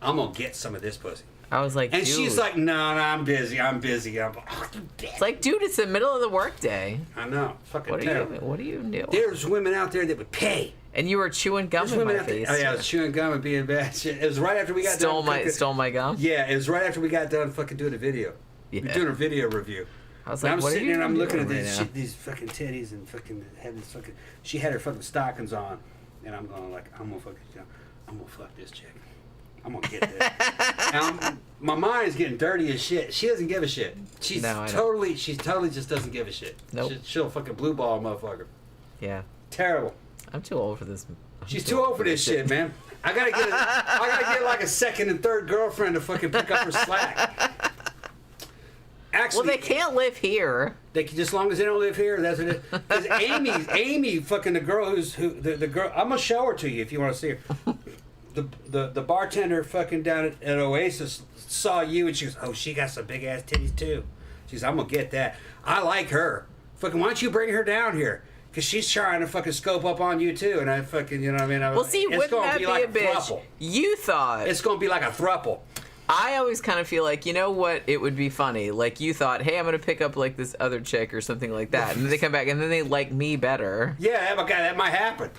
[SPEAKER 2] I'm gonna get some of this pussy.
[SPEAKER 1] I was like,
[SPEAKER 2] and
[SPEAKER 1] dude.
[SPEAKER 2] She's like, no, I'm busy. I'm like, oh,
[SPEAKER 1] it's like, dude, it's the middle of the workday.
[SPEAKER 2] I know. Fucking
[SPEAKER 1] what are you doing?
[SPEAKER 2] There's women out there that would pay.
[SPEAKER 1] And you were chewing gum in my face.
[SPEAKER 2] Oh yeah, I was chewing gum and being bad. It was right after we got done.
[SPEAKER 1] Stole my gum?
[SPEAKER 2] Yeah, it was right after we got done fucking doing a video. Yeah. We were doing a video review.
[SPEAKER 1] I was like,
[SPEAKER 2] I'm
[SPEAKER 1] what
[SPEAKER 2] sitting
[SPEAKER 1] are you
[SPEAKER 2] there and I'm looking at
[SPEAKER 1] right
[SPEAKER 2] these fucking titties and fucking having this fucking. She had her fucking stockings on, and I'm going like, I'm gonna fuck this chick. I'm gonna get this. And my mind's getting dirty as shit. She doesn't give a shit. She totally just doesn't give a shit.
[SPEAKER 1] Nope.
[SPEAKER 2] She'll fucking blue ball a motherfucker.
[SPEAKER 1] Yeah.
[SPEAKER 2] Terrible.
[SPEAKER 1] I'm too old for this.
[SPEAKER 2] She's too old for this shit, man. I gotta get like a second and third girlfriend to fucking pick up her slack. Actually,
[SPEAKER 1] well, they can't live here.
[SPEAKER 2] They can, just as long as they don't live here. That's what it is. Because Amy, fucking the girl the girl. I'm gonna show her to you if you want to see her. The bartender fucking down at Oasis saw you and she goes, "Oh, she got some big ass titties too." She's, "I'm gonna get that. I like her. Fucking, why don't you bring her down here? Because she's trying to fucking scope up on you too." And I fucking, you know what I mean?
[SPEAKER 1] Well, see, wouldn't that be a bitch? Thruple. You thought
[SPEAKER 2] it's gonna be like a thruple.
[SPEAKER 1] I always kind of feel like, you know what, it would be funny. Like, you thought, hey, I'm going to pick up, like, this other chick or something like that. And then they come back, and then they like me better.
[SPEAKER 2] Yeah, okay, that might happen.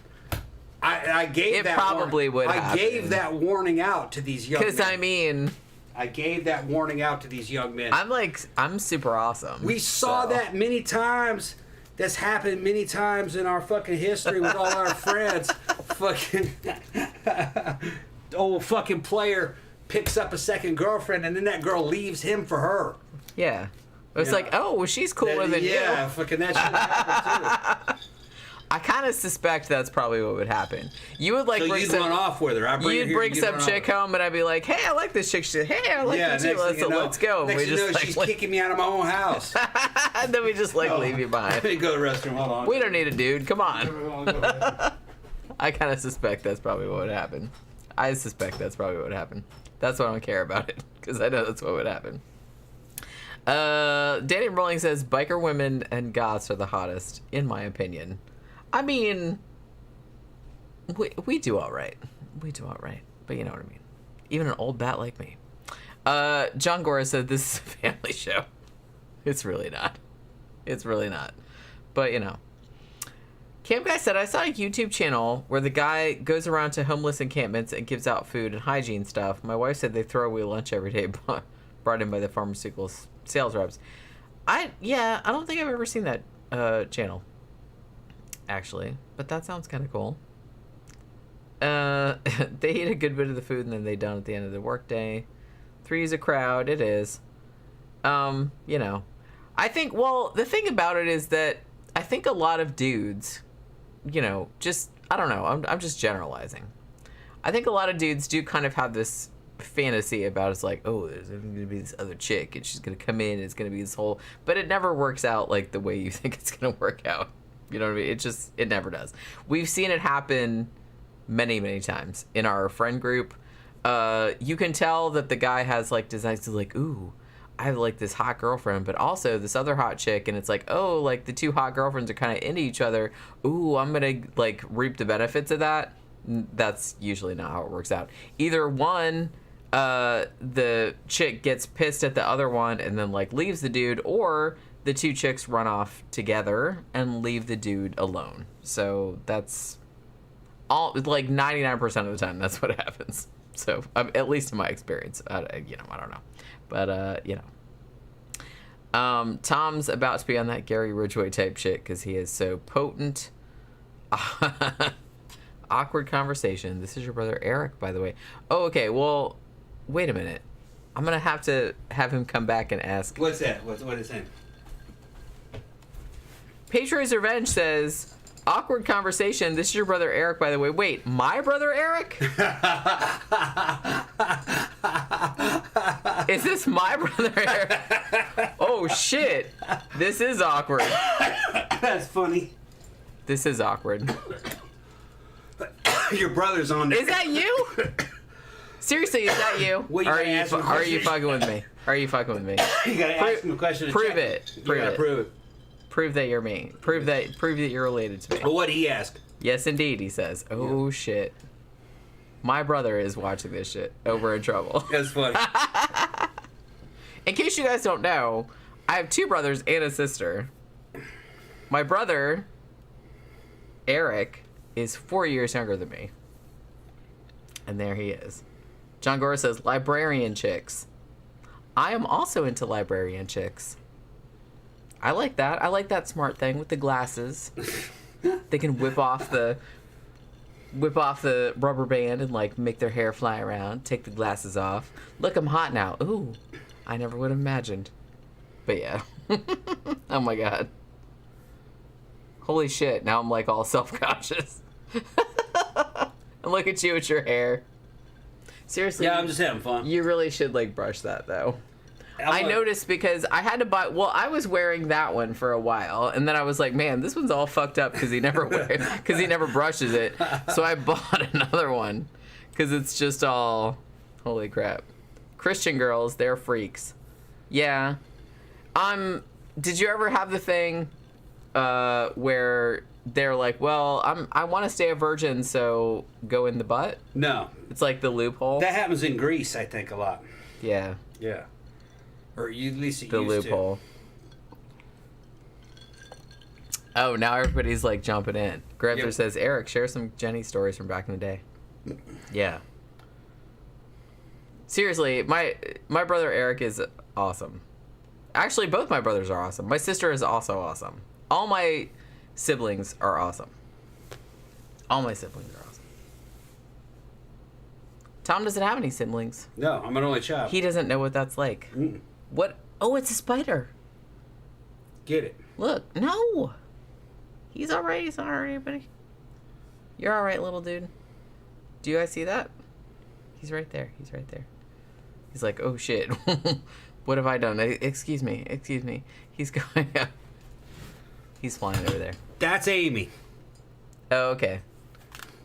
[SPEAKER 2] I gave that
[SPEAKER 1] probably would happen.
[SPEAKER 2] I gave that warning out to these young men.
[SPEAKER 1] Because, I mean...
[SPEAKER 2] I gave that warning out to these young men.
[SPEAKER 1] I'm super awesome.
[SPEAKER 2] We saw that many times. That's happened many times in our fucking history with all our friends. Fucking... old fucking player... picks up a second girlfriend, and then that girl leaves him for her.
[SPEAKER 1] Yeah. It's like, oh, well, she's cooler than you.
[SPEAKER 2] Yeah, fucking that shit would happen, too.
[SPEAKER 1] I kind of suspect that's probably what would happen. You would, like,
[SPEAKER 2] so you'd run off with her.
[SPEAKER 1] You'd bring some chick home, and I'd be like, hey, I like this chick. She'd say, hey, I like this too. Let's go.
[SPEAKER 2] Next thing you know, she's kicking me out of my own house.
[SPEAKER 1] And then we just, leave you behind.
[SPEAKER 2] Let me go to the restroom. Hold on.
[SPEAKER 1] We don't need a dude. Come on. I kind of suspect that's probably what would happen. That's probably what would happen. That's why I don't care about it, because I know that's what would happen. Danny Rolling says, biker women and goths are the hottest, in my opinion. I mean, we do all right. We do all right. But you know what I mean. Even an old bat like me. John Gora said, this is a family show. It's really not. It's really not. But, you know. Camp Guy said, I saw a YouTube channel where the guy goes around to homeless encampments and gives out food and hygiene stuff. My wife said they throw away lunch every day brought in by the pharmaceutical sales reps. I don't think I've ever seen that channel, actually. But that sounds kind of cool. They eat a good bit of the food and then they done at the end of the workday. Three's a crowd. It is. You know, I think, well, the thing about it is that I think a lot of dudes, you know, just, I don't know, I'm just generalizing. I think a lot of dudes do kind of have this fantasy about, it's like, oh, there's going to be this other chick and she's going to come in and it's going to be this whole, but it never works out like the way you think it's going to work out. You know what I mean? It never does. We've seen it happen many, many times in our friend group. You can tell that the guy has like designs to like, ooh, I have like this hot girlfriend, but also this other hot chick, and it's like, oh, like the two hot girlfriends are kind of into each other. Ooh, I'm gonna like reap the benefits of that. That's usually not how it works out. Either one, the chick gets pissed at the other one and then like leaves the dude, or the two chicks run off together and leave the dude alone. So that's all, like 99% of the time, that's what happens. So at least in my experience, you know, I don't know. But, you know. Tom's about to be on that Gary Ridgway type shit because he is so potent. Awkward conversation. This is your brother Eric, by the way. Oh, okay. Well, wait a minute. I'm going to have him come back and ask.
[SPEAKER 2] What's that? What is it?
[SPEAKER 1] Patriot's Revenge says, awkward conversation. This is your brother Eric, by the way. Wait, my brother Eric? Is this my brother Eric? Oh, shit. This is awkward.
[SPEAKER 2] That's funny.
[SPEAKER 1] This is awkward.
[SPEAKER 2] Your brother's on there.
[SPEAKER 1] Is that you? Seriously, is that you?
[SPEAKER 2] Well,
[SPEAKER 1] are you fucking with me? Are you fucking with me?
[SPEAKER 2] You gotta ask him a question.
[SPEAKER 1] Prove it. Prove it. Prove that you're me. Prove that you're related to me.
[SPEAKER 2] Well, what did he ask?
[SPEAKER 1] Yes, indeed, he says. Oh, shit. My brother is watching this shit. Oh, we're in trouble.
[SPEAKER 2] That's funny.
[SPEAKER 1] In case you guys don't know, I have two brothers and a sister. My brother, Eric, is 4 years younger than me. And there he is. John Gore says, librarian chicks. I am also into librarian chicks. I like that. I like that smart thing with the glasses. They can whip off the rubber band and like make their hair fly around. Take the glasses off. Look, I'm hot now. Ooh, I never would have imagined. But yeah. Oh my god. Holy shit! Now I'm like all self-conscious. And look at you with your hair. Seriously.
[SPEAKER 2] Yeah, I'm just having fun.
[SPEAKER 1] You really should like brush that though. I noticed because I had to buy. Well, I was wearing that one for a while, and then I was like, "Man, this one's all fucked up because he never brushes it." So I bought another one because it's just all, holy crap. Christian girls, they're freaks. Yeah. Did you ever have the thing where they're like, "Well, I want to stay a virgin, so go in the butt"?
[SPEAKER 2] No.
[SPEAKER 1] It's like the loophole.
[SPEAKER 2] That happens in Greece, I think, a lot.
[SPEAKER 1] Yeah.
[SPEAKER 2] Yeah. Or at least it
[SPEAKER 1] the
[SPEAKER 2] used
[SPEAKER 1] loophole. To. Oh, now everybody's like jumping in. Gramthars says, Eric, share some Jenny stories from back in the day. Yeah. Seriously, my brother Eric is awesome. Actually, both my brothers are awesome. My sister is also awesome. All my siblings are awesome. All my siblings are awesome. Tom doesn't have any siblings.
[SPEAKER 2] No, I'm an only child.
[SPEAKER 1] He doesn't know what that's like.
[SPEAKER 2] Mm.
[SPEAKER 1] What? Oh, it's a spider.
[SPEAKER 2] Get it.
[SPEAKER 1] Look, no. He's all right. He's all right, buddy. You're all right, little dude. Do you guys see that? He's right there. He's right there. He's like, oh, shit. What have I done? Excuse me. Excuse me. He's going up. He's flying over there.
[SPEAKER 2] That's Amy.
[SPEAKER 1] Oh, okay.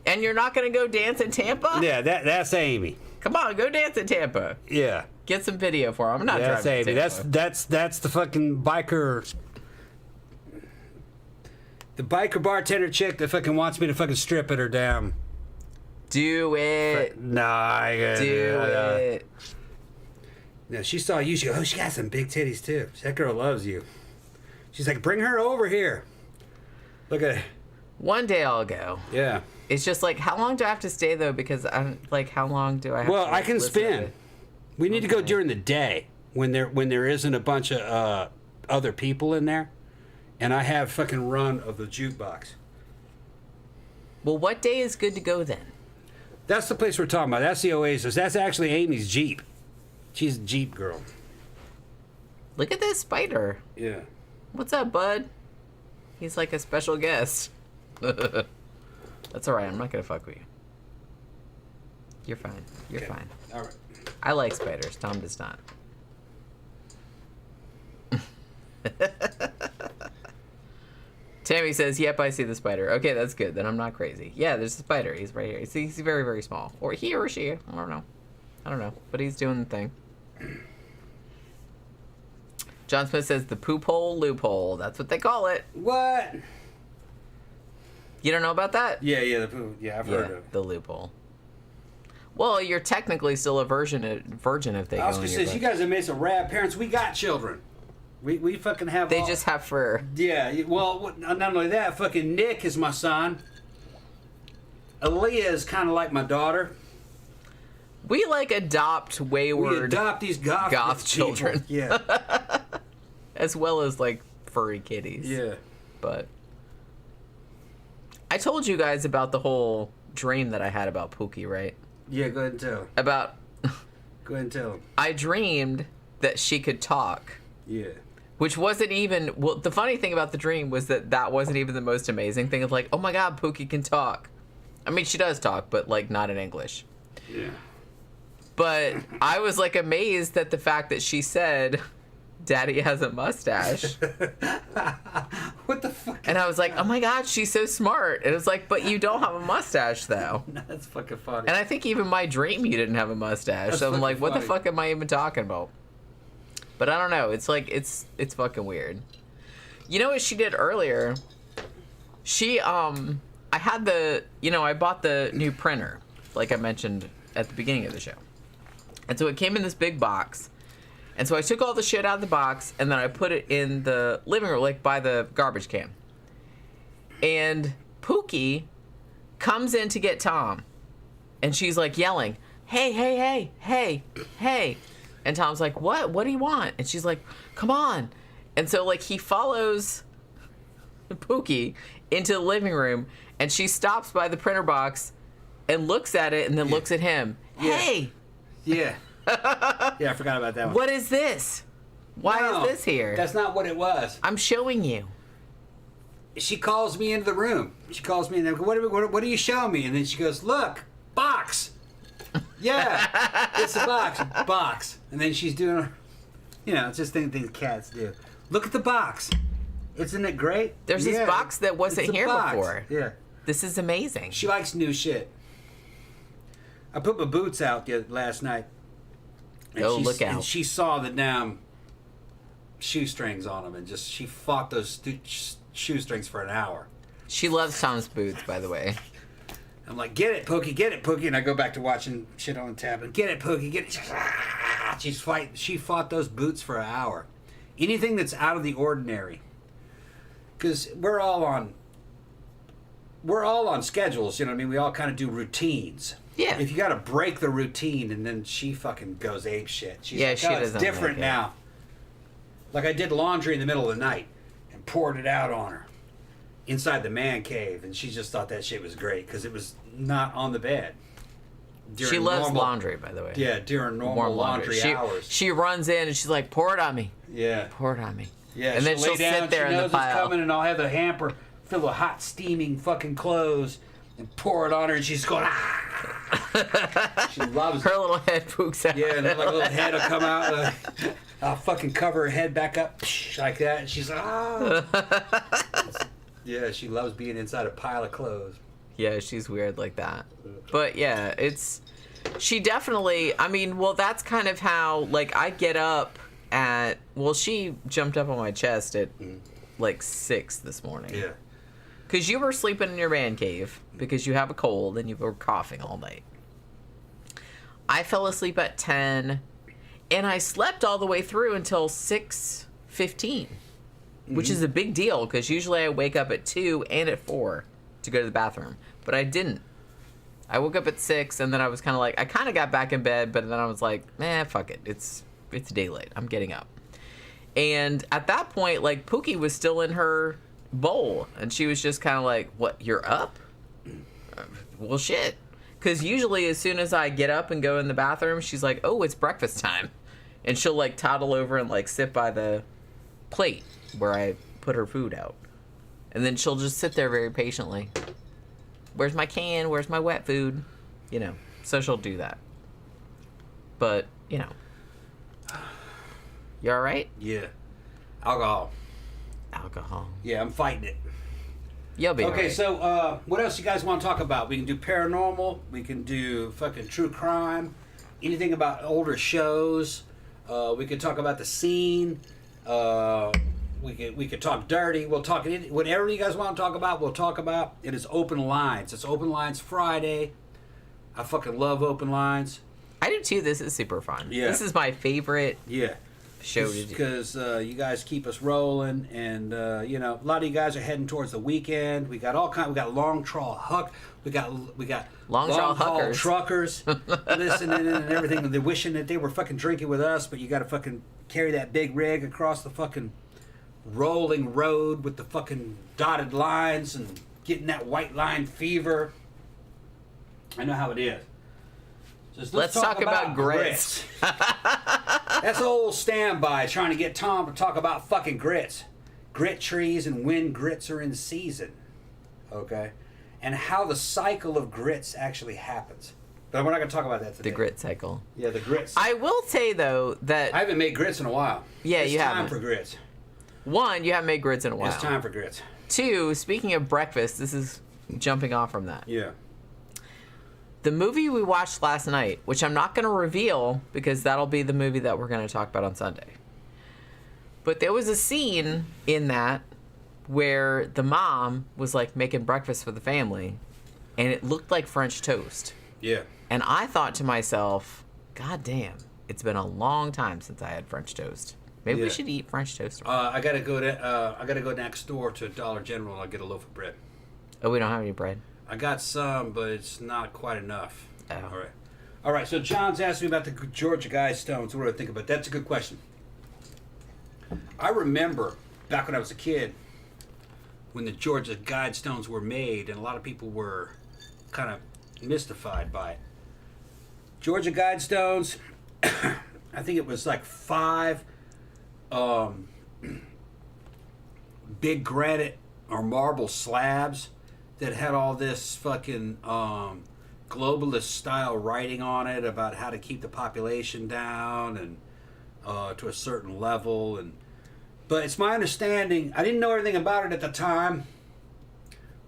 [SPEAKER 1] And you're not going to go dance in Tampa?
[SPEAKER 2] Yeah, that's Amy.
[SPEAKER 1] Come on, go dance in Tampa.
[SPEAKER 2] Yeah.
[SPEAKER 1] Get some video for him. I'm not
[SPEAKER 2] that's
[SPEAKER 1] driving
[SPEAKER 2] Amy.
[SPEAKER 1] to Tampa.
[SPEAKER 2] That's the fucking biker. The biker bartender chick that fucking wants me to fucking strip at her damn.
[SPEAKER 1] Do it.
[SPEAKER 2] Nah,
[SPEAKER 1] do it.
[SPEAKER 2] No, she saw you. She goes, oh, she got some big titties too. That girl loves you. She's like, bring her over here. Look at it.
[SPEAKER 1] One day I'll go.
[SPEAKER 2] Yeah.
[SPEAKER 1] It's just like, how long do I have to stay though? Because I'm like, how long do I have to?
[SPEAKER 2] Well, I can
[SPEAKER 1] listen
[SPEAKER 2] spin. We need to go during the day when there isn't a bunch of other people in there, and I have fucking run of the jukebox.
[SPEAKER 1] Well, what day is good to go then?
[SPEAKER 2] That's the place we're talking about. That's the Oasis. That's actually Amy's Jeep. She's a Jeep girl.
[SPEAKER 1] Look at this spider.
[SPEAKER 2] Yeah.
[SPEAKER 1] What's up, bud? He's like a special guest. That's alright, I'm not gonna fuck with you. You're fine. You're fine.
[SPEAKER 2] Alright.
[SPEAKER 1] I like spiders. Tom does not. Tammy says, yep, I see the spider. Okay, that's good. Then I'm not crazy. Yeah, there's a spider. He's right here. He's very, very small. Or he or she. I don't know. But he's doing the thing. John Smith says, the poop hole loophole. That's what they call it.
[SPEAKER 2] What?
[SPEAKER 1] You don't know about that?
[SPEAKER 2] Yeah, the poop. Yeah, I've heard of it.
[SPEAKER 1] The loophole. Well, you're technically still a virgin if they go in your butt.
[SPEAKER 2] You guys have made some rad parents. We got children. We fucking have.
[SPEAKER 1] They just have fur.
[SPEAKER 2] Yeah. Well, not only that, fucking Nick is my son. Aaliyah is kind of like my daughter.
[SPEAKER 1] We like adopt wayward.
[SPEAKER 2] We adopt these goth
[SPEAKER 1] children.
[SPEAKER 2] Yeah.
[SPEAKER 1] As well as like furry kitties.
[SPEAKER 2] Yeah.
[SPEAKER 1] But I told you guys about the whole dream that I had about Pookie, right?
[SPEAKER 2] Yeah. Go ahead and tell.
[SPEAKER 1] Go
[SPEAKER 2] ahead and tell.
[SPEAKER 1] I dreamed that she could talk.
[SPEAKER 2] Yeah.
[SPEAKER 1] Which wasn't even... Well, the funny thing about the dream was that wasn't even the most amazing thing. Of like, oh my god, Pookie can talk. I mean, she does talk, but like not in English.
[SPEAKER 2] Yeah.
[SPEAKER 1] But I was like amazed at the fact that she said, Daddy has a mustache.
[SPEAKER 2] What the fuck?
[SPEAKER 1] And I was like, oh my god, she's so smart. And it was like, but you don't have a mustache though.
[SPEAKER 2] That's fucking funny.
[SPEAKER 1] And I think even my dream you didn't have a mustache. So I'm like, what the fuck am I even talking about? But I don't know. It's like, it's fucking weird. You know what she did earlier? She, I had I bought the new printer, like I mentioned at the beginning of the show. And so it came in this big box. And so I took all the shit out of the box, and then I put it in the living room, like by the garbage can. And Pookie comes in to get Tom. And she's like yelling, hey, hey, hey, hey, hey. And Tom's like, what? What do you want? And she's like, come on. And so, like, he follows Pookie into the living room, and she stops by the printer box and looks at it and then looks at him. Hey!
[SPEAKER 2] Yeah. Yeah, I forgot about that one.
[SPEAKER 1] What is this? Why is this here?
[SPEAKER 2] That's not what it was.
[SPEAKER 1] I'm showing you.
[SPEAKER 2] She calls me into the room. She calls me and I go, what are you showing me? And then she goes, look, box. Yeah, it's a box. And then she's doing, it's just things cats do. Look at the box. Isn't it great?
[SPEAKER 1] There's this box that wasn't here before.
[SPEAKER 2] Yeah.
[SPEAKER 1] This is amazing.
[SPEAKER 2] She likes new shit. I put my boots out last night. And
[SPEAKER 1] look out.
[SPEAKER 2] And she saw the damn shoestrings on them, and she fought those shoestrings for an hour.
[SPEAKER 1] She loves Tom's boots, by the way.
[SPEAKER 2] I'm like, get it, Pookie. And I go back to watching shit on the tab. And get it, Pookie, get it. She fought those boots for an hour. Anything that's out of the ordinary. Because we're all on schedules, you know what I mean? We all kind of do routines.
[SPEAKER 1] Yeah.
[SPEAKER 2] If you got to break the routine, and then she fucking goes ape shit. She's like,
[SPEAKER 1] she doesn't
[SPEAKER 2] it's different
[SPEAKER 1] like it.
[SPEAKER 2] now. Like I did laundry in the middle of the night and poured it out on her inside the man cave, and she just thought that shit was great because it was not on the bed.
[SPEAKER 1] She loves laundry, by the way.
[SPEAKER 2] Yeah, during normal laundry hours.
[SPEAKER 1] She runs in and she's like, pour it on me.
[SPEAKER 2] Yeah.
[SPEAKER 1] Pour it on me.
[SPEAKER 2] Yeah,
[SPEAKER 1] and then she'll sit there in the pile. She knows it's
[SPEAKER 2] coming, and I'll have the hamper filled with hot, steaming fucking clothes and pour it on her, and she's going, ah! She loves
[SPEAKER 1] her little head pooks out.
[SPEAKER 2] Yeah, and then like a little head will come out. I'll fucking cover her head back up like that, and she's like, ah! Yeah, she loves being inside a pile of clothes.
[SPEAKER 1] Yeah, she's weird like that. But yeah, she definitely, that's kind of how, like, I get up she jumped up on my chest at like 6 this morning.
[SPEAKER 2] Yeah.
[SPEAKER 1] Because you were sleeping in your man cave because you have a cold and you were coughing all night. I fell asleep at 10 and I slept all the way through until 6:15, which is a big deal because usually I wake up at 2 and at 4 to go to the bathroom. But I didn't. I woke up at 6 and then I was kind of like, I kind of got back in bed, but then I was like, fuck it. It's daylight. I'm getting up. And at that point, like, Pookie was still in her bowl and she was just kind of like, what, you're up? Well, shit. Because usually as soon as I get up and go in the bathroom, she's like, oh, it's breakfast time. And she'll, like, toddle over and, like, sit by the plate where I put her food out. And then she'll just sit there very patiently. Where's my can? Where's my wet food? You know, so she'll do that. But, you know. You all right?
[SPEAKER 2] Yeah. Alcohol. Yeah, I'm fighting it.
[SPEAKER 1] You'll be
[SPEAKER 2] okay,
[SPEAKER 1] right.
[SPEAKER 2] So what else you guys want to talk about? We can do paranormal. We can do fucking true crime. Anything about older shows. We could talk about the scene. We could talk dirty. We'll talk whatever you guys want to talk about. We'll talk about. It is open lines. It's open lines Friday. I fucking love open lines.
[SPEAKER 1] I do too. This is super fun.
[SPEAKER 2] Yeah.
[SPEAKER 1] This is my favorite.
[SPEAKER 2] Yeah.
[SPEAKER 1] Show to do.
[SPEAKER 2] Because you guys keep us rolling, and you know, a lot of you guys are heading towards the weekend. We got all kind. We got long trawl huck. We got
[SPEAKER 1] long trawl
[SPEAKER 2] haul
[SPEAKER 1] huckers.
[SPEAKER 2] Truckers listening and everything. They're wishing that they were fucking drinking with us, but you got to fucking carry that big rig across the fucking rolling road with the fucking dotted lines and getting that white line fever. I know how it is.
[SPEAKER 1] Let's talk about grits.
[SPEAKER 2] That's old standby trying to get Tom to talk about fucking grits. Grit trees and when grits are in season. Okay? And how the cycle of grits actually happens. But we're not going to talk about that today.
[SPEAKER 1] The grit cycle.
[SPEAKER 2] Yeah, the grits.
[SPEAKER 1] I will say, though, that...
[SPEAKER 2] I haven't made grits in a while.
[SPEAKER 1] Yeah, you haven't.
[SPEAKER 2] It's time for grits.
[SPEAKER 1] One, you haven't made grits in a while.
[SPEAKER 2] It's time for grits.
[SPEAKER 1] Two, speaking of breakfast, this is jumping off from that.
[SPEAKER 2] Yeah.
[SPEAKER 1] The movie we watched last night, which I'm not going to reveal because that'll be the movie that we're going to talk about on Sunday. But there was a scene in that where the mom was like making breakfast for the family and it looked like French toast.
[SPEAKER 2] Yeah.
[SPEAKER 1] And I thought to myself, God damn, it's been a long time since I had French toast. Maybe we should eat French toast.
[SPEAKER 2] I gotta go next door to Dollar General and I'll get a loaf of bread.
[SPEAKER 1] Oh, we don't have any bread?
[SPEAKER 2] I got some, but it's not quite enough.
[SPEAKER 1] Oh.
[SPEAKER 2] All right. So John's asking me about the Georgia Guidestones. What do I think about that? That's a good question. I remember back when I was a kid when the Georgia Guidestones were made, and a lot of people were kind of mystified by it. Georgia Guidestones, I think it was like 5 big granite or marble slabs that had all this fucking globalist style writing on it about how to keep the population down and to a certain level. But it's my understanding, I didn't know everything about it at the time.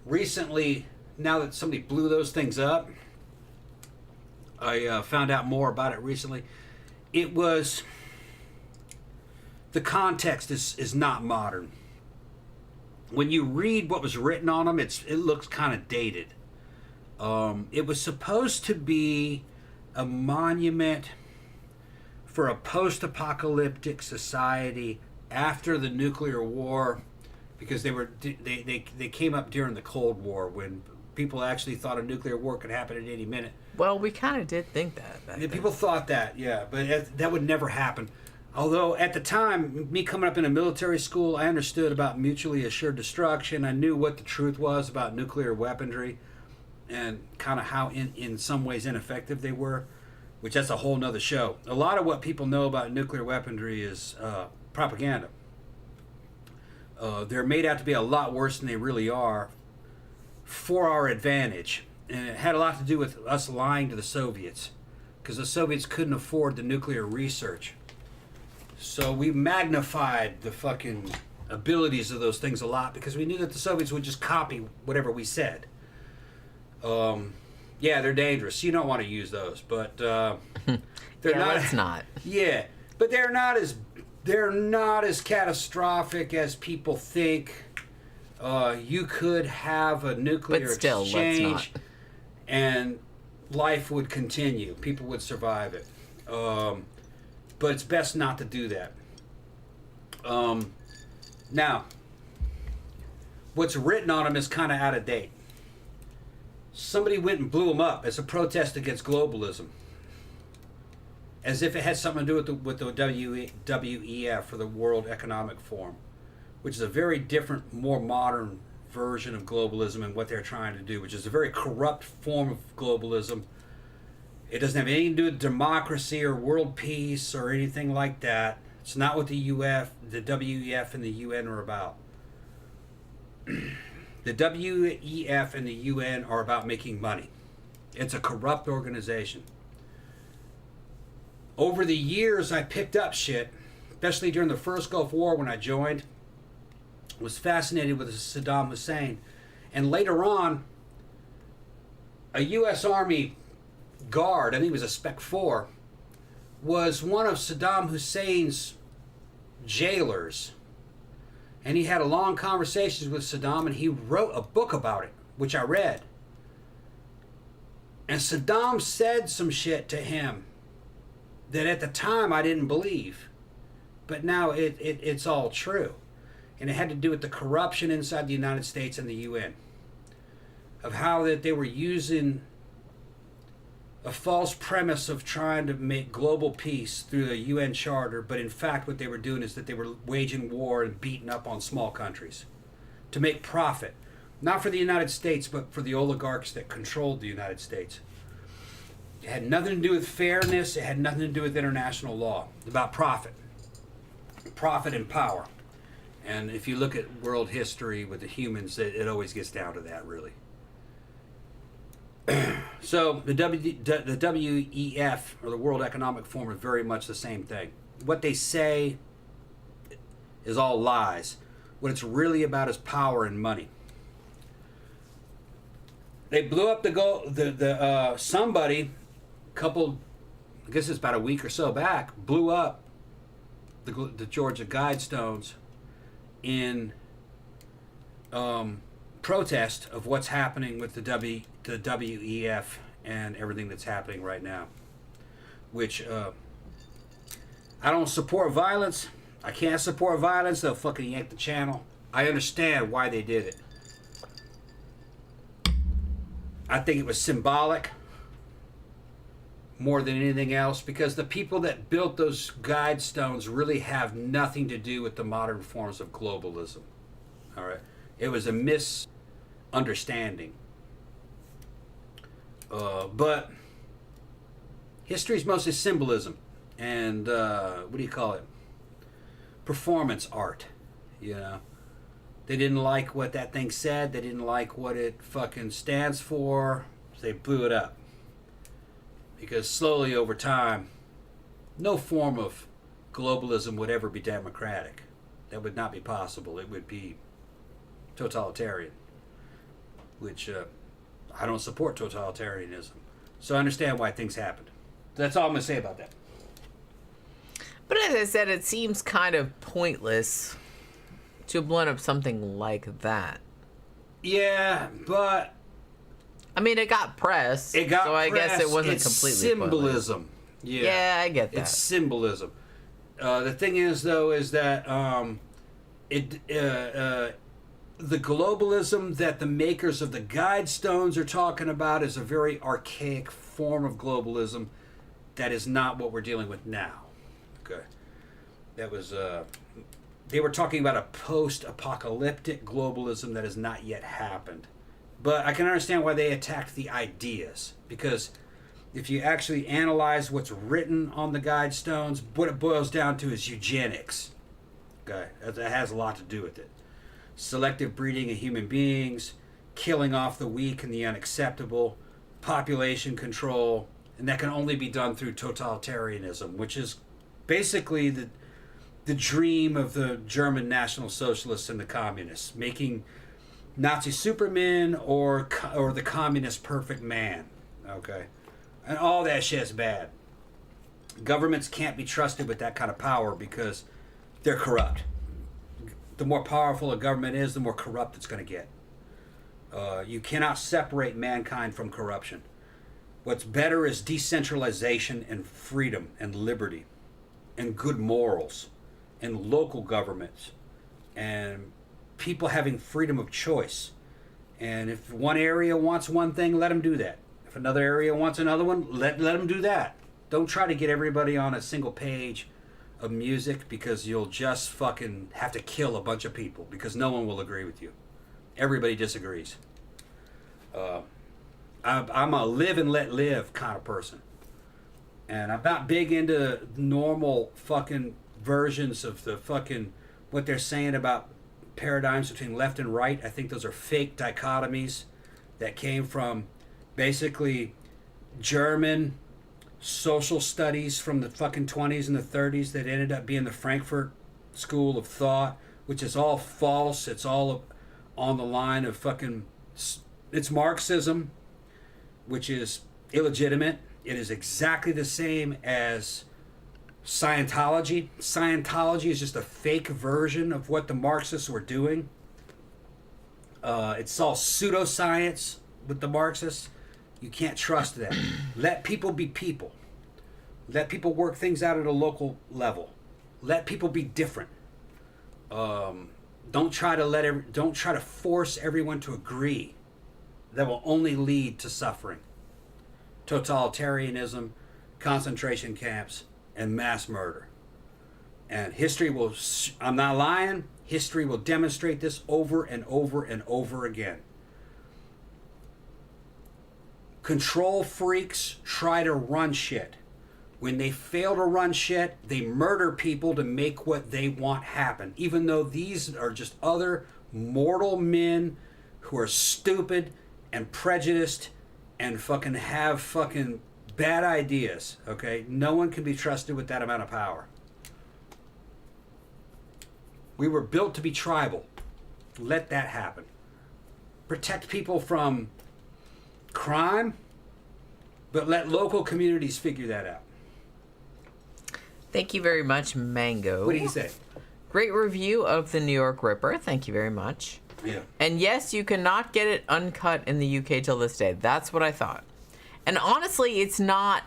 [SPEAKER 2] Recently, now that somebody blew those things up, I found out more about it recently. It was, the context is not modern. When you read what was written on them, it looks kind of dated. It was supposed to be a monument for a post-apocalyptic society after the nuclear war, because they came up during the Cold War when people actually thought a nuclear war could happen at any minute.
[SPEAKER 1] Well, we kind of did think that back then.
[SPEAKER 2] People thought that, yeah, but that would never happen. Although at the time, me coming up in a military school, I understood about mutually assured destruction. I knew what the truth was about nuclear weaponry and kind of how in some ways ineffective they were, which that's a whole nother show. A lot of what people know about nuclear weaponry is propaganda. They're made out to be a lot worse than they really are for our advantage. And it had a lot to do with us lying to the Soviets, because the Soviets couldn't afford the nuclear research. So we magnified the fucking abilities of those things a lot because we knew that the Soviets would just copy whatever we said. Yeah, they're dangerous. You don't want to use those, but they're not.
[SPEAKER 1] Let's not.
[SPEAKER 2] Yeah, but they're not as catastrophic as people think. You could have a nuclear exchange,
[SPEAKER 1] let's not.
[SPEAKER 2] And life would continue. People would survive it. But it's best not to do that. Now, what's written on them is kind of out of date. Somebody went and blew them up as a protest against globalism, as if it had something to do with the WEF, or the World Economic Forum, which is a very different, more modern version of globalism and what they're trying to do, which is a very corrupt form of globalism. It doesn't have anything to do with democracy or world peace or anything like that. It's not what the WEF and the UN are about. The WEF and the UN are about making money. It's a corrupt organization. Over the years, I picked up shit, especially during the first Gulf War when I joined. Was fascinated with Saddam Hussein. And later on, a U.S. Army guard, I think it was a Spec 4, was one of Saddam Hussein's jailers. And he had a long conversations with Saddam, and he wrote a book about it, which I read. And Saddam said some shit to him that at the time I didn't believe. But now it's all true. And it had to do with the corruption inside the United States and the UN. Of how that they were using a false premise of trying to make global peace through the UN Charter, but in fact what they were doing is that they were waging war and beating up on small countries to make profit. Not for the United States, but for the oligarchs that controlled the United States. It had nothing to do with fairness, it had nothing to do with international law. It's about profit. Profit and power. And if you look at world history with the humans, it always gets down to that, really. So the WEF, or the World Economic Forum, is very much the same thing. What they say is all lies. What it's really about is power and money. They blew up somebody, couple, I guess it's about a week or so back, blew up the Georgia Guidestones in protest of what's happening with the WEF and everything that's happening right now. Which I don't support violence. I can't support violence. They'll fucking yank the channel. I understand why they did it. I think it was symbolic more than anything else, because the people that built those Guidestones really have nothing to do with the modern forms of globalism. All right, it was a misunderstanding. But history is mostly symbolism and what do you call it? Performance art. You know, they didn't like what that thing said. They didn't like what it fucking stands for. So they blew it up. Because slowly over time, no form of globalism would ever be democratic. That would not be possible. It would be totalitarian, which I don't support totalitarianism. So I understand why things happened. That's all I'm going to say about that.
[SPEAKER 1] But as I said, it seems kind of pointless to blend up something like that.
[SPEAKER 2] Yeah, but
[SPEAKER 1] I mean, it got press. So I guess it wasn't completely
[SPEAKER 2] symbolism.
[SPEAKER 1] Yeah, I get that.
[SPEAKER 2] It's symbolism. The thing is, though, is that the globalism that the makers of the Guidestones are talking about is a very archaic form of globalism that is not what we're dealing with now. Okay. That was, they were talking about a post-apocalyptic globalism that has not yet happened. But I can understand why they attacked the ideas, because if you actually analyze what's written on the Guidestones, what it boils down to is eugenics. Okay, that has a lot to do with it. Selective breeding of human beings, killing off the weak and the unacceptable, population control, and that can only be done through totalitarianism, which is basically the dream of the German National Socialists and the Communists, making Nazi Superman or the communist perfect man. Okay, and all that shit's bad. Governments can't be trusted with that kind of power because they're corrupt. The more powerful a government is, the more corrupt it's going to get. You cannot separate mankind from corruption. What's better is decentralization and freedom and liberty and good morals and local governments and people having freedom of choice. And if one area wants one thing, let them do that. If another area wants another one, let them do that. Don't try to get everybody on a single page of music, because you'll just fucking have to kill a bunch of people because no one will agree with you. everybody disagrees. I'm a live and let live kind of person. And I'm not big into normal fucking versions of the fucking what they're saying about paradigms between left and right. I think those are fake dichotomies that came from basically German social studies from the fucking 20s and the 30s that ended up being the Frankfurt School of Thought, which is all false. It's all on the line of fucking... It's Marxism, which is illegitimate. It is exactly the same as Scientology. Scientology is just a fake version of what the Marxists were doing. It's all pseudoscience with the Marxists. You can't trust them. Let people be people. Let people work things out at a local level. Let people be different. Don't try to force everyone to agree. That will only lead to suffering. Totalitarianism, concentration camps, and mass murder. And history will, I'm not lying, history will demonstrate this over and over and over again. Control freaks try to run shit. When they fail to run shit, they murder people to make what they want happen. Even though these are just other mortal men who are stupid and prejudiced and fucking have fucking bad ideas, okay? No one can be trusted with that amount of power. We were built to be tribal. Let that happen. Protect people from crime, but let local communities figure that out.
[SPEAKER 1] Thank you very much, Mango.
[SPEAKER 2] What do you say?
[SPEAKER 1] Great review of the New York Ripper. Thank you very much.
[SPEAKER 2] Yeah.
[SPEAKER 1] And yes, you cannot get it uncut in the UK till this day. That's what I thought. And honestly, it's not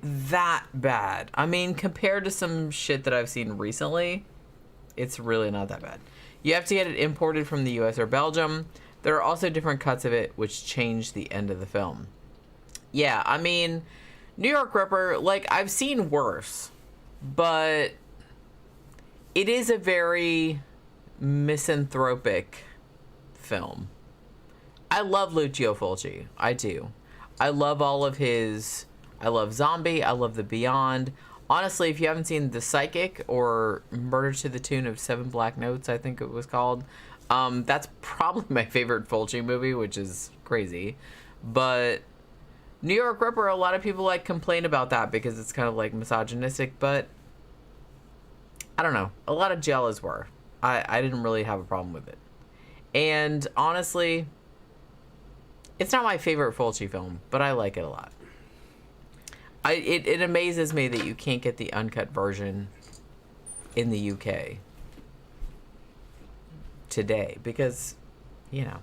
[SPEAKER 1] that bad. I mean, compared to some shit that I've seen recently, it's really not that bad. You have to get it imported from the US or Belgium. There are also different cuts of it which change the end of the film. Yeah, I mean, New York Ripper, like, I've seen worse, but it is a very misanthropic film. I love Lucio Fulci. I do. I love all of his... I love Zombie. I love The Beyond. Honestly, if you haven't seen The Psychic or Murder to the Tune of 7 Black Notes, I think it was called, that's probably my favorite Fulci movie, which is crazy. But New York Ripper, a lot of people like complain about that because it's kind of like misogynistic, but I don't know. A lot of Giallos were. I didn't really have a problem with it. And honestly, it's not my favorite Fulci film, but I like it a lot. It amazes me that you can't get the uncut version in the UK today because, you know,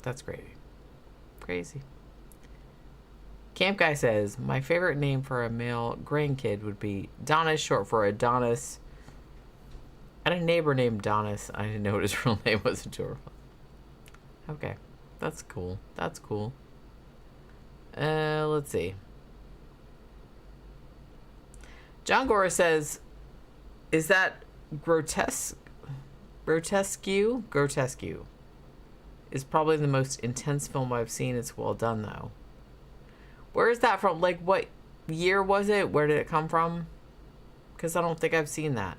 [SPEAKER 1] that's crazy. Crazy. Camp Guy says, my favorite name for a male grandkid would be Donis, short for Adonis. I had a neighbor named Donis. I didn't know what his real name was until... Okay. That's cool. That's cool. Let's see. John Gora says, is that grotesque? Grotesque is probably the most intense film I've seen. It's well done, though. Where is that from? Like, what year was it? Where did it come from? Because I don't think I've seen that.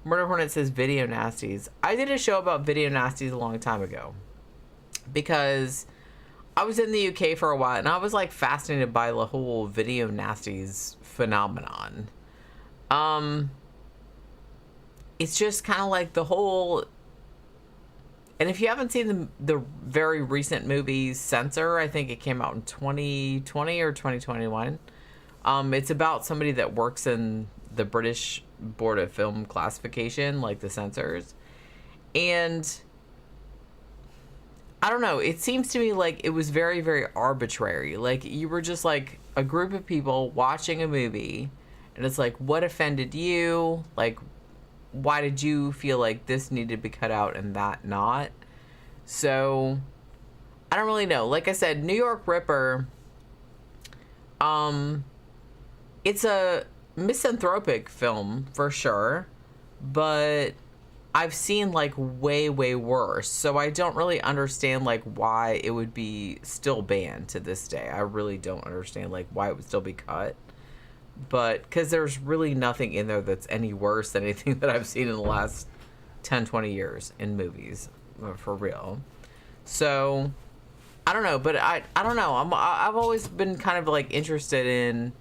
[SPEAKER 1] Murder Hornet says Video Nasties. I did a show about Video Nasties a long time ago. Because I was in the UK for a while, and I was, like, fascinated by the whole Video Nasties phenomenon. It's just kind of like the whole... And if you haven't seen the very recent movie Censor, I think it came out in 2020 or 2021. It's about somebody that works in the British Board of Film Classification, like the censors. And I don't know, it seems to me like it was very, very arbitrary. Like, you were just like a group of people watching a movie, and it's like, what offended you? Like, why did you feel like this needed to be cut out and that not? So, I don't really know. Like I said, New York Ripper, it's a misanthropic film for sure, but I've seen like way worse, so I don't really understand like why it would be still banned to this day. I really don't understand like why it would still be cut. But because there's really nothing in there that's any worse than anything that I've seen in the last 10-20 years in movies, for real. So I don't know, but I don't know. I've always been kind of like interested in.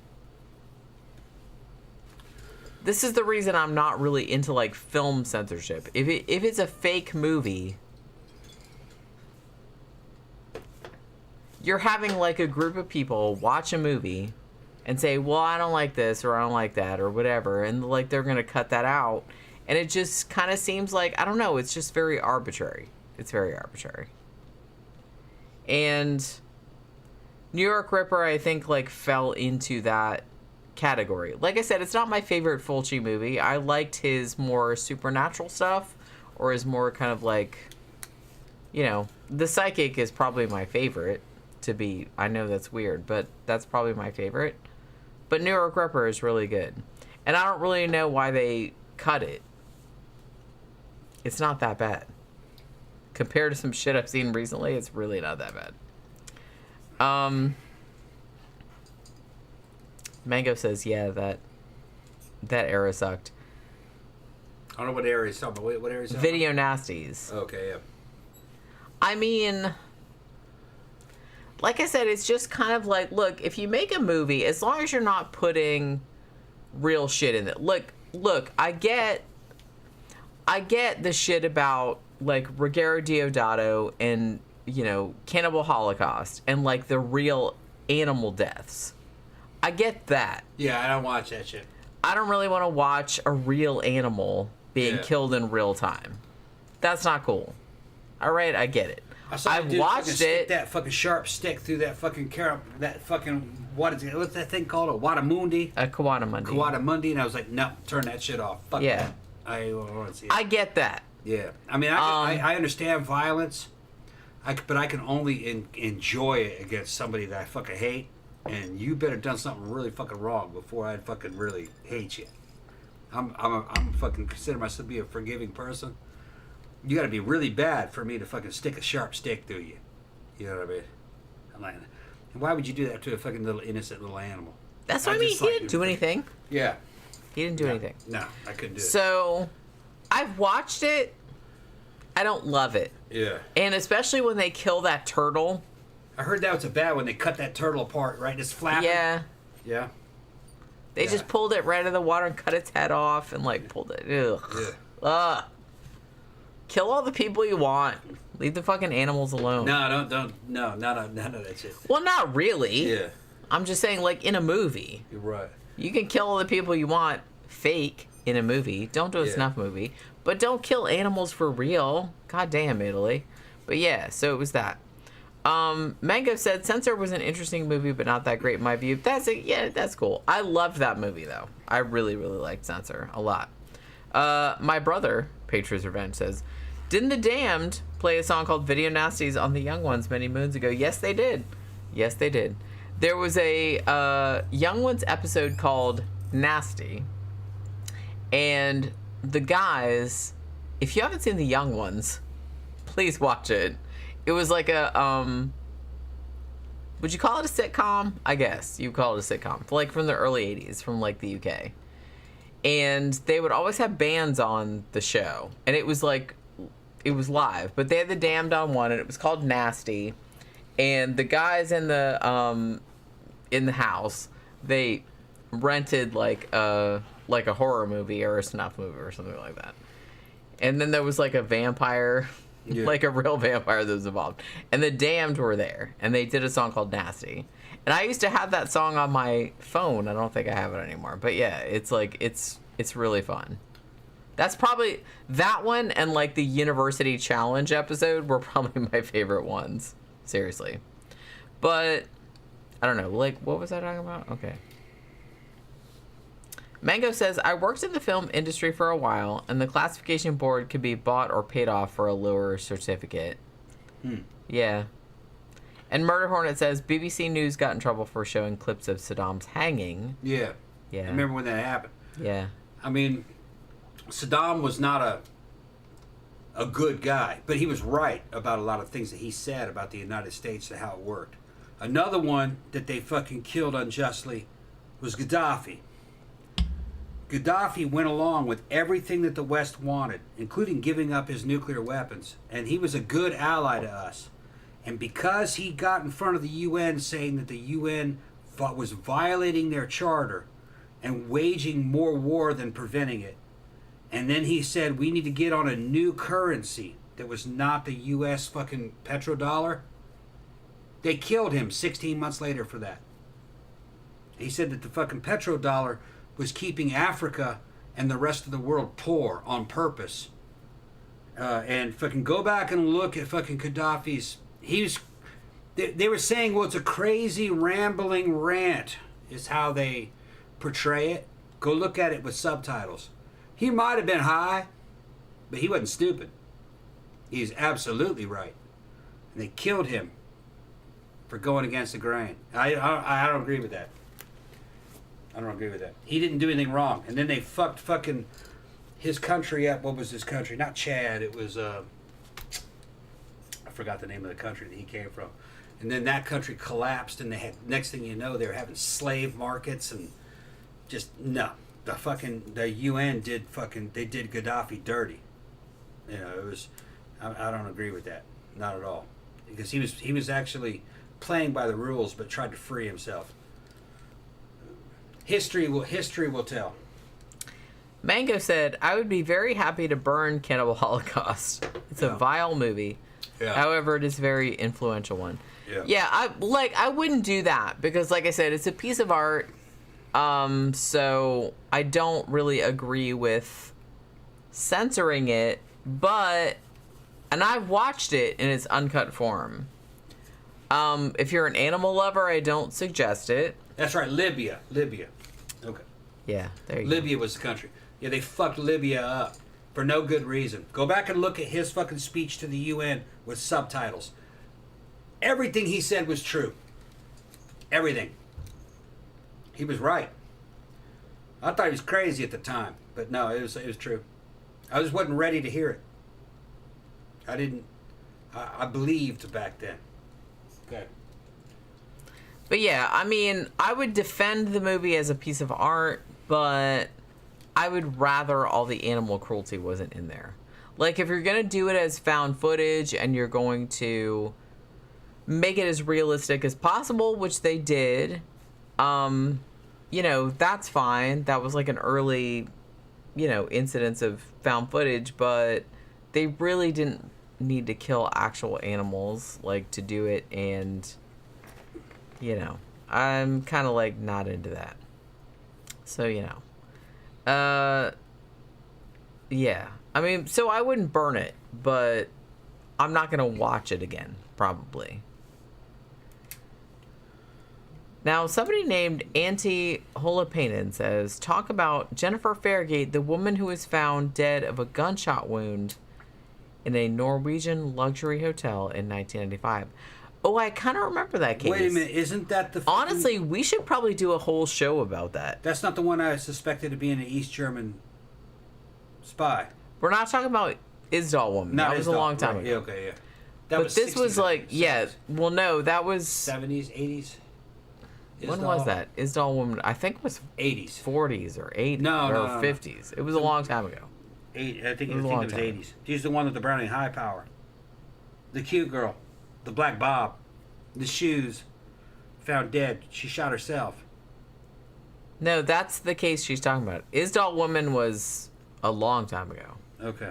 [SPEAKER 1] This is the reason I'm not really into like film censorship. If it's a fake movie, you're having like a group of people watch a movie and say, well, I don't like this or I don't like that or whatever, and like they're gonna cut that out, and it just kind of seems like, I don't know, it's just very arbitrary. It's very arbitrary. And New York Ripper, I think, like fell into that category. Like I said, it's not my favorite Fulci movie. I liked his more supernatural stuff, or his more kind of like, you know, The Psychic is probably my favorite to be. I know that's weird, but that's probably my favorite. But New York Ripper is really good. And I don't really know why they cut it. It's not that bad. Compared to some shit I've seen recently, it's really not that bad. Mango says, yeah, that era sucked.
[SPEAKER 2] I don't know what area he's talking about. What area is
[SPEAKER 1] Video Nasties.
[SPEAKER 2] Okay, yeah.
[SPEAKER 1] I mean, like I said, it's just kind of like, look, if you make a movie, as long as you're not putting real shit in it. Look, I get the shit about, like, Ruggero Deodato and, you know, Cannibal Holocaust and, like, the real animal deaths. I get that.
[SPEAKER 2] Yeah, I don't watch that shit.
[SPEAKER 1] I don't really want to watch a real animal being killed in real time. That's not cool. All right, I get it. I've watched it.
[SPEAKER 2] Stick that fucking sharp stick through that fucking carrot. That fucking what's that thing called? A Wadamundi?
[SPEAKER 1] A Kawadamundi.
[SPEAKER 2] Kawadamundi, and I was like, no, turn that shit off. Fuck that. I don't want to see it.
[SPEAKER 1] I get that.
[SPEAKER 2] Yeah, I mean, I understand violence, but I can only enjoy it against somebody that I fucking hate. And you better done something really fucking wrong before I'd fucking really hate you. I'm fucking consider myself to be a forgiving person. You got to be really bad for me to fucking stick a sharp stick through you. You know what I mean? I'm like, and why would you do that to a fucking little innocent little animal?
[SPEAKER 1] That's what I mean. He didn't do anything.
[SPEAKER 2] Yeah.
[SPEAKER 1] He didn't do anything.
[SPEAKER 2] No, I couldn't do it.
[SPEAKER 1] So, I've watched it. I don't love it.
[SPEAKER 2] Yeah.
[SPEAKER 1] And especially when they kill that turtle.
[SPEAKER 2] I heard that was a bad when they cut that turtle apart, right? It's flapping.
[SPEAKER 1] Yeah.
[SPEAKER 2] Yeah.
[SPEAKER 1] They just pulled it right out of the water and cut its head off and like pulled it. Ugh. Yeah. Ugh. Kill all the people you want. Leave the fucking animals alone.
[SPEAKER 2] No, don't. No, none of that shit.
[SPEAKER 1] Well, not really.
[SPEAKER 2] Yeah.
[SPEAKER 1] I'm just saying, like, in a movie.
[SPEAKER 2] You're right.
[SPEAKER 1] You can kill all the people you want fake in a movie. Don't do a snuff movie. But don't kill animals for real. God damn, Italy. But yeah, so it was that. Mango said Censor was an interesting movie, but not that great in my view. That's cool. I loved that movie, though. I really, really liked Censor a lot. My brother, Patriot's Revenge, says, didn't The Damned play a song called Video Nasties on The Young Ones many moons ago? Yes, they did. Yes, they did. There was a Young Ones episode called Nasty, and the guys, if you haven't seen The Young Ones, please watch it. It was like a, would you call it a sitcom? I guess you call it a sitcom. Like from the early 80s, from like the UK. And they would always have bands on the show. And it was like, it was live. But they had The Damned on one, and it was called Nasty. And the guys in the house, they rented like a horror movie or a snuff movie or something like that. And then there was like a vampire... Yeah. Like a real vampire that was involved. And The Damned were there. And they did a song called Nasty. And I used to have that song on my phone. I don't think I have it anymore. But yeah, it's like, it's really fun. That's probably, that one and like the University Challenge episode were probably my favorite ones. Seriously. But, I don't know. Like, what was I talking about? Okay. Mango says, I worked in the film industry for a while, and the classification board could be bought or paid off for a lower certificate. Yeah. And Murder Hornet says, BBC News got in trouble for showing clips of Saddam's hanging.
[SPEAKER 2] Yeah.
[SPEAKER 1] Yeah.
[SPEAKER 2] I remember when that happened.
[SPEAKER 1] Yeah.
[SPEAKER 2] I mean, Saddam was not a good guy. But he was right about a lot of things that he said about the United States and how it worked. Another one that they fucking killed unjustly was Gaddafi. Gaddafi went along with everything that the West wanted, including giving up his nuclear weapons. And he was a good ally to us. And because he got in front of the UN saying that the UN was violating their charter and waging more war than preventing it, and then he said we need to get on a new currency that was not the US fucking petrodollar, they killed him 16 months later for that. He said that the fucking petrodollar was keeping Africa and the rest of the world poor on purpose. And fucking go back and look at fucking Gaddafi's. They were saying, well, it's a crazy rambling rant is how they portray it. Go look at it with subtitles. He might have been high, but he wasn't stupid. He's absolutely right. And they killed him for going against the grain. I don't agree with that. I don't agree with that. He didn't do anything wrong. And then they fucked fucking his country up. What was his country? Not Chad. It was, I forgot the name of the country that he came from. And then that country collapsed, and they had, next thing you know, they were having slave markets, and just, no. The UN did they did Gaddafi dirty. You know, it was, I don't agree with that. Not at all. Because he was actually playing by the rules, but tried to free himself. History will tell.
[SPEAKER 1] Mango said, I would be very happy to burn Cannibal Holocaust. It's a vile movie. Yeah. However, it is a very influential one. Yeah, I wouldn't do that because, like I said, it's a piece of art. So I don't really agree with censoring it, and I've watched it in its uncut form. If you're an animal lover, I don't suggest it.
[SPEAKER 2] That's right, Libya. Okay.
[SPEAKER 1] Yeah, there you go.
[SPEAKER 2] Libya was the country. Yeah, they fucked Libya up for no good reason. Go back and look at his fucking speech to the UN with subtitles. Everything he said was true. Everything. He was right. I thought he was crazy at the time, but no, it was true. I just wasn't ready to hear it. I believed back then. Okay.
[SPEAKER 1] But yeah, I mean, I would defend the movie as a piece of art, but I would rather all the animal cruelty wasn't in there. Like, if you're going to do it as found footage and you're going to make it as realistic as possible, which they did, that's fine. That was like an early, incidence of found footage, but they really didn't need to kill actual animals, like, to do it, and, I'm kind of, like, not into that. So, yeah. I mean, so I wouldn't burn it, but I'm not going to watch it again, probably. Now, somebody named Auntie Holopainen says, talk about Jennifer Farragate, the woman who was found dead of a gunshot wound in a Norwegian luxury hotel in 1995. Oh, I kind of remember that case.
[SPEAKER 2] Wait a minute, isn't that the...
[SPEAKER 1] Honestly, we should probably do a whole show about that.
[SPEAKER 2] That's not the one I suspected of being an East German spy.
[SPEAKER 1] We're not talking about Isdal woman.
[SPEAKER 2] No,
[SPEAKER 1] that was a long time ago.
[SPEAKER 2] Yeah, okay, yeah.
[SPEAKER 1] But this was like, 70s. Yeah, well, no, that was...
[SPEAKER 2] 70s, 80s?
[SPEAKER 1] When was that? Isdal woman, I think it was
[SPEAKER 2] 80s.
[SPEAKER 1] 40s or 80s
[SPEAKER 2] or
[SPEAKER 1] 50s. It was a long time ago.
[SPEAKER 2] I think it was 80s. She's the one with the Browning high power. The cute girl. The black bob. The shoes. Found dead. She shot herself.
[SPEAKER 1] No, that's the case she's talking about. Isdal woman was a long time ago.
[SPEAKER 2] Okay.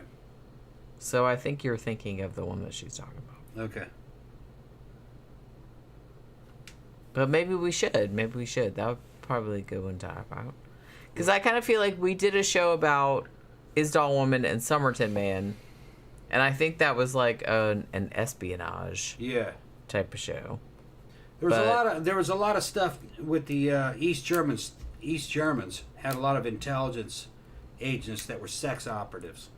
[SPEAKER 1] So I think you're thinking of the one that she's talking about.
[SPEAKER 2] Okay.
[SPEAKER 1] But maybe we should. That would probably be a good one to talk about. Because I kind of feel like we did a show about Isdal woman and Somerton man, and I think that was like an espionage type of show.
[SPEAKER 2] There was a lot of stuff with the East Germans. East Germans had a lot of intelligence agents that were sex operatives.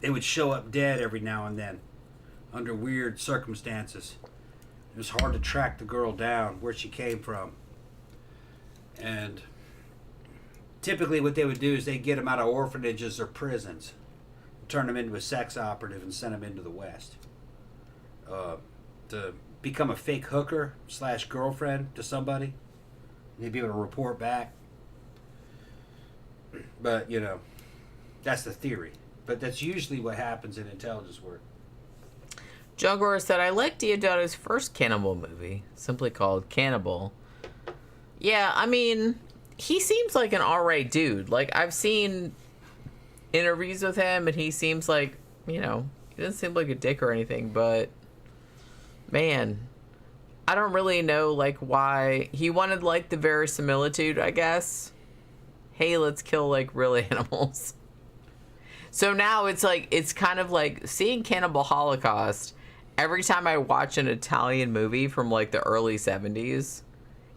[SPEAKER 2] They would show up dead every now and then under weird circumstances. It was hard to track the girl down, where she came from. And typically what they would do is they'd get them out of orphanages or prisons. turned him into a sex operative and sent him into the West to become a fake hooker / girlfriend to somebody. They'd be able to report back. But, you know, that's the theory. But that's usually what happens in intelligence work.
[SPEAKER 1] John Gore said, I like Diodado's first cannibal movie, simply called Cannibal. Yeah, I mean, he seems like an alright dude. Like, I've seen interviews with him, and he seems like, you know, he doesn't seem like a dick or anything, but, man, I don't really know, like, why. He wanted, like, the verisimilitude, I guess. Hey, let's kill, like, real animals. So now it's like, it's kind of like seeing Cannibal Holocaust. Every time I watch an Italian movie from like the early 70s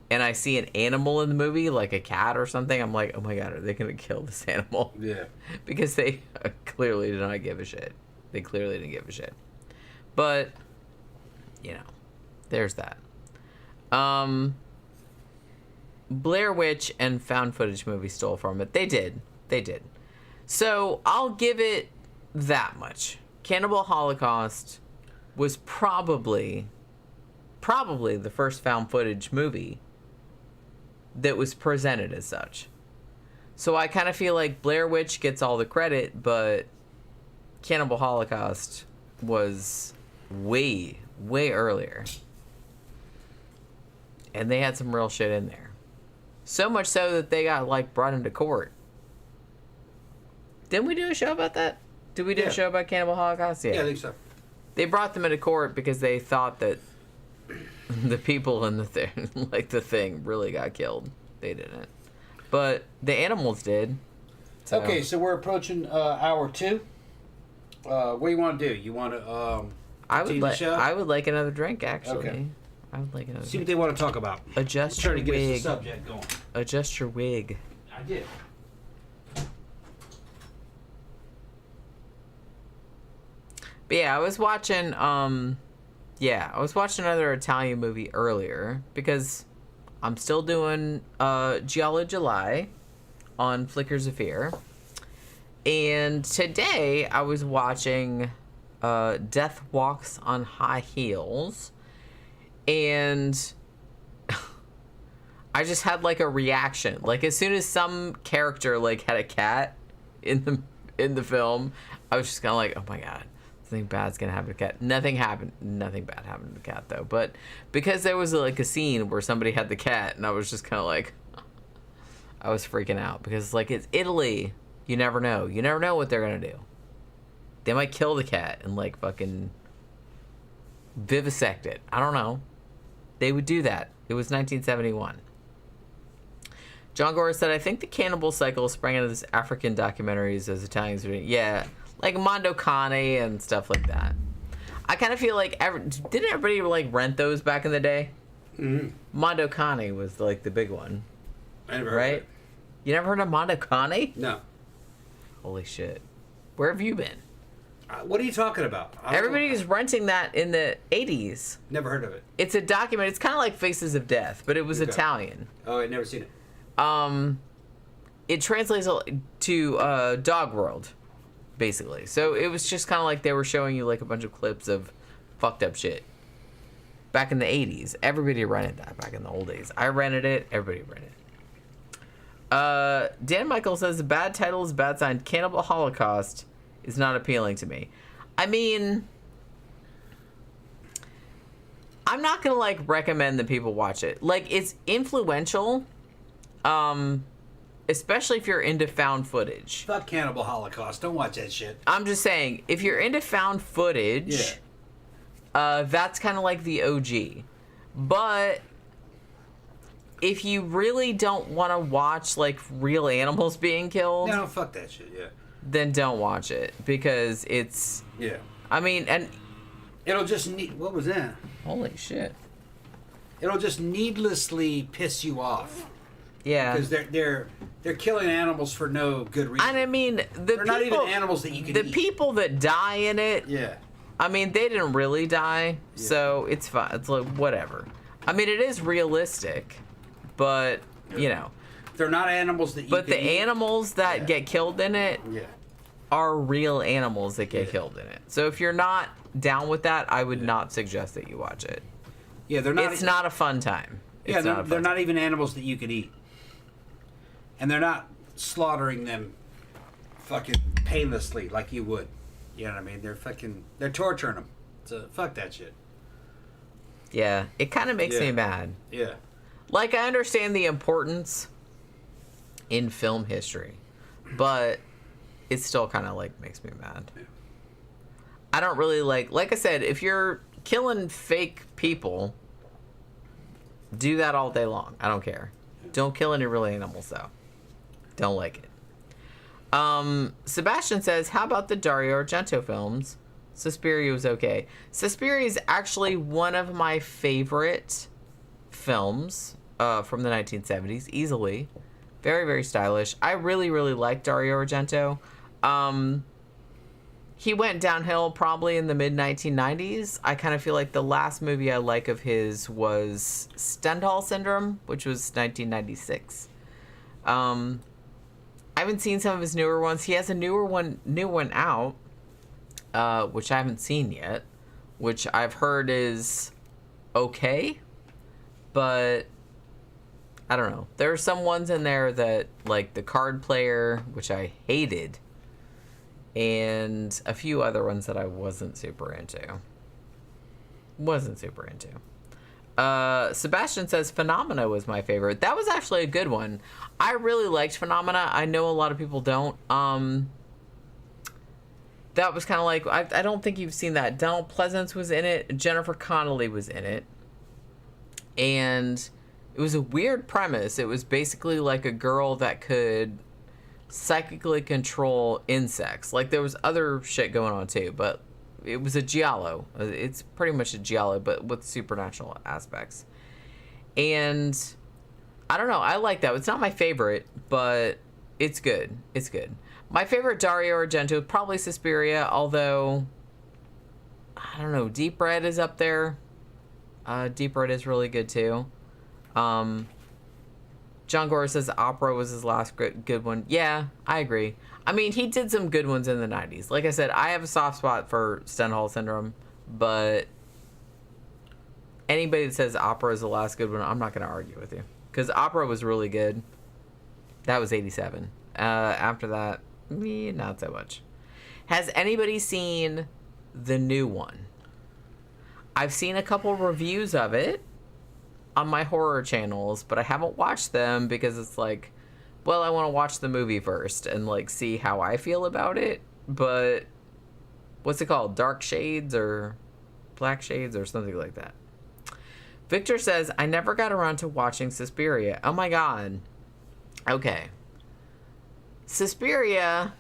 [SPEAKER 1] and I see an animal in the movie, like a cat or something, I'm like, oh my God, are they going to kill this animal?
[SPEAKER 2] Yeah.
[SPEAKER 1] Because they clearly did not give a shit. They clearly didn't give a shit. But, you know, there's that. Blair Witch and found footage movie stole from it. They did. So I'll give it that much. Cannibal Holocaust was probably the first found footage movie that was presented as such. So I kind of feel like Blair Witch gets all the credit, but Cannibal Holocaust was way, way earlier. And they had some real shit in there. So much so that they got, like, brought into court. Didn't we do a show about that? Did we do a show about Cannibal Holocaust?
[SPEAKER 2] Yeah, I think so.
[SPEAKER 1] They brought them into court because they thought that the people in the thing, like the thing, really got killed. They didn't. But the animals did.
[SPEAKER 2] So. Okay, so we're approaching hour 2. What do you want to do? You want to
[SPEAKER 1] I would like another drink, actually.
[SPEAKER 2] Okay.
[SPEAKER 1] I would like another
[SPEAKER 2] See
[SPEAKER 1] drink.
[SPEAKER 2] what they want to talk about.
[SPEAKER 1] Adjust
[SPEAKER 2] your
[SPEAKER 1] your
[SPEAKER 2] wig.
[SPEAKER 1] wig.
[SPEAKER 2] Get the subject going.
[SPEAKER 1] Adjust your wig.
[SPEAKER 2] I did.
[SPEAKER 1] But yeah, I was watching another Italian movie earlier because I'm still doing Giallo July on Flickers of Fear. And today I was watching Death Walks on High Heels. And I just had like a reaction. Like as soon as some character like had a cat in the film, I was just kind of like, oh my God. Something bad's gonna happen to the cat. Nothing bad happened to the cat though. But because there was like a scene where somebody had the cat, and I was just kind of like, I was freaking out because like it's Italy. You never know. You never know what they're gonna do. They might kill the cat and like fucking vivisect it. I don't know. They would do that. It was 1971. John Gore said, I think the cannibal cycle sprang out of this African documentaries as Italians were doing. Yeah. Like Mondo Cane and stuff like that. I kind of feel like didn't everybody like rent those back in the day? Mm-hmm. Mondo Cane was like the big one.
[SPEAKER 2] I never heard of it.
[SPEAKER 1] You never heard of Mondo Cane?
[SPEAKER 2] No.
[SPEAKER 1] Holy shit. Where have you been?
[SPEAKER 2] What are you talking about?
[SPEAKER 1] Everybody was renting that in the 80s.
[SPEAKER 2] Never heard of it.
[SPEAKER 1] It's a document. It's kind of like Faces of Death, but it was Italian.
[SPEAKER 2] Oh, I'd never seen it.
[SPEAKER 1] It translates to Dog World. Basically. So it was just kind of like they were showing you like a bunch of clips of fucked up shit. Back in the 80s. Everybody rented that back in the old days. I rented it. Everybody rented it. Dan Michael says the bad title is bad sign. Cannibal Holocaust is not appealing to me. I mean, I'm not going to like recommend that people watch it. Like it's influential. Especially if you're into found footage.
[SPEAKER 2] Fuck Cannibal Holocaust. Don't watch that shit.
[SPEAKER 1] I'm just saying, if you're into found footage, that's kind of like the OG. But if you really don't want to watch like real animals being killed,
[SPEAKER 2] no, fuck that shit. Yeah.
[SPEAKER 1] Then don't watch it because it's.
[SPEAKER 2] Yeah.
[SPEAKER 1] I mean, and
[SPEAKER 2] it'll just what was that?
[SPEAKER 1] Holy shit!
[SPEAKER 2] It'll just needlessly piss you off.
[SPEAKER 1] Yeah,
[SPEAKER 2] because they're killing animals for no good reason.
[SPEAKER 1] And I mean, they're
[SPEAKER 2] not even animals that you can eat.
[SPEAKER 1] The people that die in it,
[SPEAKER 2] yeah.
[SPEAKER 1] I mean, they didn't really die, so it's fine. It's like whatever. I mean, it is realistic, but you know,
[SPEAKER 2] they're not animals that you.
[SPEAKER 1] But the animals that get killed in it, are real animals that get killed in it. So if you're not down with that, I would not suggest that you watch it.
[SPEAKER 2] Yeah, they're not.
[SPEAKER 1] It's not a fun time.
[SPEAKER 2] They're not even animals that you could eat, and they're not slaughtering them fucking painlessly like you would. You know what I mean? They're torturing them. So fuck that shit.
[SPEAKER 1] Yeah, it kind of makes me mad.
[SPEAKER 2] Yeah.
[SPEAKER 1] Like, I understand the importance in film history, but it still kind of, like, makes me mad. Yeah. I don't really like I said, if you're killing fake people, do that all day long. I don't care. Don't kill any real animals, though. Don't like it. Sebastian says, how about the Dario Argento films? Suspiria was okay. Suspiria is actually one of my favorite films from the 1970s, easily. Very, very stylish. I really, really like Dario Argento. He went downhill probably in the mid-1990s. I kind of feel like the last movie I like of his was Stendhal Syndrome, which was 1996. I haven't seen some of his newer ones. He has a new one out, which I haven't seen yet, which I've heard is okay, but I don't know. There are some ones in there that, like The Card Player, which I hated, and a few other ones that I wasn't super into. Sebastian says Phenomena was my favorite. That was actually a good one. I really liked Phenomena. I know a lot of people don't. That was kind of like, I don't think you've seen that. Donald Pleasance was in it. Jennifer Connelly was in it. And it was a weird premise. It was basically like a girl that could psychically control insects. Like, there was other shit going on too, but it was a Giallo. It's pretty much a Giallo, but with supernatural aspects. And I don't know. I like that. It's not my favorite, but it's good. It's good. My favorite Dario Argento, probably Suspiria, although, I don't know, Deep Red is up there. Deep Red is really good too. John Gore says Opera was his last good one. Yeah, I agree. I mean, he did some good ones in the 90s. Like I said, I have a soft spot for Stendhal Syndrome, but anybody that says Opera is the last good one, I'm not going to argue with you. Because Opera was really good. That was 87. After that, not so much. Has anybody seen the new one? I've seen a couple reviews of it on my horror channels, but I haven't watched them because it's like, well, I want to watch the movie first and like see how I feel about it. But what's it called? Dark Shades or Black Shades or something like that. Victor says, I never got around to watching Suspiria. Oh my god. Okay. Suspiria,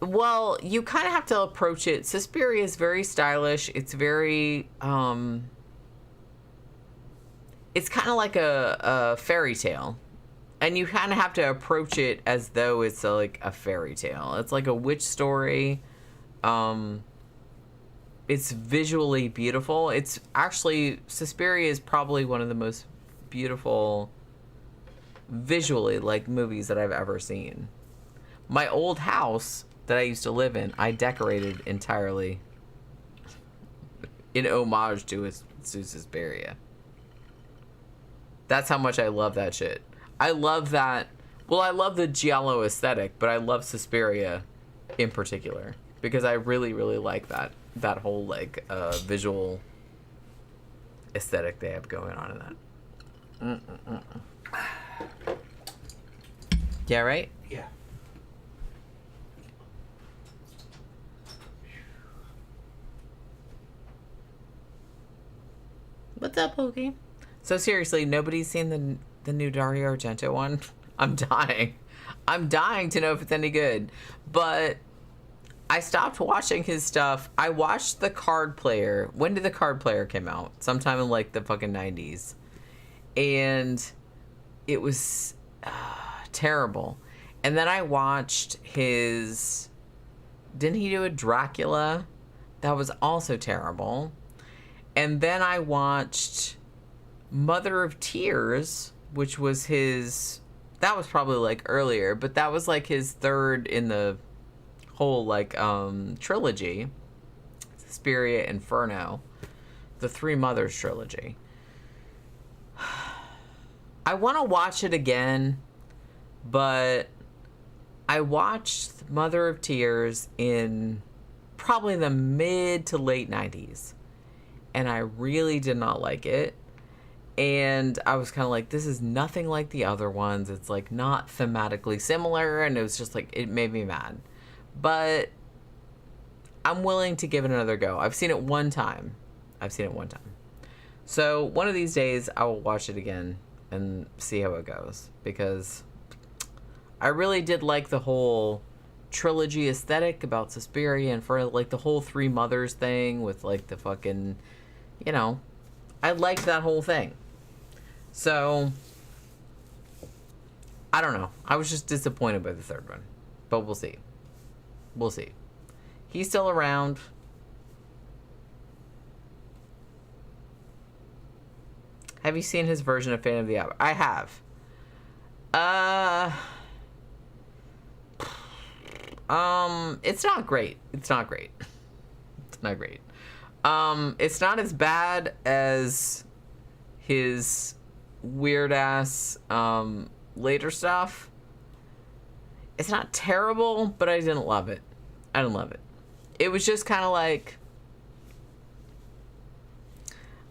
[SPEAKER 1] well, you kind of have to approach it. Suspiria is very stylish. It's very, it's kind of like a fairy tale. And you kind of have to approach it as though it's like a fairy tale. It's like a witch story. It's visually beautiful. It's actually, Suspiria is probably one of the most beautiful visually like movies that I've ever seen. My old house that I used to live in, I decorated entirely in homage to Suspiria. That's how much I love that shit. I love that. Well, I love the Giallo aesthetic, but I love Suspiria in particular because I really, really like that whole like visual aesthetic they have going on in that. Yeah, right?
[SPEAKER 2] Yeah.
[SPEAKER 1] What's up, Pokey? So seriously, nobody's seen the new Dario Argento one? I'm dying. I'm dying to know if it's any good. But I stopped watching his stuff. I watched The Card Player. When did The Card Player come out? Sometime in like the fucking 90s. And it was terrible. And then I watched his... Didn't he do a Dracula? That was also terrible. And then I watched Mother of Tears, which was his... that was probably like earlier, but that was like his third in the whole like trilogy, Suspiria, Inferno, the Three Mothers trilogy. I want to watch it again, but I watched Mother of Tears in probably the mid to late 90s, and I really did not like it. And I was kind of like, this is nothing like the other ones. It's like not thematically similar, and it was just like, it made me mad. But I'm willing to give it another go. I've seen it one time. So one of these days I will watch it again and see how it goes, because I really did like the whole trilogy aesthetic about Suspiria, and for like the whole Three Mothers thing with like the fucking, you know, I liked that whole thing. So I don't know. I was just disappointed by the third one, but we'll see. He's still around. Have you seen his version of Phantom of the Opera? I have. It's not great. It's not as bad as his weird ass later stuff. It's not terrible, but I didn't love it. It was just kind of like,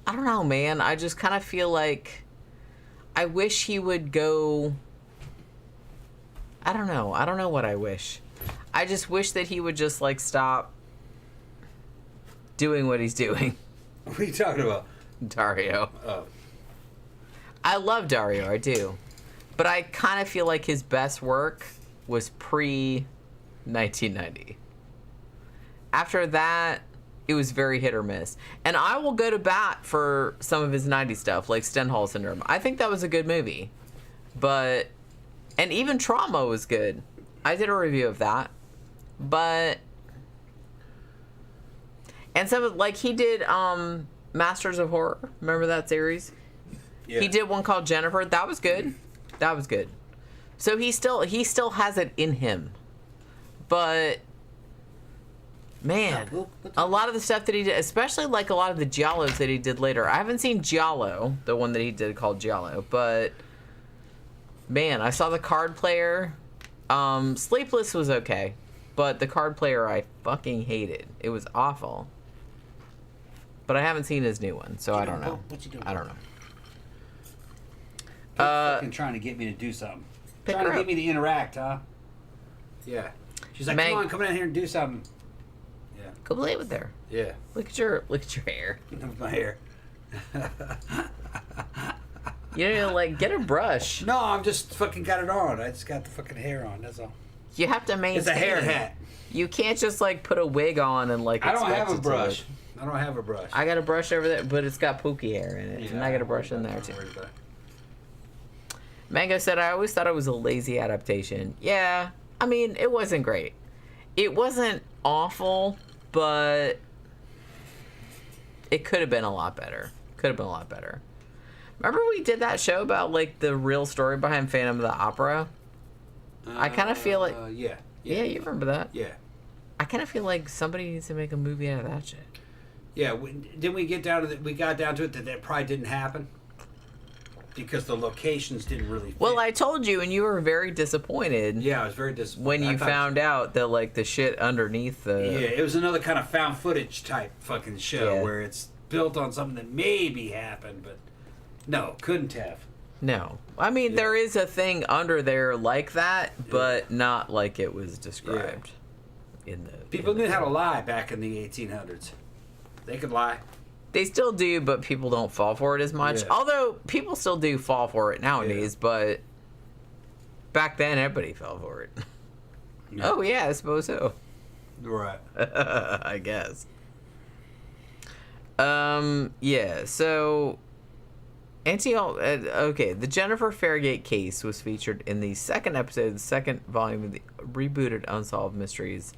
[SPEAKER 1] I don't know, man. I just kind of feel like I wish he would go. I don't know what I wish. I just wish that he would just like stop doing what he's doing.
[SPEAKER 2] What are you talking about?
[SPEAKER 1] Dario.
[SPEAKER 2] Oh.
[SPEAKER 1] I love Dario, I do. But I kind of feel like his best work was pre-1990. After that, it was very hit or miss. And I will go to bat for some of his 90s stuff, like Stendhal Syndrome. I think that was a good movie. And even Trauma was good. I did a review of that. And some of, like, he did Masters of Horror. Remember that series? Yeah. He did one called Jennifer. That was good. So he still has it in him. But man, a lot of the stuff that he did, especially like a lot of the Giallos that he did later. I haven't seen Giallo, the one that he did called Giallo, but man, I saw The Card Player. Sleepless was okay, but The Card Player I fucking hated. It was awful. But I haven't seen his new one, so I don't know.
[SPEAKER 2] What you doing?
[SPEAKER 1] I don't know.
[SPEAKER 2] Fucking trying to get me to do something. Trying to get me to interact, huh? Yeah. She's like, come down here and do something. Yeah.
[SPEAKER 1] Go play with her.
[SPEAKER 2] Yeah.
[SPEAKER 1] Look at your hair.
[SPEAKER 2] My hair.
[SPEAKER 1] You know, like, get a brush.
[SPEAKER 2] No, I'm just fucking got it on. I just got the fucking hair on. That's all.
[SPEAKER 1] You have to maintain.
[SPEAKER 2] It's a hair hat.
[SPEAKER 1] You can't just like put a wig on and like.
[SPEAKER 2] I don't have a brush. I
[SPEAKER 1] got a brush over there, but it's got pookie hair in it, and I got a brush in there too. Mango said, I always thought it was a lazy adaptation. Yeah, I mean, it wasn't great. It wasn't awful, but it could have been a lot better. Remember we did that show about, like, the real story behind Phantom of the Opera? I kind of feel like...
[SPEAKER 2] Yeah,
[SPEAKER 1] you remember that?
[SPEAKER 2] Yeah.
[SPEAKER 1] I kind of feel like somebody needs to make a movie out of that shit.
[SPEAKER 2] Yeah, didn't we get down to we got down to it that probably didn't happen? Because the locations didn't really fit.
[SPEAKER 1] Well, I told you, and you were very disappointed.
[SPEAKER 2] Yeah, I was very disappointed.
[SPEAKER 1] When you found out that, like, the shit underneath the...
[SPEAKER 2] Yeah, it was another kind of found footage type fucking show where it's built on something that maybe happened, but no, couldn't have.
[SPEAKER 1] No. I mean, there is a thing under there like that, but not like it was described in the...
[SPEAKER 2] People knew how to lie back in the 1800s. They could lie.
[SPEAKER 1] They still do, but people don't fall for it as much. Yeah. Although, people still do fall for it nowadays, but back then, everybody fell for it. Yeah. Oh, yeah, I suppose so.
[SPEAKER 2] Right.
[SPEAKER 1] I guess. Yeah, so... the Jennifer Farragate case was featured in the second episode of the second volume of the rebooted Unsolved Mysteries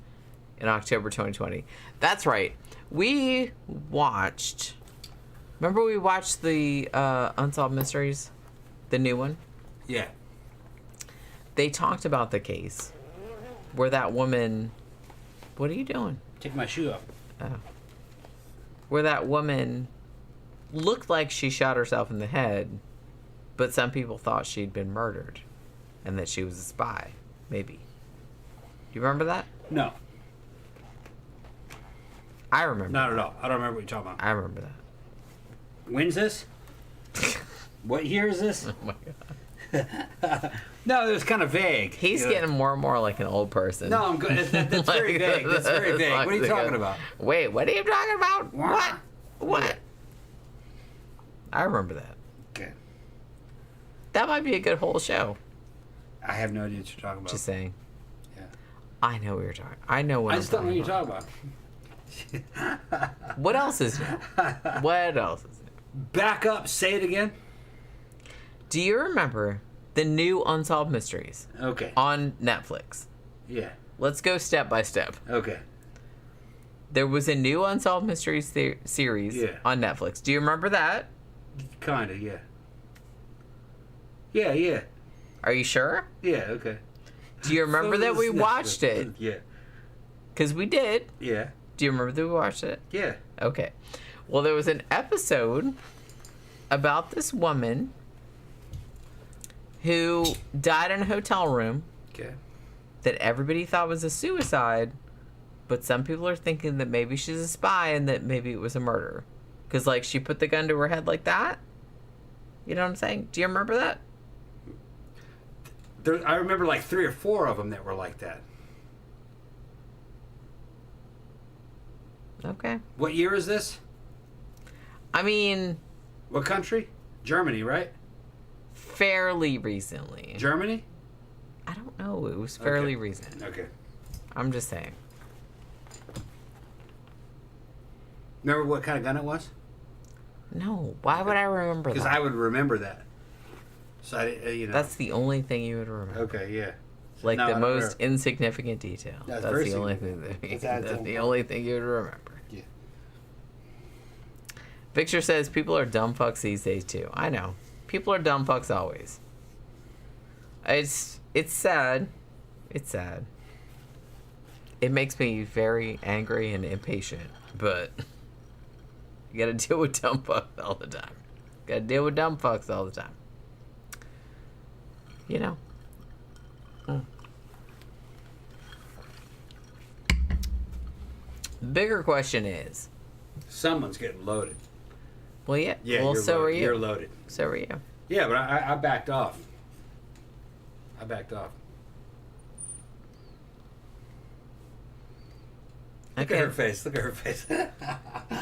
[SPEAKER 1] in October 2020. That's right. We watched... Remember we watched the Unsolved Mysteries? The new one?
[SPEAKER 2] Yeah.
[SPEAKER 1] they talked about the case where that woman... What are you doing?
[SPEAKER 2] Take my shoe off.
[SPEAKER 1] Oh. Where that woman looked like she shot herself in the head, but some people thought she'd been murdered and that she was a spy. Maybe. Do you remember that?
[SPEAKER 2] No.
[SPEAKER 1] I remember.
[SPEAKER 2] Not at all. I don't remember what you're talking about.
[SPEAKER 1] I remember that.
[SPEAKER 2] When's this? What year is this?
[SPEAKER 1] Oh my god.
[SPEAKER 2] No, it was kind of vague.
[SPEAKER 1] He's getting more and more like an old person.
[SPEAKER 2] No, I'm good. That's very vague. That's very vague. What are you talking about?
[SPEAKER 1] Wait, what are you talking about? What? What? I remember that.
[SPEAKER 2] Okay.
[SPEAKER 1] That might be a good whole show.
[SPEAKER 2] I have no idea what you're talking about.
[SPEAKER 1] Just saying.
[SPEAKER 2] Yeah.
[SPEAKER 1] I know what you're talking. I know what.
[SPEAKER 2] I just don't know what you're talking about.
[SPEAKER 1] What else is new? What else is new?
[SPEAKER 2] Back up. Say it again.
[SPEAKER 1] Do you remember the new Unsolved Mysteries?
[SPEAKER 2] Okay.
[SPEAKER 1] On Netflix.
[SPEAKER 2] Yeah.
[SPEAKER 1] Let's go step by step.
[SPEAKER 2] Okay.
[SPEAKER 1] There was a new Unsolved Mysteries series on Netflix. Do you remember that?
[SPEAKER 2] Kinda, yeah. Yeah, yeah.
[SPEAKER 1] Are you sure?
[SPEAKER 2] Yeah, okay.
[SPEAKER 1] Do you remember that we watched it?
[SPEAKER 2] Yeah.
[SPEAKER 1] Because we did.
[SPEAKER 2] Yeah.
[SPEAKER 1] Do you remember that we watched it?
[SPEAKER 2] Yeah.
[SPEAKER 1] Okay. Well, there was an episode about this woman who died in a hotel room.
[SPEAKER 2] Okay.
[SPEAKER 1] That everybody thought was a suicide, but some people are thinking that maybe she's a spy and that maybe it was a murder. Because, like, she put the gun to her head like that. You know what I'm saying? Do you remember that?
[SPEAKER 2] I remember like 3 or 4 of them that were like that.
[SPEAKER 1] Okay.
[SPEAKER 2] What year is this?
[SPEAKER 1] I mean...
[SPEAKER 2] What country? Germany, right?
[SPEAKER 1] Fairly recently.
[SPEAKER 2] Germany?
[SPEAKER 1] I don't know. It was fairly recent.
[SPEAKER 2] Okay.
[SPEAKER 1] I'm just saying.
[SPEAKER 2] Remember what kind of gun it was?
[SPEAKER 1] No. Why would I remember that?
[SPEAKER 2] Because I would remember that. So you know.
[SPEAKER 1] That's the only thing you would remember.
[SPEAKER 2] Okay, yeah.
[SPEAKER 1] Like the most insignificant detail.
[SPEAKER 2] That's
[SPEAKER 1] the only thing that's the only thing you would remember.
[SPEAKER 2] Yeah.
[SPEAKER 1] Victor says people are dumb fucks these days too. I know. People are dumb fucks always. It's sad. It's sad. It makes me very angry and impatient, but you gotta deal with dumb fucks all the time. Gotta deal with dumb fucks all the time. You know. The bigger question is...
[SPEAKER 2] Someone's getting loaded.
[SPEAKER 1] Well, yeah. Well, so are you.
[SPEAKER 2] You're loaded.
[SPEAKER 1] So are you.
[SPEAKER 2] Yeah, but I backed off. I backed off. Look at her face. Look at her face.
[SPEAKER 1] Well,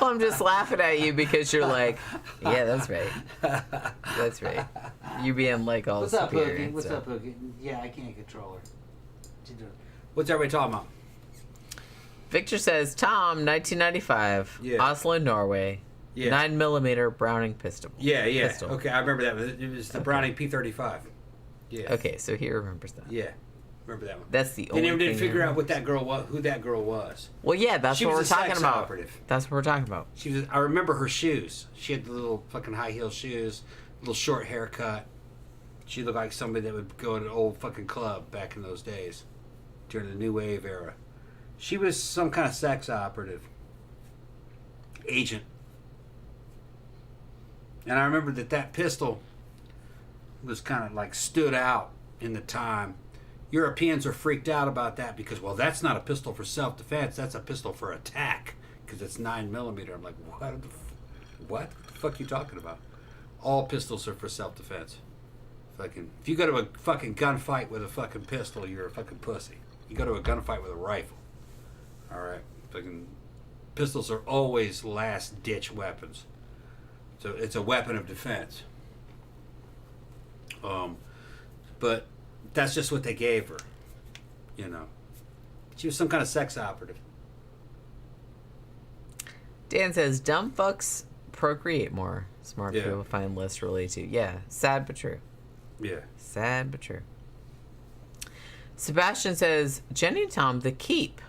[SPEAKER 1] I'm just laughing at you because you're like, yeah, that's right. That's right. You being like all superior.
[SPEAKER 2] What's up, Pookie? Yeah, I can't control her. What's everybody talking about?
[SPEAKER 1] Victor says, Tom, 1995, Oslo, Norway, 9mm Browning pistol.
[SPEAKER 2] Yeah.
[SPEAKER 1] Pistol.
[SPEAKER 2] Okay, I remember that. It was the Browning P35. Yeah.
[SPEAKER 1] Okay, so he remembers that.
[SPEAKER 2] Yeah. Remember that one.
[SPEAKER 1] That's the only thing.
[SPEAKER 2] Didn't figure out what that girl was, who that girl was.
[SPEAKER 1] Well, yeah, that's what we're talking about.
[SPEAKER 2] Operative.
[SPEAKER 1] That's what we're talking about.
[SPEAKER 2] She was. I remember her shoes. She had the little fucking high heel shoes, little short haircut. She looked like somebody that would go to an old fucking club back in those days, during the new wave era. She was some kind of sex operative. Agent. And I remember that pistol was kind of like stood out in the time. Europeans are freaked out about that because, well, that's not a pistol for self-defense. That's a pistol for attack because it's 9mm. I'm like, what the fuck are you talking about? All pistols are for self-defense. Fucking, if you go to a fucking gunfight with a fucking pistol, you're a fucking pussy. You go to a gunfight with a rifle. All right, fucking pistols are always last-ditch weapons. So it's a weapon of defense. But that's just what they gave her, you know. She was some kind of sex operative.
[SPEAKER 1] Dan says, dumb fucks procreate more. Smart people find less related to. Yeah, sad but true.
[SPEAKER 2] Yeah.
[SPEAKER 1] Sad but true. Sebastian says, Jenny and Tom, The Keep.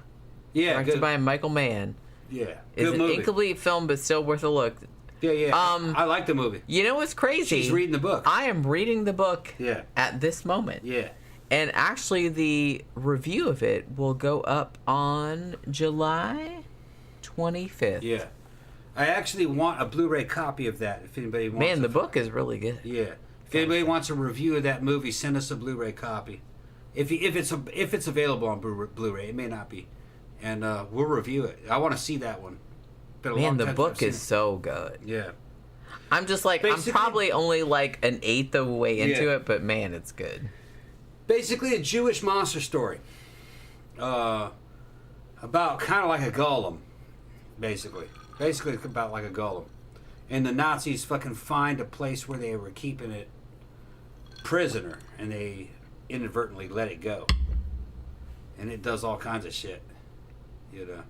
[SPEAKER 2] Yeah,
[SPEAKER 1] directed by Michael Mann.
[SPEAKER 2] Yeah.
[SPEAKER 1] Is an incomplete film, but still worth a look.
[SPEAKER 2] Yeah. I like the movie.
[SPEAKER 1] You know what's crazy?
[SPEAKER 2] She's reading the book.
[SPEAKER 1] I am reading the book
[SPEAKER 2] at
[SPEAKER 1] this moment.
[SPEAKER 2] Yeah.
[SPEAKER 1] And actually, the review of it will go up on July 25th.
[SPEAKER 2] Yeah. I actually want a Blu-ray copy of that. If anybody wants.
[SPEAKER 1] Man, the book is really good.
[SPEAKER 2] Yeah. If anybody wants a review of that movie, send us a Blu-ray copy. If it's available on Blu-ray, it may not be, and we'll review it. I want to see that one.
[SPEAKER 1] Man, the book is so good.
[SPEAKER 2] Yeah.
[SPEAKER 1] I'm just like, I'm probably only like an eighth of the way into it, but man, it's good.
[SPEAKER 2] Basically, a Jewish monster story. About kind of like a golem, basically. Basically, about like a golem. And the Nazis fucking find a place where they were keeping it prisoner, and they inadvertently let it go. And it does all kinds of shit. You know.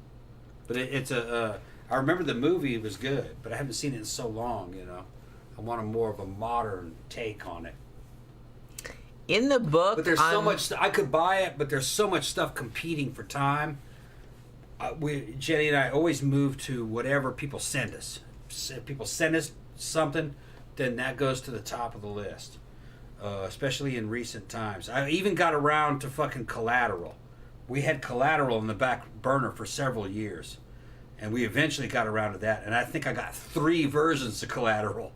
[SPEAKER 2] But it's a... I remember the movie was good, but I haven't seen it in so long, you know. I want a more of a modern take on it.
[SPEAKER 1] In the book,
[SPEAKER 2] but there's so much. I could buy it, but there's so much stuff competing for time. Jenny and I always move to whatever people send us. If people send us something, then that goes to the top of the list. Especially in recent times. I even got around to fucking Collateral. We had Collateral in the back burner for several years. And we eventually got around to that. And I think I got 3 versions of Collateral.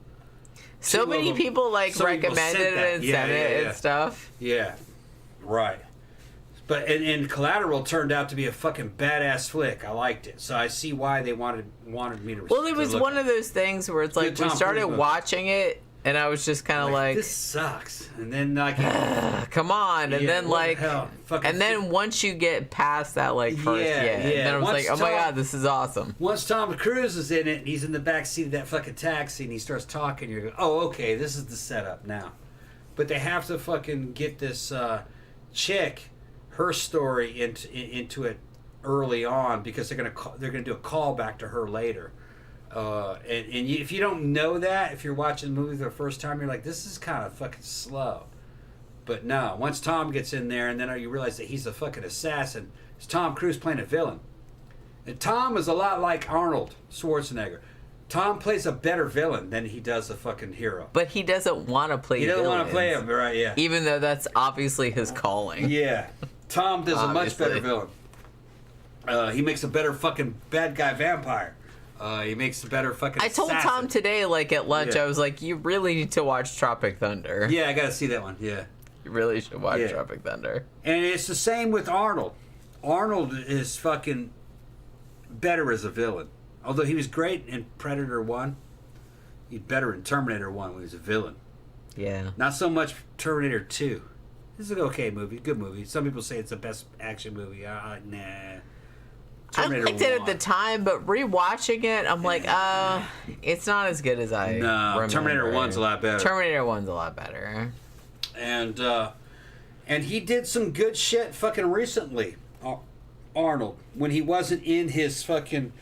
[SPEAKER 1] So many people recommended it and sent it and stuff.
[SPEAKER 2] Yeah, right. But and Collateral turned out to be a fucking badass flick. I liked it, so I see why they wanted me to.
[SPEAKER 1] Well, it was one of those things where it's like we started watching it, and I was just kind of like,
[SPEAKER 2] this sucks. And then like,
[SPEAKER 1] come on, and then like, and then once you get past that like first, and then I was like, oh my god, this is awesome.
[SPEAKER 2] Once Tom Cruise is in it, and he's in the back seat of that fucking taxi, and he starts talking, you're going, oh, okay, this is the setup now. But they have to fucking get this chick, her story into it early on, because they're gonna do a callback to her later. If you don't know that, if you're watching the movie for the first time, you're like, this is kind of fucking slow. But no, once Tom gets in there, and then you realize that he's a fucking assassin, it's Tom Cruise playing a villain. And Tom is a lot like Arnold Schwarzenegger. Tom plays a better villain than he does a fucking hero.
[SPEAKER 1] But he doesn't want to play villains.
[SPEAKER 2] He doesn't want to play him, right, yeah.
[SPEAKER 1] Even though that's obviously his calling.
[SPEAKER 2] Yeah. Tom does a much better villain. He makes a better fucking bad guy vampire. He makes a better fucking assassin.
[SPEAKER 1] I told Tom today, like at lunch, I was like, you really need to watch Tropic Thunder.
[SPEAKER 2] Yeah, I gotta see that one, yeah.
[SPEAKER 1] You really should watch Tropic Thunder.
[SPEAKER 2] And it's the same with Arnold. Arnold is fucking better as a villain. Although he was great in Predator 1, he's better in Terminator 1 when he was a villain.
[SPEAKER 1] Yeah.
[SPEAKER 2] Not so much Terminator 2. This is an okay movie, good movie. Some people say it's the best action movie. Nah.
[SPEAKER 1] Terminator I liked it at the time, but rewatching it, I'm like, it's not as good as I remember.
[SPEAKER 2] Terminator 1's a lot better.
[SPEAKER 1] Terminator 1's a lot better.
[SPEAKER 2] And he did some good shit fucking recently, Arnold, when he wasn't in his fucking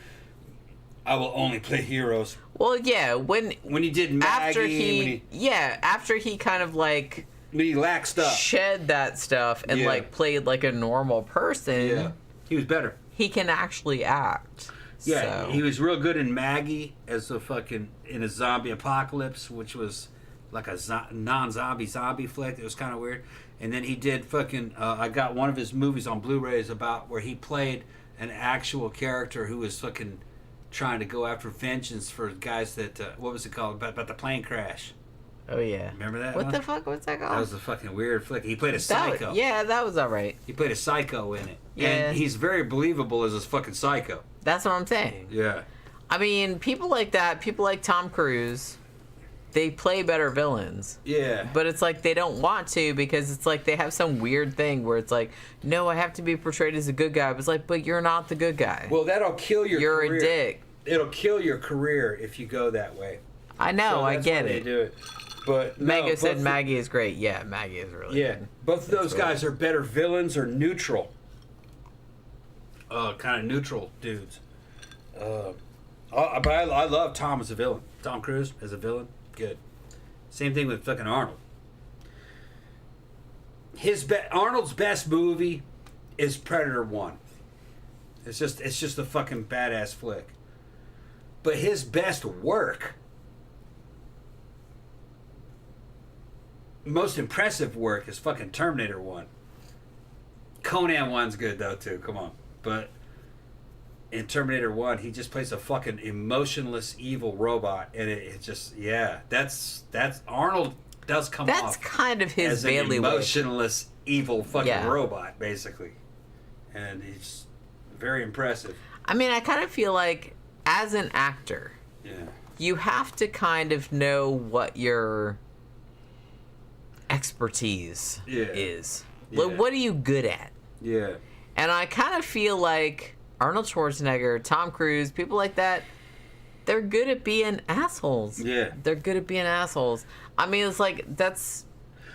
[SPEAKER 2] I will only play heroes.
[SPEAKER 1] Well, yeah, when
[SPEAKER 2] he did Maggie,
[SPEAKER 1] after he kind of like
[SPEAKER 2] when he laxed up,
[SPEAKER 1] shed that stuff and like played like a normal person,
[SPEAKER 2] he was better.
[SPEAKER 1] He can actually act.
[SPEAKER 2] Yeah,
[SPEAKER 1] so.
[SPEAKER 2] He was real good in Maggie as a fucking in a zombie apocalypse, which was like a non-zombie flick. It was kind of weird. And then he did fucking. I got one of his movies on Blu-rays about where he played an actual character who was fucking trying to go after vengeance for guys that what was it called about the plane crash.
[SPEAKER 1] Oh yeah,
[SPEAKER 2] remember that?
[SPEAKER 1] What the fuck was that called?
[SPEAKER 2] That was a fucking weird flick. He played a psycho.
[SPEAKER 1] That was all right.
[SPEAKER 2] He played a psycho in it.
[SPEAKER 1] Yeah,
[SPEAKER 2] and he's very believable as a fucking psycho.
[SPEAKER 1] That's what I'm saying.
[SPEAKER 2] Yeah.
[SPEAKER 1] I mean, people like that, people like Tom Cruise, they play better villains.
[SPEAKER 2] Yeah.
[SPEAKER 1] But it's like they don't want to because it's like they have some weird thing where it's like, no, I have to be portrayed as a good guy. But it's like, but you're not the good guy.
[SPEAKER 2] Well, that'll kill your career.
[SPEAKER 1] You're a dick.
[SPEAKER 2] It'll kill your career if you go that way.
[SPEAKER 1] I know,
[SPEAKER 2] so
[SPEAKER 1] I get it.
[SPEAKER 2] They do it. But
[SPEAKER 1] Mega said Maggie is great. Yeah, Maggie is really good.
[SPEAKER 2] Both of those guys are better villains or neutral. Kind of neutral dudes. But I love Tom as a villain. Tom Cruise as a villain, good. Same thing with fucking Arnold. Arnold's best movie is Predator 1. It's just a fucking badass flick. But his best work most impressive work is fucking Terminator 1. Conan 1's good though too. Come on, but in Terminator 1, he just plays a fucking emotionless evil robot, and it just that's Arnold does come off.
[SPEAKER 1] That's kind of his
[SPEAKER 2] as an
[SPEAKER 1] bailiwick.
[SPEAKER 2] Emotionless evil fucking robot, basically, and he's very impressive.
[SPEAKER 1] I mean, I kind of feel like as an actor, you have to kind of know what your expertise is. Like, what are you good at?
[SPEAKER 2] Yeah.
[SPEAKER 1] And I kind of feel like Arnold Schwarzenegger, Tom Cruise, people like that, they're good at being assholes.
[SPEAKER 2] Yeah.
[SPEAKER 1] They're good at being assholes. I mean, it's like,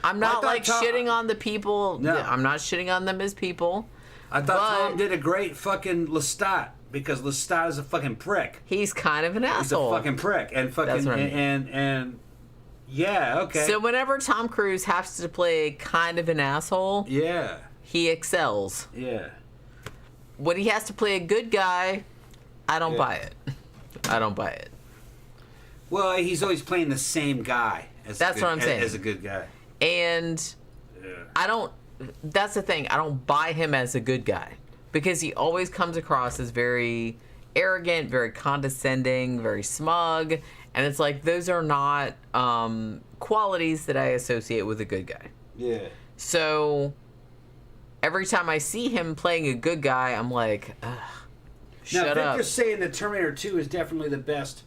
[SPEAKER 1] I'm not like shitting on the people.
[SPEAKER 2] No.
[SPEAKER 1] I'm not shitting on them as people.
[SPEAKER 2] I thought Tom did a great fucking Lestat, because Lestat is a fucking prick.
[SPEAKER 1] He's kind of an asshole.
[SPEAKER 2] He's a fucking prick. And fucking,
[SPEAKER 1] That's what I mean.
[SPEAKER 2] and yeah, okay.
[SPEAKER 1] So whenever Tom Cruise has to play kind of an asshole, he excels.
[SPEAKER 2] Yeah.
[SPEAKER 1] When he has to play a good guy, I don't buy it. I don't buy it.
[SPEAKER 2] Well, he's always playing the same guy.
[SPEAKER 1] That's what I'm saying.
[SPEAKER 2] As a good guy.
[SPEAKER 1] And I don't... That's the thing. I don't buy him as a good guy. Because he always comes across as very arrogant, very condescending, very smug. And it's like, those are not qualities that I associate with a good guy.
[SPEAKER 2] Yeah.
[SPEAKER 1] So, every time I see him playing a good guy, I'm like, ugh, shut up.
[SPEAKER 2] Victor's saying that Terminator 2 is definitely the best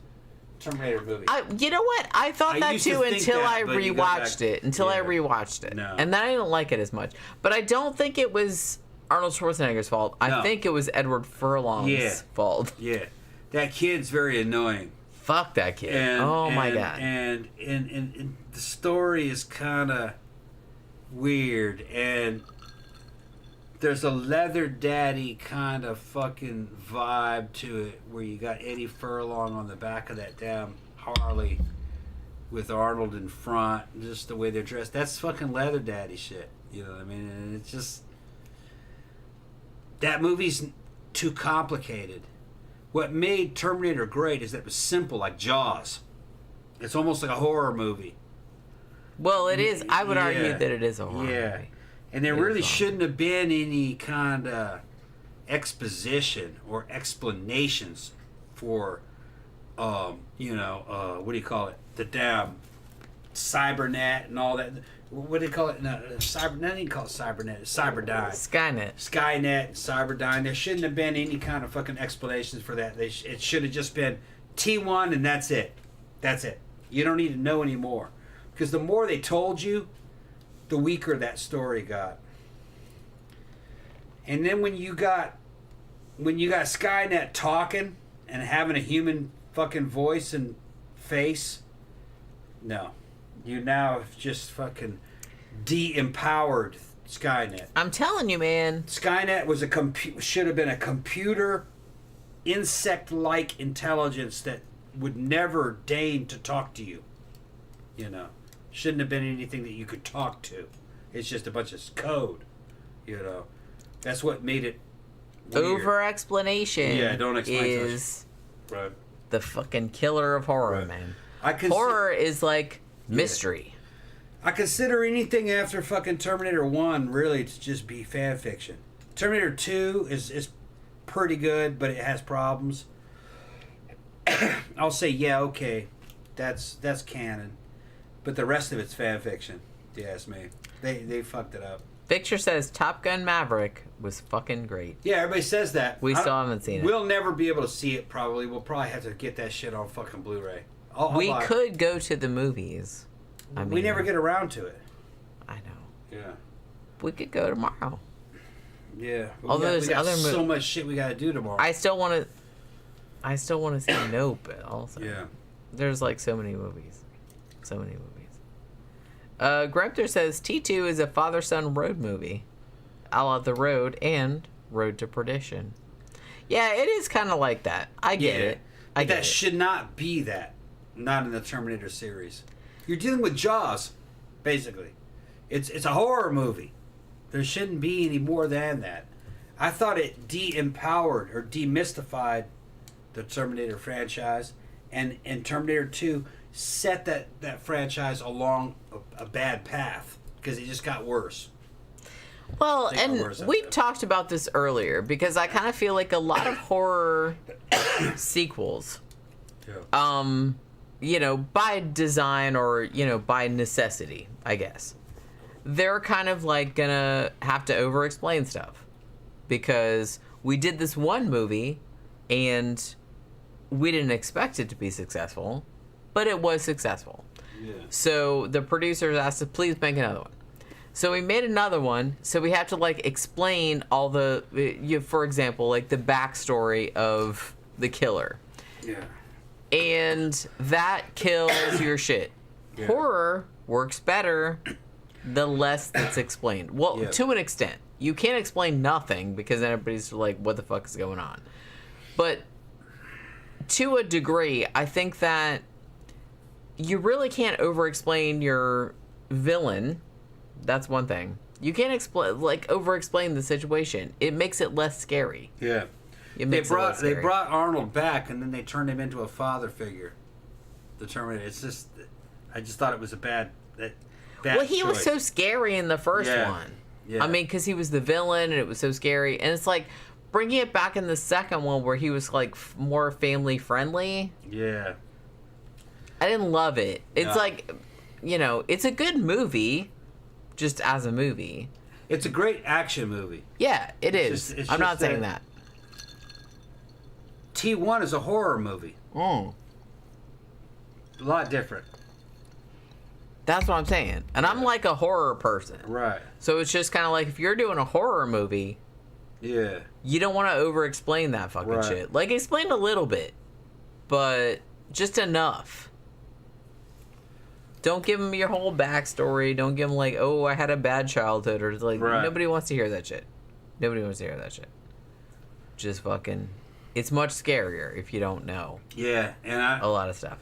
[SPEAKER 2] Terminator movie.
[SPEAKER 1] You know what? I thought that too until I rewatched it. I rewatched it.
[SPEAKER 2] No.
[SPEAKER 1] And then I didn't like it as much. But I don't think it was Arnold Schwarzenegger's fault. I think it was Edward Furlong's fault.
[SPEAKER 2] Yeah. That kid's very annoying.
[SPEAKER 1] Fuck that kid. My God.
[SPEAKER 2] And the story is kind of weird. And there's a leather daddy kind of fucking vibe to it, where you got Eddie Furlong on the back of that damn Harley with Arnold in front, just the way they're dressed. That's fucking leather daddy shit. You know what I mean? And it's just... That movie's too complicated. What made Terminator great is that it was simple, like Jaws. It's almost like a horror movie.
[SPEAKER 1] Well, it is. I would argue that it is a horror movie.
[SPEAKER 2] And there really shouldn't have been any kind of exposition or explanations for, what do you call it? The damn cybernet and all that. What do they call it? No, cyber. They didn't call it cybernet. It's Cyberdyne. Skynet, Cyberdyne. There shouldn't have been any kind of fucking explanations for that. It should have just been T1 and that's it. That's it. You don't need to know anymore. Because the more they told you, the weaker that story got. And then when you got Skynet talking and having a human fucking voice and face, no. You now have just fucking de-empowered Skynet.
[SPEAKER 1] I'm telling you, man.
[SPEAKER 2] Skynet was should have been a computer, insect-like intelligence that would never deign to talk to you. You know, shouldn't have been anything that you could talk to. It's just a bunch of code. You know, that's what made it weird.
[SPEAKER 1] Over-explanation.
[SPEAKER 2] Yeah, don't explain
[SPEAKER 1] is
[SPEAKER 2] right.
[SPEAKER 1] The fucking killer of horror, man. Horror is like mystery.
[SPEAKER 2] I consider anything after fucking Terminator 1 really to just be fan fiction. Terminator 2 is pretty good, but it has problems. I'll say, okay, that's canon. But the rest of it's fan fiction, if you ask me. They fucked it up.
[SPEAKER 1] Victor says Top Gun Maverick was fucking great.
[SPEAKER 2] Yeah, everybody says that.
[SPEAKER 1] We still haven't seen it.
[SPEAKER 2] We'll never be able to see it, probably. We'll probably have to get that shit on fucking Blu-ray.
[SPEAKER 1] We could go to the movies. I mean,
[SPEAKER 2] we never get around to it.
[SPEAKER 1] I know.
[SPEAKER 2] Yeah.
[SPEAKER 1] We could go tomorrow.
[SPEAKER 2] Yeah.
[SPEAKER 1] Although
[SPEAKER 2] we got so much shit we got to do tomorrow.
[SPEAKER 1] I still want to see Nope also.
[SPEAKER 2] Yeah.
[SPEAKER 1] There's like so many movies. Gramthars says T2 is a father-son road movie. A la The Road and Road to Perdition. Yeah, it is kind of like that. I get it.
[SPEAKER 2] That should not be that. Not in the Terminator series. You're dealing with Jaws, basically. It's a horror movie. There shouldn't be any more than that. I thought it de-empowered or demystified the Terminator franchise, and Terminator 2 set that franchise along a bad path because it just got worse.
[SPEAKER 1] Well, and we've talked about this earlier because I kind of feel like a lot of horror sequels, you know, by design or, you know, by necessity, I guess, they're kind of like gonna have to over-explain stuff because we did this one movie and we didn't expect it to be successful, but it was successful. Yeah. So the producers asked us, please make another one. So we made another one, so we have to, like, explain all the, for example, like, the backstory of the killer. Yeah. And that kills your shit. Yeah. Horror works better the less that's explained. Well, to an extent. You can't explain nothing because then everybody's like, what the fuck is going on? But to a degree, I think that you really can't over-explain your villain. That's one thing. You can't over-explain the situation. It makes it less scary.
[SPEAKER 2] Yeah. They brought Arnold back, and then they turned him into a father figure. The Terminator. It's just, I just thought it was a bad
[SPEAKER 1] well, he
[SPEAKER 2] choice.
[SPEAKER 1] was so scary in the first one. Yeah. I mean, because he was the villain, and it was so scary. And it's like, bringing it back in the second one where he was, like, more family-friendly. Yeah. I didn't love it. It's like, you know, it's a good movie, just as a movie.
[SPEAKER 2] It's a great action movie.
[SPEAKER 1] Yeah, it's I'm not saying that.
[SPEAKER 2] T1 is a horror movie. A lot different.
[SPEAKER 1] That's what I'm saying. And I'm like a horror person. Right. So it's just kind of like, if you're doing a horror movie, you don't want to over-explain that fucking shit. Like, explain a little bit, but just enough. Don't give them your whole backstory. Don't give them, like, oh, I had a bad childhood. Or, like, nobody wants to hear that shit. Nobody wants to hear that shit. Just fucking... It's much scarier if you don't know. Yeah, and a lot of stuff.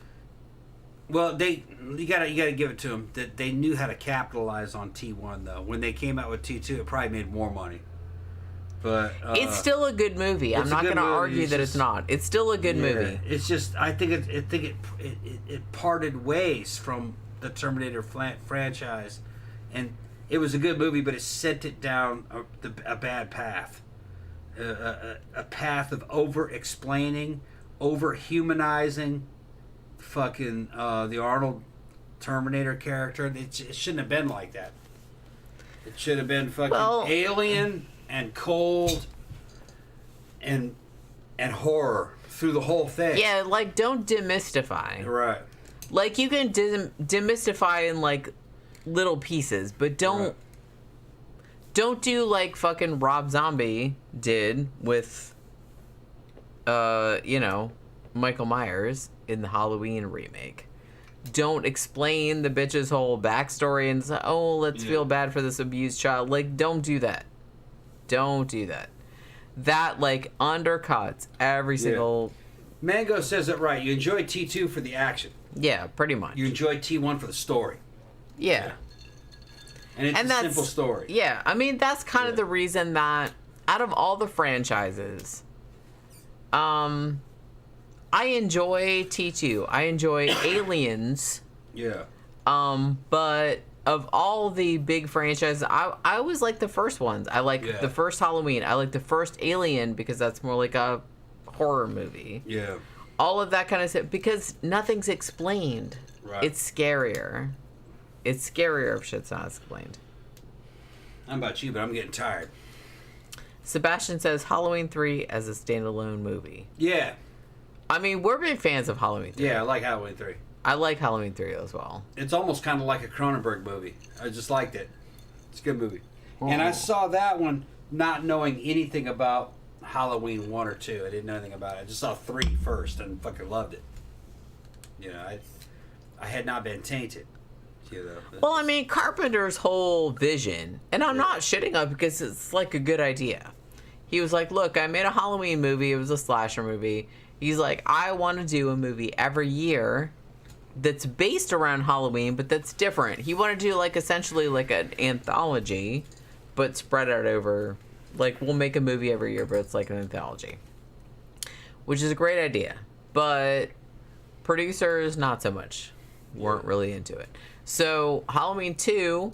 [SPEAKER 2] Well, you gotta give it to them that they knew how to capitalize on T1 though. When they came out with T2, it probably made more money. But
[SPEAKER 1] it's still a good movie. I'm not gonna argue that it's not. It's still a good movie.
[SPEAKER 2] It's just I think it parted ways from the Terminator franchise, and it was a good movie, but it sent it down a bad path. A path of over-explaining, over-humanizing fucking the Arnold Terminator character. It shouldn't have been like that. It should have been fucking alien and cold and horror through the whole thing.
[SPEAKER 1] Yeah, like, don't demystify. Right. Like, you can demystify in, like, little pieces, but don't do like fucking Rob Zombie did with, you know, Michael Myers in the Halloween remake. Don't explain the bitch's whole backstory and say, oh, let's feel bad for this abused child. Like, don't do that. Don't do that. That, like, undercuts every single...
[SPEAKER 2] Mango says it right. You enjoy T2 for the action.
[SPEAKER 1] Yeah, pretty much.
[SPEAKER 2] You enjoy T1 for the story. Yeah. And it's a simple story.
[SPEAKER 1] Yeah, I mean, that's kind of the reason that out of all the franchises, I enjoy T2. I enjoy Aliens. Yeah. But of all the big franchises, I always like the first ones. I like the first Halloween. I like the first Alien because that's more like a horror movie. Yeah. All of that kind of stuff because nothing's explained. Right. It's scarier. It's scarier if shit's not explained.
[SPEAKER 2] I don't know about you, but I'm getting tired.
[SPEAKER 1] Sebastian says Halloween 3 as a standalone movie.
[SPEAKER 2] Yeah.
[SPEAKER 1] I mean, we're big fans of Halloween 3.
[SPEAKER 2] Yeah, I like Halloween 3.
[SPEAKER 1] I like Halloween 3 as well.
[SPEAKER 2] It's almost kind of like a Cronenberg movie. I just liked it. It's a good movie. Oh. And I saw that one not knowing anything about Halloween 1 or 2. I didn't know anything about it. I just saw 3 first and fucking loved it. You know, I had not been tainted.
[SPEAKER 1] Well, I mean, Carpenter's whole vision, and I'm not shitting on it because it's like a good idea. He was like, look, I made a Halloween movie. It was a slasher movie. He's like, I want to do a movie every year that's based around Halloween, but that's different. He wanted to do, like, essentially like an anthology, but spread out over, like, we'll make a movie every year, but it's like an anthology. Which is a great idea. But producers, not so much. weren't really into it. So Halloween 2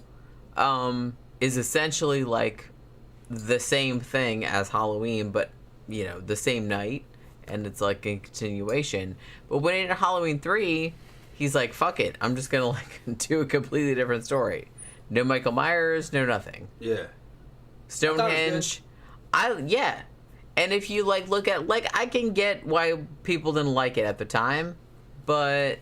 [SPEAKER 1] is essentially like the same thing as Halloween, but you know, the same night, and it's like a continuation. But when he did Halloween 3, he's like, fuck it, I'm just gonna like do a completely different story. No Michael Myers, no nothing.
[SPEAKER 2] Yeah.
[SPEAKER 1] Stonehenge. Yeah. And if you like look at, like, I can get why people didn't like it at the time, but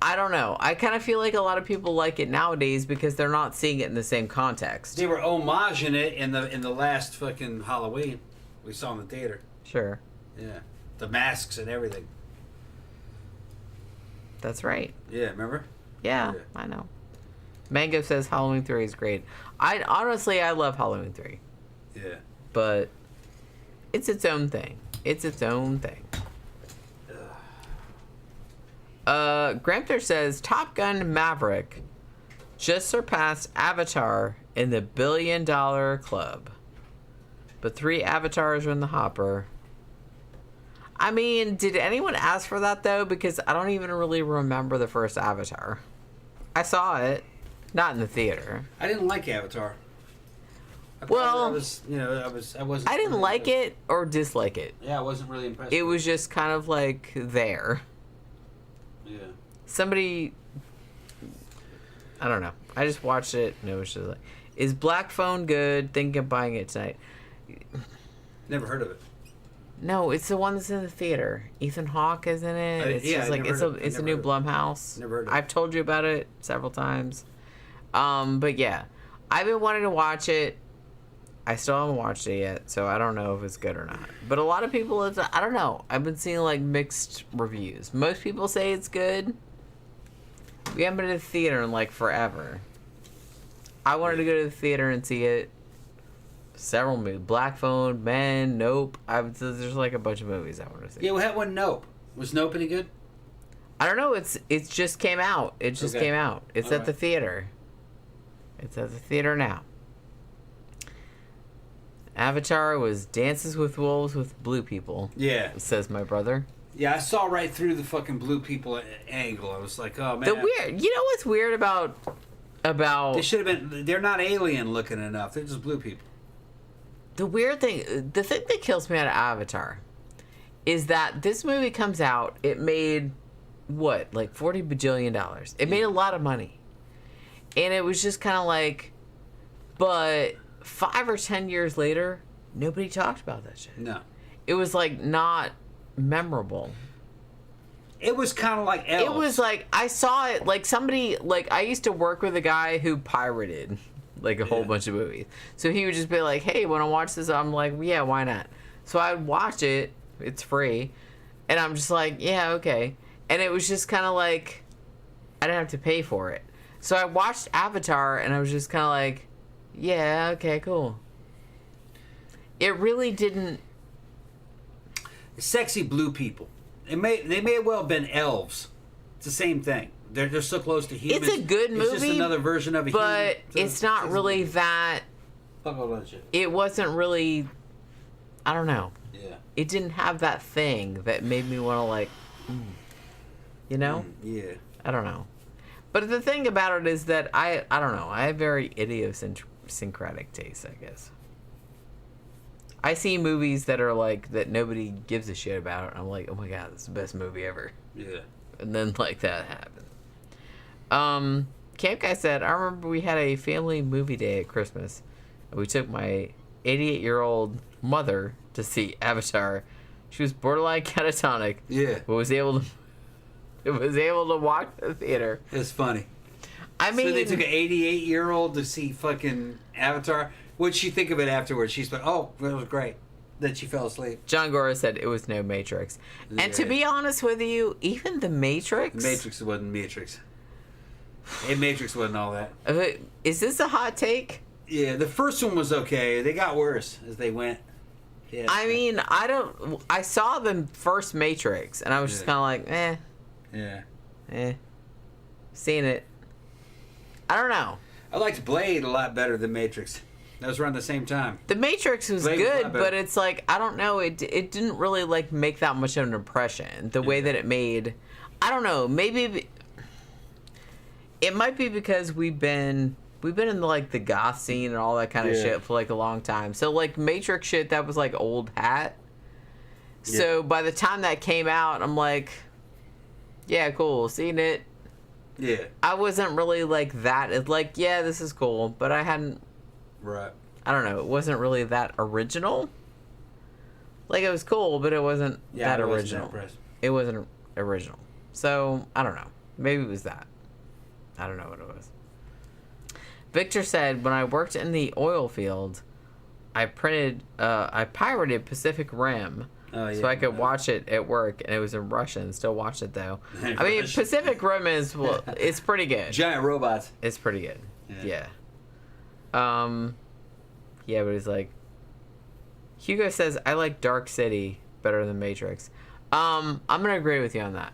[SPEAKER 1] I don't know. I kind of feel like a lot of people like it nowadays because they're not seeing it in the same context.
[SPEAKER 2] They were homaging it in the last fucking Halloween we saw in the theater.
[SPEAKER 1] Sure.
[SPEAKER 2] Yeah. The masks and everything.
[SPEAKER 1] That's right.
[SPEAKER 2] Yeah, remember?
[SPEAKER 1] Yeah, I know. Mango says Halloween 3 is great. I love Halloween 3.
[SPEAKER 2] Yeah.
[SPEAKER 1] But it's its own thing. It's its own thing. Gramthars says Top Gun Maverick just surpassed Avatar in the $1 billion club. But 3 Avatars are in the hopper. I mean, did anyone ask for that though? Because I don't even really remember the first Avatar. I saw it, not in the theater.
[SPEAKER 2] I didn't like Avatar. I
[SPEAKER 1] didn't like it or dislike it.
[SPEAKER 2] Yeah, I wasn't really impressed.
[SPEAKER 1] It was just kind of like there.
[SPEAKER 2] Yeah.
[SPEAKER 1] Somebody, I don't know. I just watched it and it was just like, is Black Phone good? Thinking of buying it tonight.
[SPEAKER 2] Never heard of it.
[SPEAKER 1] No, it's the one that's in the theater. Ethan Hawke is in it. It's just like it's a new Blumhouse.
[SPEAKER 2] Never heard of it.
[SPEAKER 1] I've told you about it several times. But yeah, I've been wanting to watch it. I still haven't watched it yet, so I don't know if it's good or not. But a lot of people, I don't know. I've been seeing like mixed reviews. Most people say it's good. We haven't been to the theater in like forever. I wanted to go to the theater and see it. Several movies. Black Phone, Men, Nope. There's like a bunch of movies I want to see.
[SPEAKER 2] Yeah, we had one Nope. Was Nope any good?
[SPEAKER 1] I don't know. It just came out. It just came out. It's
[SPEAKER 2] All
[SPEAKER 1] at the theater. It's at the theater now. Avatar was Dances with Wolves with blue people.
[SPEAKER 2] Yeah.
[SPEAKER 1] Says my brother.
[SPEAKER 2] Yeah, I saw right through the fucking blue people angle. I was like, oh man.
[SPEAKER 1] You know what's weird about
[SPEAKER 2] They should have been. They're not alien looking enough. They're just blue people.
[SPEAKER 1] The weird thing, the thing that kills me out of Avatar is that this movie comes out, it made, what, like $40 bajillion. It made a lot of money. And it was just kind of like, but 5 or 10 years later, nobody talked about that shit.
[SPEAKER 2] No.
[SPEAKER 1] It was like not memorable.
[SPEAKER 2] It was kind of like Elves.
[SPEAKER 1] It was like, I saw it, like somebody, like I used to work with a guy who pirated like a whole bunch of movies. So he would just be like, hey, want to watch this? I'm like, yeah, why not? So I'd watch it. It's free. And I'm just like, yeah, okay. And it was just kind of like, I didn't have to pay for it. So I watched Avatar and I was just kind of like, yeah, okay, cool. It really didn't.
[SPEAKER 2] Sexy blue people. They may well have been elves. It's the same thing. They're so close to humans.
[SPEAKER 1] It's a good movie.
[SPEAKER 2] It's just another version of a human.
[SPEAKER 1] But it's not really that.
[SPEAKER 2] Fuck all that shit.
[SPEAKER 1] It wasn't really. I don't know.
[SPEAKER 2] Yeah.
[SPEAKER 1] It didn't have that thing that made me want to like. You know?
[SPEAKER 2] Yeah.
[SPEAKER 1] I don't know. But the thing about it is that I don't know. I have very idiosyncratic taste, I guess. I see movies that are like that nobody gives a shit about, and I'm like, oh my god, this is the best movie ever.
[SPEAKER 2] Yeah.
[SPEAKER 1] And then like that happened. Camp Guy said, I remember we had a family movie day at Christmas. And we took my 88-year-old mother to see Avatar. She was borderline catatonic.
[SPEAKER 2] Yeah.
[SPEAKER 1] But was able to walk to the theater.
[SPEAKER 2] It's funny.
[SPEAKER 1] I mean,
[SPEAKER 2] so they took an 88-year-old to see fucking Avatar. What'd she think of it afterwards? She's like, oh, it was great. Then she fell asleep.
[SPEAKER 1] John Gora said it was no Matrix.
[SPEAKER 2] Yeah.
[SPEAKER 1] And to be honest with you, even the Matrix...
[SPEAKER 2] The Matrix wasn't Matrix. Matrix wasn't all that.
[SPEAKER 1] Is this a hot take?
[SPEAKER 2] Yeah, the first one was okay. They got worse as they went. Yeah.
[SPEAKER 1] I mean, I saw the first Matrix, and I was just kind of like, eh.
[SPEAKER 2] Yeah.
[SPEAKER 1] Seen it. I don't know.
[SPEAKER 2] I liked Blade a lot better than Matrix. That was around the same time.
[SPEAKER 1] The Matrix was
[SPEAKER 2] Blade
[SPEAKER 1] good,
[SPEAKER 2] was
[SPEAKER 1] but it's like, I don't know. It didn't really like make that much of an impression. The way that it made. I don't know. Maybe it might be because we've been in like the goth scene and all that kind of shit for like a long time. So like Matrix shit, that was like old hat. So by the time that came out, I'm like, yeah, cool, seen it.
[SPEAKER 2] Yeah.
[SPEAKER 1] I wasn't really like that. It's like, yeah, this is cool, but I hadn't.
[SPEAKER 2] Right.
[SPEAKER 1] I don't know. It wasn't really that original. Like, it was cool, but it wasn't that original. It wasn't original. So, I don't know. Maybe it was that. I don't know what it was. Victor said, when I worked in the oil field, I pirated Pacific Rim so I could watch it at work, and it was in Russian. Still watch it, though. I mean, Pacific Rim is, well, it's pretty good.
[SPEAKER 2] Giant robots.
[SPEAKER 1] It's pretty good. Yeah. Yeah, but he's like, Hugo says, I like Dark City better than Matrix. I'm going to agree with you on that.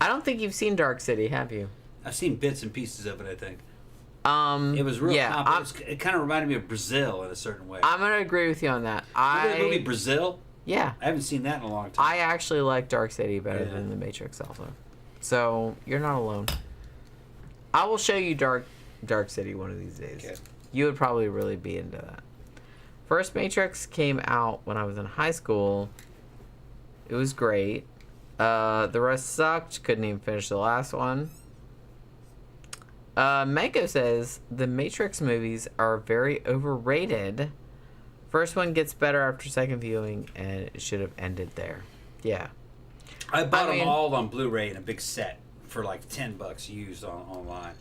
[SPEAKER 1] I don't think you've seen Dark City, have you?
[SPEAKER 2] I've seen bits and pieces of it, I think. It was real complex. It kind of reminded me of Brazil in a certain way.
[SPEAKER 1] I'm going to agree with you on that.
[SPEAKER 2] Remember the movie Brazil?
[SPEAKER 1] Yeah.
[SPEAKER 2] I haven't seen that in a long time.
[SPEAKER 1] I actually like Dark City better than The Matrix also. So, you're not alone. I will show you Dark City one of these days. Okay. You would probably really be into that. First Matrix came out when I was in high school. It was great. The rest sucked. Couldn't even finish the last one. Mango says, the Matrix movies are very overrated. First one gets better after second viewing, and it should have ended there. Yeah.
[SPEAKER 2] I bought them all on Blu-ray in a big set for like $10 used online.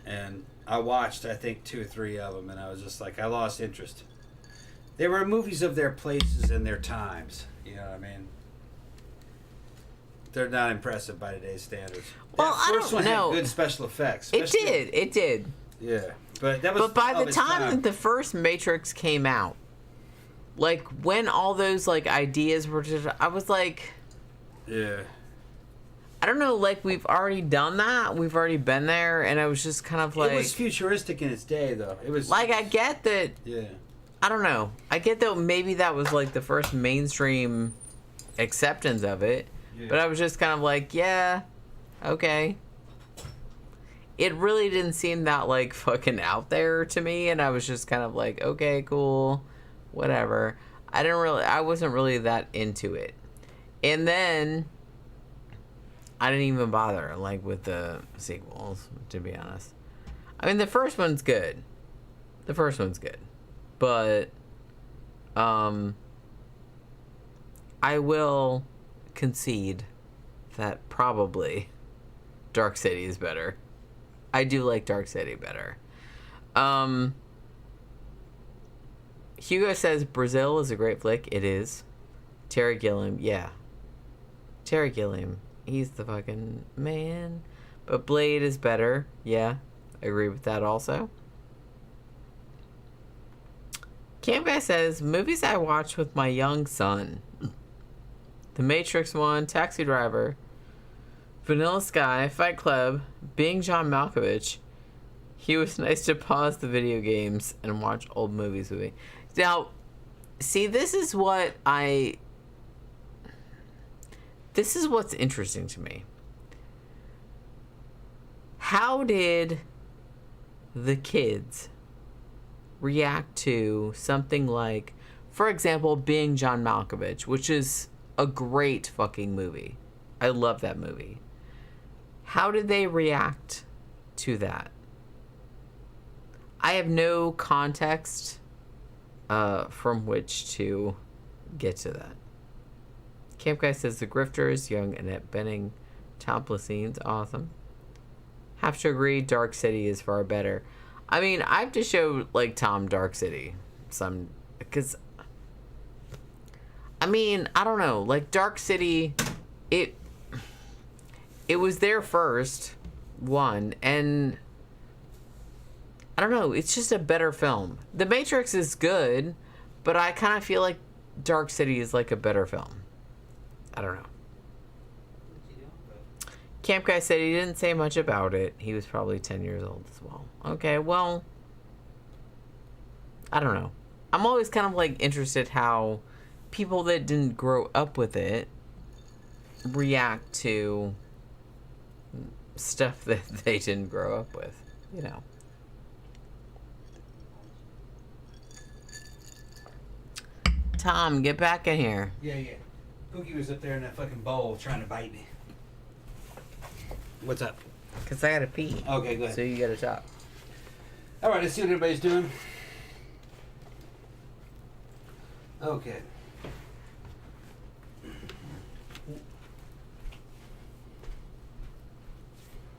[SPEAKER 2] And I watched, I think, 2 or 3 of them, and I was just like, I lost interest. They were movies of their places and their times. You know what I mean? They're not impressive by today's standards.
[SPEAKER 1] Well,
[SPEAKER 2] that first one had good special effects.
[SPEAKER 1] It did.
[SPEAKER 2] Yeah. But that was
[SPEAKER 1] But by the time that the first Matrix came out, like, when all those, like, ideas were just, I was like...
[SPEAKER 2] Yeah.
[SPEAKER 1] I don't know, like, we've already done that. We've already been there, and I was just kind of like...
[SPEAKER 2] It was futuristic in its day, though. It was...
[SPEAKER 1] Like, I get that...
[SPEAKER 2] Yeah.
[SPEAKER 1] I don't know. I get that maybe that was, like, the first mainstream acceptance of it. Yeah. But I was just kind of like, yeah, okay. It really didn't seem that, like, fucking out there to me, and I was just kind of like, okay, cool, whatever. I wasn't really that into it. And then... I didn't even bother, like, with the sequels, to be honest. I mean, the first one's good. But, I will concede that probably Dark City is better. I do like Dark City better. Hugo says Brazil is a great flick. It is. Terry Gilliam, yeah. Terry Gilliam. He's the fucking man. But Blade is better. Yeah, I agree with that also. Cam Guy says, movies I watched with my young son. The Matrix 1, Taxi Driver, Vanilla Sky, Fight Club, Being John Malkovich. He was nice to pause the video games and watch old movies with me. Now, see, this is what's interesting to me. How did the kids react to something like, for example, Being John Malkovich, which is a great fucking movie. I love that movie. How did they react to that? I have no context from which to get to that. Camp Guy says the Grifters, young Annette Bening, topless scenes, awesome. Have to agree, Dark City is far better. I mean, I have to show, like, Tom Dark City because, I mean, I don't know, like, Dark City, it was there first, one, and I don't know, it's just a better film. The Matrix is good, but I kind of feel like Dark City is, like, a better film. I don't know. Camp Guy said he didn't say much about it. He was probably 10 years old as well. Okay, well, I don't know. I'm always kind of, like, interested how people that didn't grow up with it react to stuff that they didn't grow up with, you know. Tom, get back in here.
[SPEAKER 2] Yeah. Pookie was up there in that fucking bowl trying to bite me. What's up?
[SPEAKER 1] Because I gotta pee.
[SPEAKER 2] Okay, go ahead.
[SPEAKER 1] So you gotta talk.
[SPEAKER 2] All right, let's see what everybody's doing. Okay.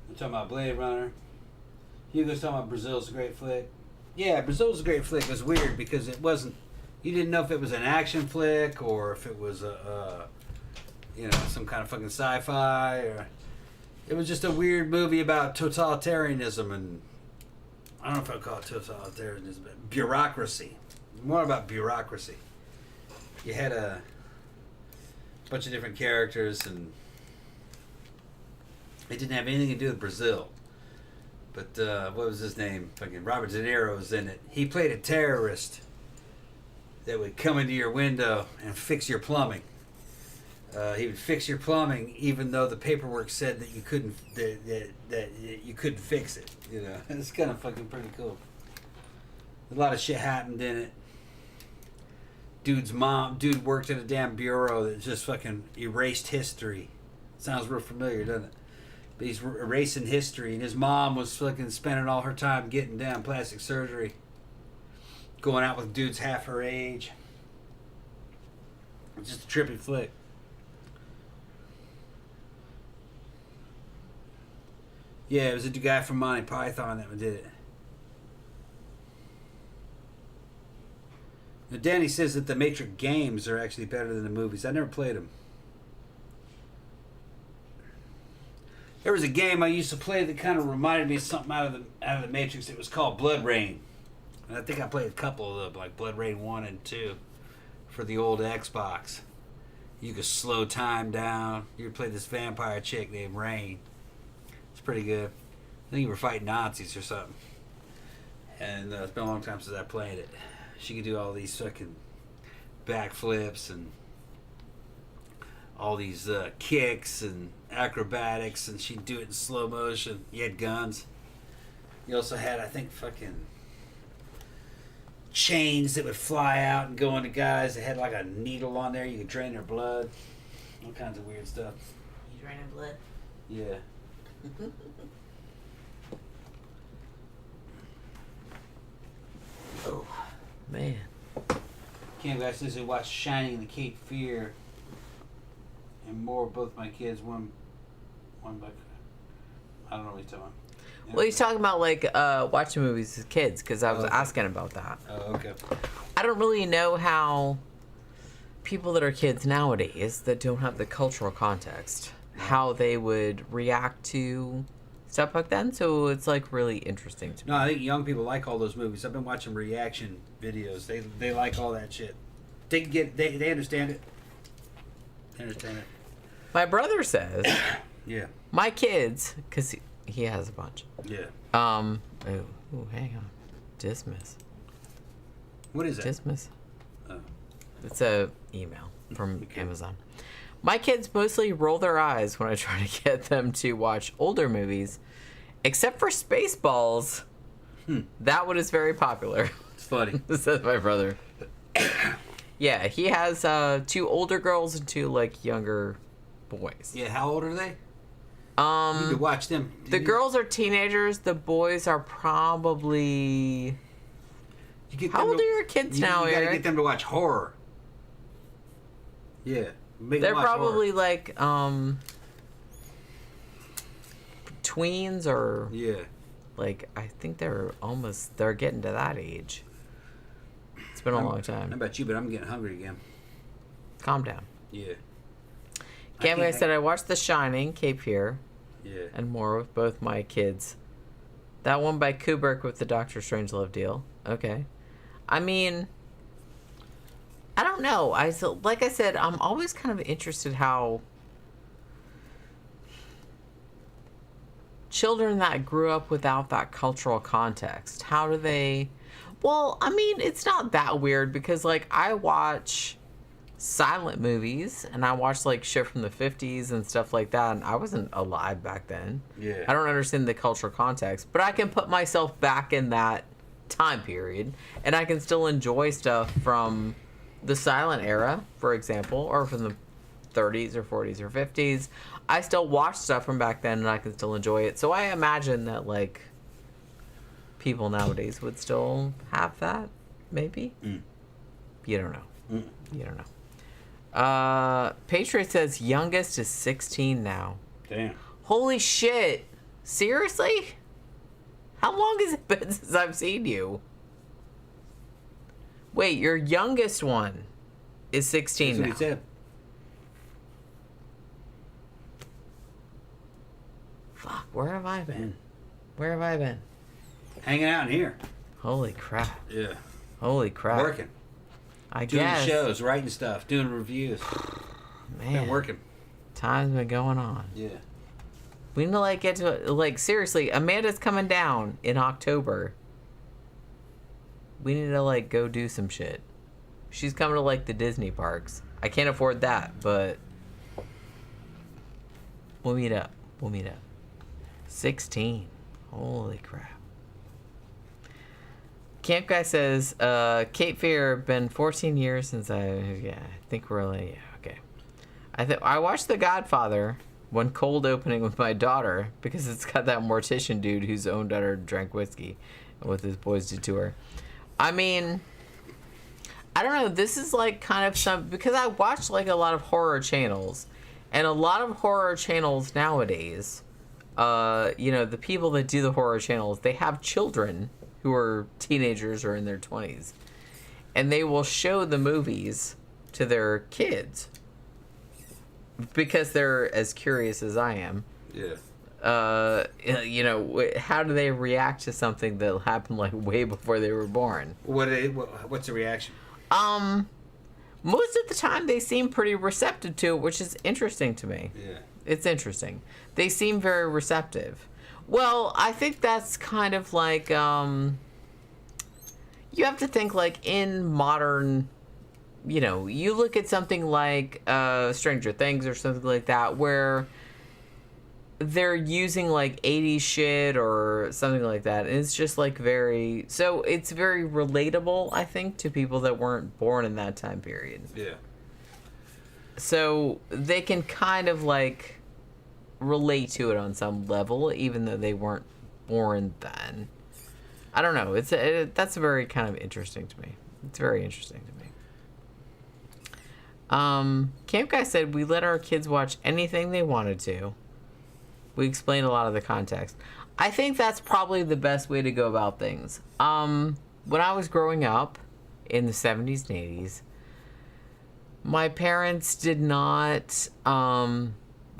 [SPEAKER 2] We're talking about Blade Runner. Hugo's talking about Brazil's a great flick. Yeah, Brazil's a great flick. It was weird because it wasn't. You didn't know if it was an action flick or if it was some kind of fucking sci-fi, or it was just a weird movie about totalitarianism and I don't know if I'd call it totalitarianism, but bureaucracy. More about bureaucracy. You had a bunch of different characters and it didn't have anything to do with Brazil. But what was his name? Fucking Robert De Niro was in it. He played a terrorist that would come into your window and fix your plumbing. He would fix your plumbing even though the paperwork said that you couldn't that you couldn't fix it. You know, it's kind of fucking pretty cool. A lot of shit happened in it. Dude worked at a damn bureau that just fucking erased history. Sounds real familiar, doesn't it? But he's erasing history, and his mom was fucking spending all her time getting down plastic surgery, going out with dudes half her age. It's just a trippy flick. Yeah, it was a guy from Monty Python that did it. Now, Danny says that the Matrix games are actually better than the movies. I never played them. There was a game I used to play that kind of reminded me of something out of the Matrix. It was called Blood Rain. And I think I played a couple of them, like Blood Rain 1 and 2 for the old Xbox. You could slow time down. You could play this vampire chick named Rain. It's pretty good. I think you were fighting Nazis or something. And it's been a long time since I played it. She could do all these fucking backflips and all these kicks and acrobatics, and she'd do it in slow motion. You had guns. You also had, I think, fucking chains that would fly out and go into guys. They had like a needle on there. You could drain their blood. All kinds of weird stuff.
[SPEAKER 1] You draining blood?
[SPEAKER 2] Yeah.
[SPEAKER 1] Oh, man.
[SPEAKER 2] Cam guy says they watched Shining and the Cape Fear and more. Both my kids, one by, I don't know what he's talking about.
[SPEAKER 1] Well, he's talking about like watching movies as kids, because I was asking about that.
[SPEAKER 2] Oh, okay.
[SPEAKER 1] I don't really know how people that are kids nowadays that don't have the cultural context, how they would react to stuff like that. So it's like really interesting to me.
[SPEAKER 2] No, I think young people like all those movies. I've been watching reaction videos. They like all that shit. They understand it. They understand it.
[SPEAKER 1] My brother says,
[SPEAKER 2] yeah.
[SPEAKER 1] My kids, because he has a bunch.
[SPEAKER 2] Yeah.
[SPEAKER 1] Oh, hang on. Dismiss.
[SPEAKER 2] What is that?
[SPEAKER 1] Dismiss.
[SPEAKER 2] Oh.
[SPEAKER 1] It's a email from Amazon. My kids mostly roll their eyes when I try to get them to watch older movies, except for Spaceballs. That one is very popular.
[SPEAKER 2] It's funny.
[SPEAKER 1] Says my brother. Yeah, he has 2 older girls and 2 like younger boys.
[SPEAKER 2] Yeah, how old are they? You need to watch them.
[SPEAKER 1] The girls are teenagers. The boys are probably. How old are your kids now,
[SPEAKER 2] You
[SPEAKER 1] Eric?
[SPEAKER 2] gotta get them to watch horror. Yeah.
[SPEAKER 1] They're probably horror. Like tweens or like I think they're getting to that age. It's been a long time.
[SPEAKER 2] I don't know about you, but I'm getting hungry again.
[SPEAKER 1] Calm down.
[SPEAKER 2] Yeah.
[SPEAKER 1] I said I watched The Shining, Cape Fear, and more with both my kids. That one by Kubrick with the Doctor Strangelove deal. Okay. I mean, I don't know. Like I said, I'm always kind of interested how children that grew up without that cultural context, how do they... Well, I mean, it's not that weird because, like, I watch silent movies, and I watched like shit from the 50s and stuff like that, and I wasn't alive back then.
[SPEAKER 2] Yeah.
[SPEAKER 1] I don't understand the cultural context, but I can put myself back in that time period, and I can still enjoy stuff from the silent era, for example, or from the 30s or 40s or 50s. I still watch stuff from back then, and I can still enjoy it. So I imagine that, like, people nowadays would still have that, maybe. You don't know. You don't know. Patriot says youngest is 16 now.
[SPEAKER 2] Damn.
[SPEAKER 1] Holy shit. Seriously? How long has it been since I've seen you? Wait, your youngest one is 16 now.
[SPEAKER 2] That's what he said.
[SPEAKER 1] Fuck, where have I been? Where have I been?
[SPEAKER 2] Hanging out in here.
[SPEAKER 1] Holy crap.
[SPEAKER 2] Yeah.
[SPEAKER 1] Holy crap.
[SPEAKER 2] Working.
[SPEAKER 1] I
[SPEAKER 2] Doing
[SPEAKER 1] guess.
[SPEAKER 2] shows, writing stuff, doing reviews.
[SPEAKER 1] Man.
[SPEAKER 2] Been working.
[SPEAKER 1] Time's been going on.
[SPEAKER 2] Yeah.
[SPEAKER 1] We need to, like, get to, like, seriously, Amanda's coming down in October. We need to, like, go do some shit. She's coming to, like, the Disney parks. I can't afford that, but we'll meet up. We'll meet up. 16. Holy crap. Camp Guy says, Cape Fear, been 14 years since I think we're like, okay. I watched The Godfather, one cold opening with my daughter, because it's got that mortician dude whose own daughter drank whiskey with his boys to tour. I mean, I don't know, this is like kind of some, because I watch like a lot of horror channels, and a lot of horror channels nowadays, the people that do the horror channels, they have children who are teenagers or in their 20s. And they will show the movies to their kids because they're as curious as I am.
[SPEAKER 2] Yeah.
[SPEAKER 1] How do they react to something that happened like way before they were born?
[SPEAKER 2] What's the reaction?
[SPEAKER 1] Most of the time they seem pretty receptive to it, which is interesting to me.
[SPEAKER 2] Yeah.
[SPEAKER 1] It's interesting. They seem very receptive. Well, I think that's kind of like, you have to think like in modern, you look at something like Stranger Things or something like that where they're using like 80s shit or something like that. And it's just like so it's very relatable, I think, to people that weren't born in that time period.
[SPEAKER 2] Yeah. So
[SPEAKER 1] they can kind of like relate to it on some level, even though they weren't born then. I don't know. That's very kind of interesting to me. It's very interesting to me. Camp Guy said we let our kids watch anything they wanted to. We explained a lot of the context. I think that's probably the best way to go about things. When I was growing up in the 70s and 80s, my parents did not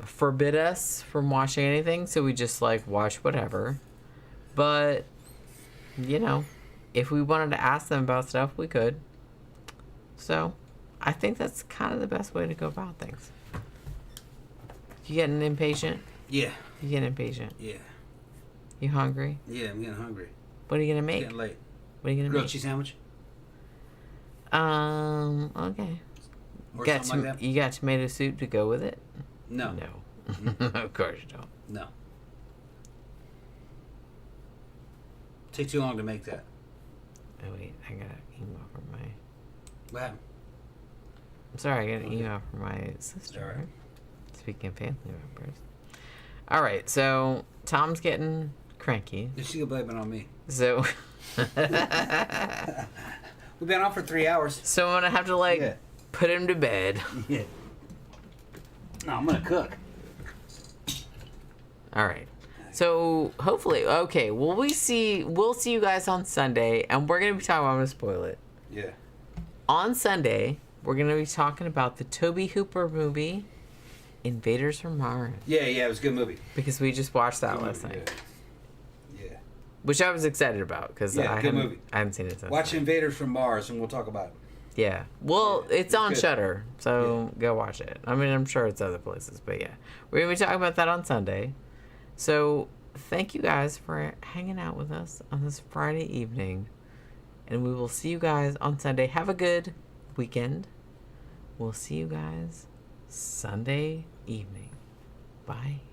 [SPEAKER 1] forbid us from watching anything, so we just like watch whatever. But if we wanted to ask them about stuff, we could. So I think that's kind of the best way to go about things. You getting impatient?
[SPEAKER 2] Yeah.
[SPEAKER 1] You getting impatient?
[SPEAKER 2] Yeah.
[SPEAKER 1] You hungry?
[SPEAKER 2] Yeah, I'm getting hungry.
[SPEAKER 1] What are you gonna make?
[SPEAKER 2] It's getting late.
[SPEAKER 1] What are you gonna
[SPEAKER 2] Grilled
[SPEAKER 1] make?
[SPEAKER 2] cheese sandwich.
[SPEAKER 1] Okay.
[SPEAKER 2] Or something like that.
[SPEAKER 1] You got tomato soup to go with it?
[SPEAKER 2] No.
[SPEAKER 1] No. Of course you don't.
[SPEAKER 2] No. Take too long to make that.
[SPEAKER 1] Oh wait, I got an email from my.
[SPEAKER 2] What happened?
[SPEAKER 1] I'm sorry, I got an email from my sister.
[SPEAKER 2] All right.
[SPEAKER 1] Speaking of family members. All right, so Tom's getting cranky.
[SPEAKER 2] She can blame it on me.
[SPEAKER 1] So.
[SPEAKER 2] We've been on for 3 hours.
[SPEAKER 1] So I'm gonna have to put him to bed.
[SPEAKER 2] Yeah. No, I'm gonna cook.
[SPEAKER 1] All right. So hopefully, okay. Well, we'll see you guys on Sunday, and we're gonna be talking. I'm gonna spoil it.
[SPEAKER 2] Yeah.
[SPEAKER 1] On Sunday, we're gonna be talking about the Tobe Hooper movie, Invaders from Mars.
[SPEAKER 2] Yeah, it was a good movie.
[SPEAKER 1] Because we just watched that last night.
[SPEAKER 2] Yeah.
[SPEAKER 1] Which I was excited about because I hadn't seen it since.
[SPEAKER 2] Watch Invaders from Mars, and we'll talk about it.
[SPEAKER 1] Yeah. Well, it's on
[SPEAKER 2] good.
[SPEAKER 1] Shudder, so go watch it. I mean, I'm sure it's other places, but yeah. We're going to be talking about that on Sunday. So, thank you guys for hanging out with us on this Friday evening. And we will see you guys on Sunday. Have a good weekend. we'll see you guys Sunday evening. Bye.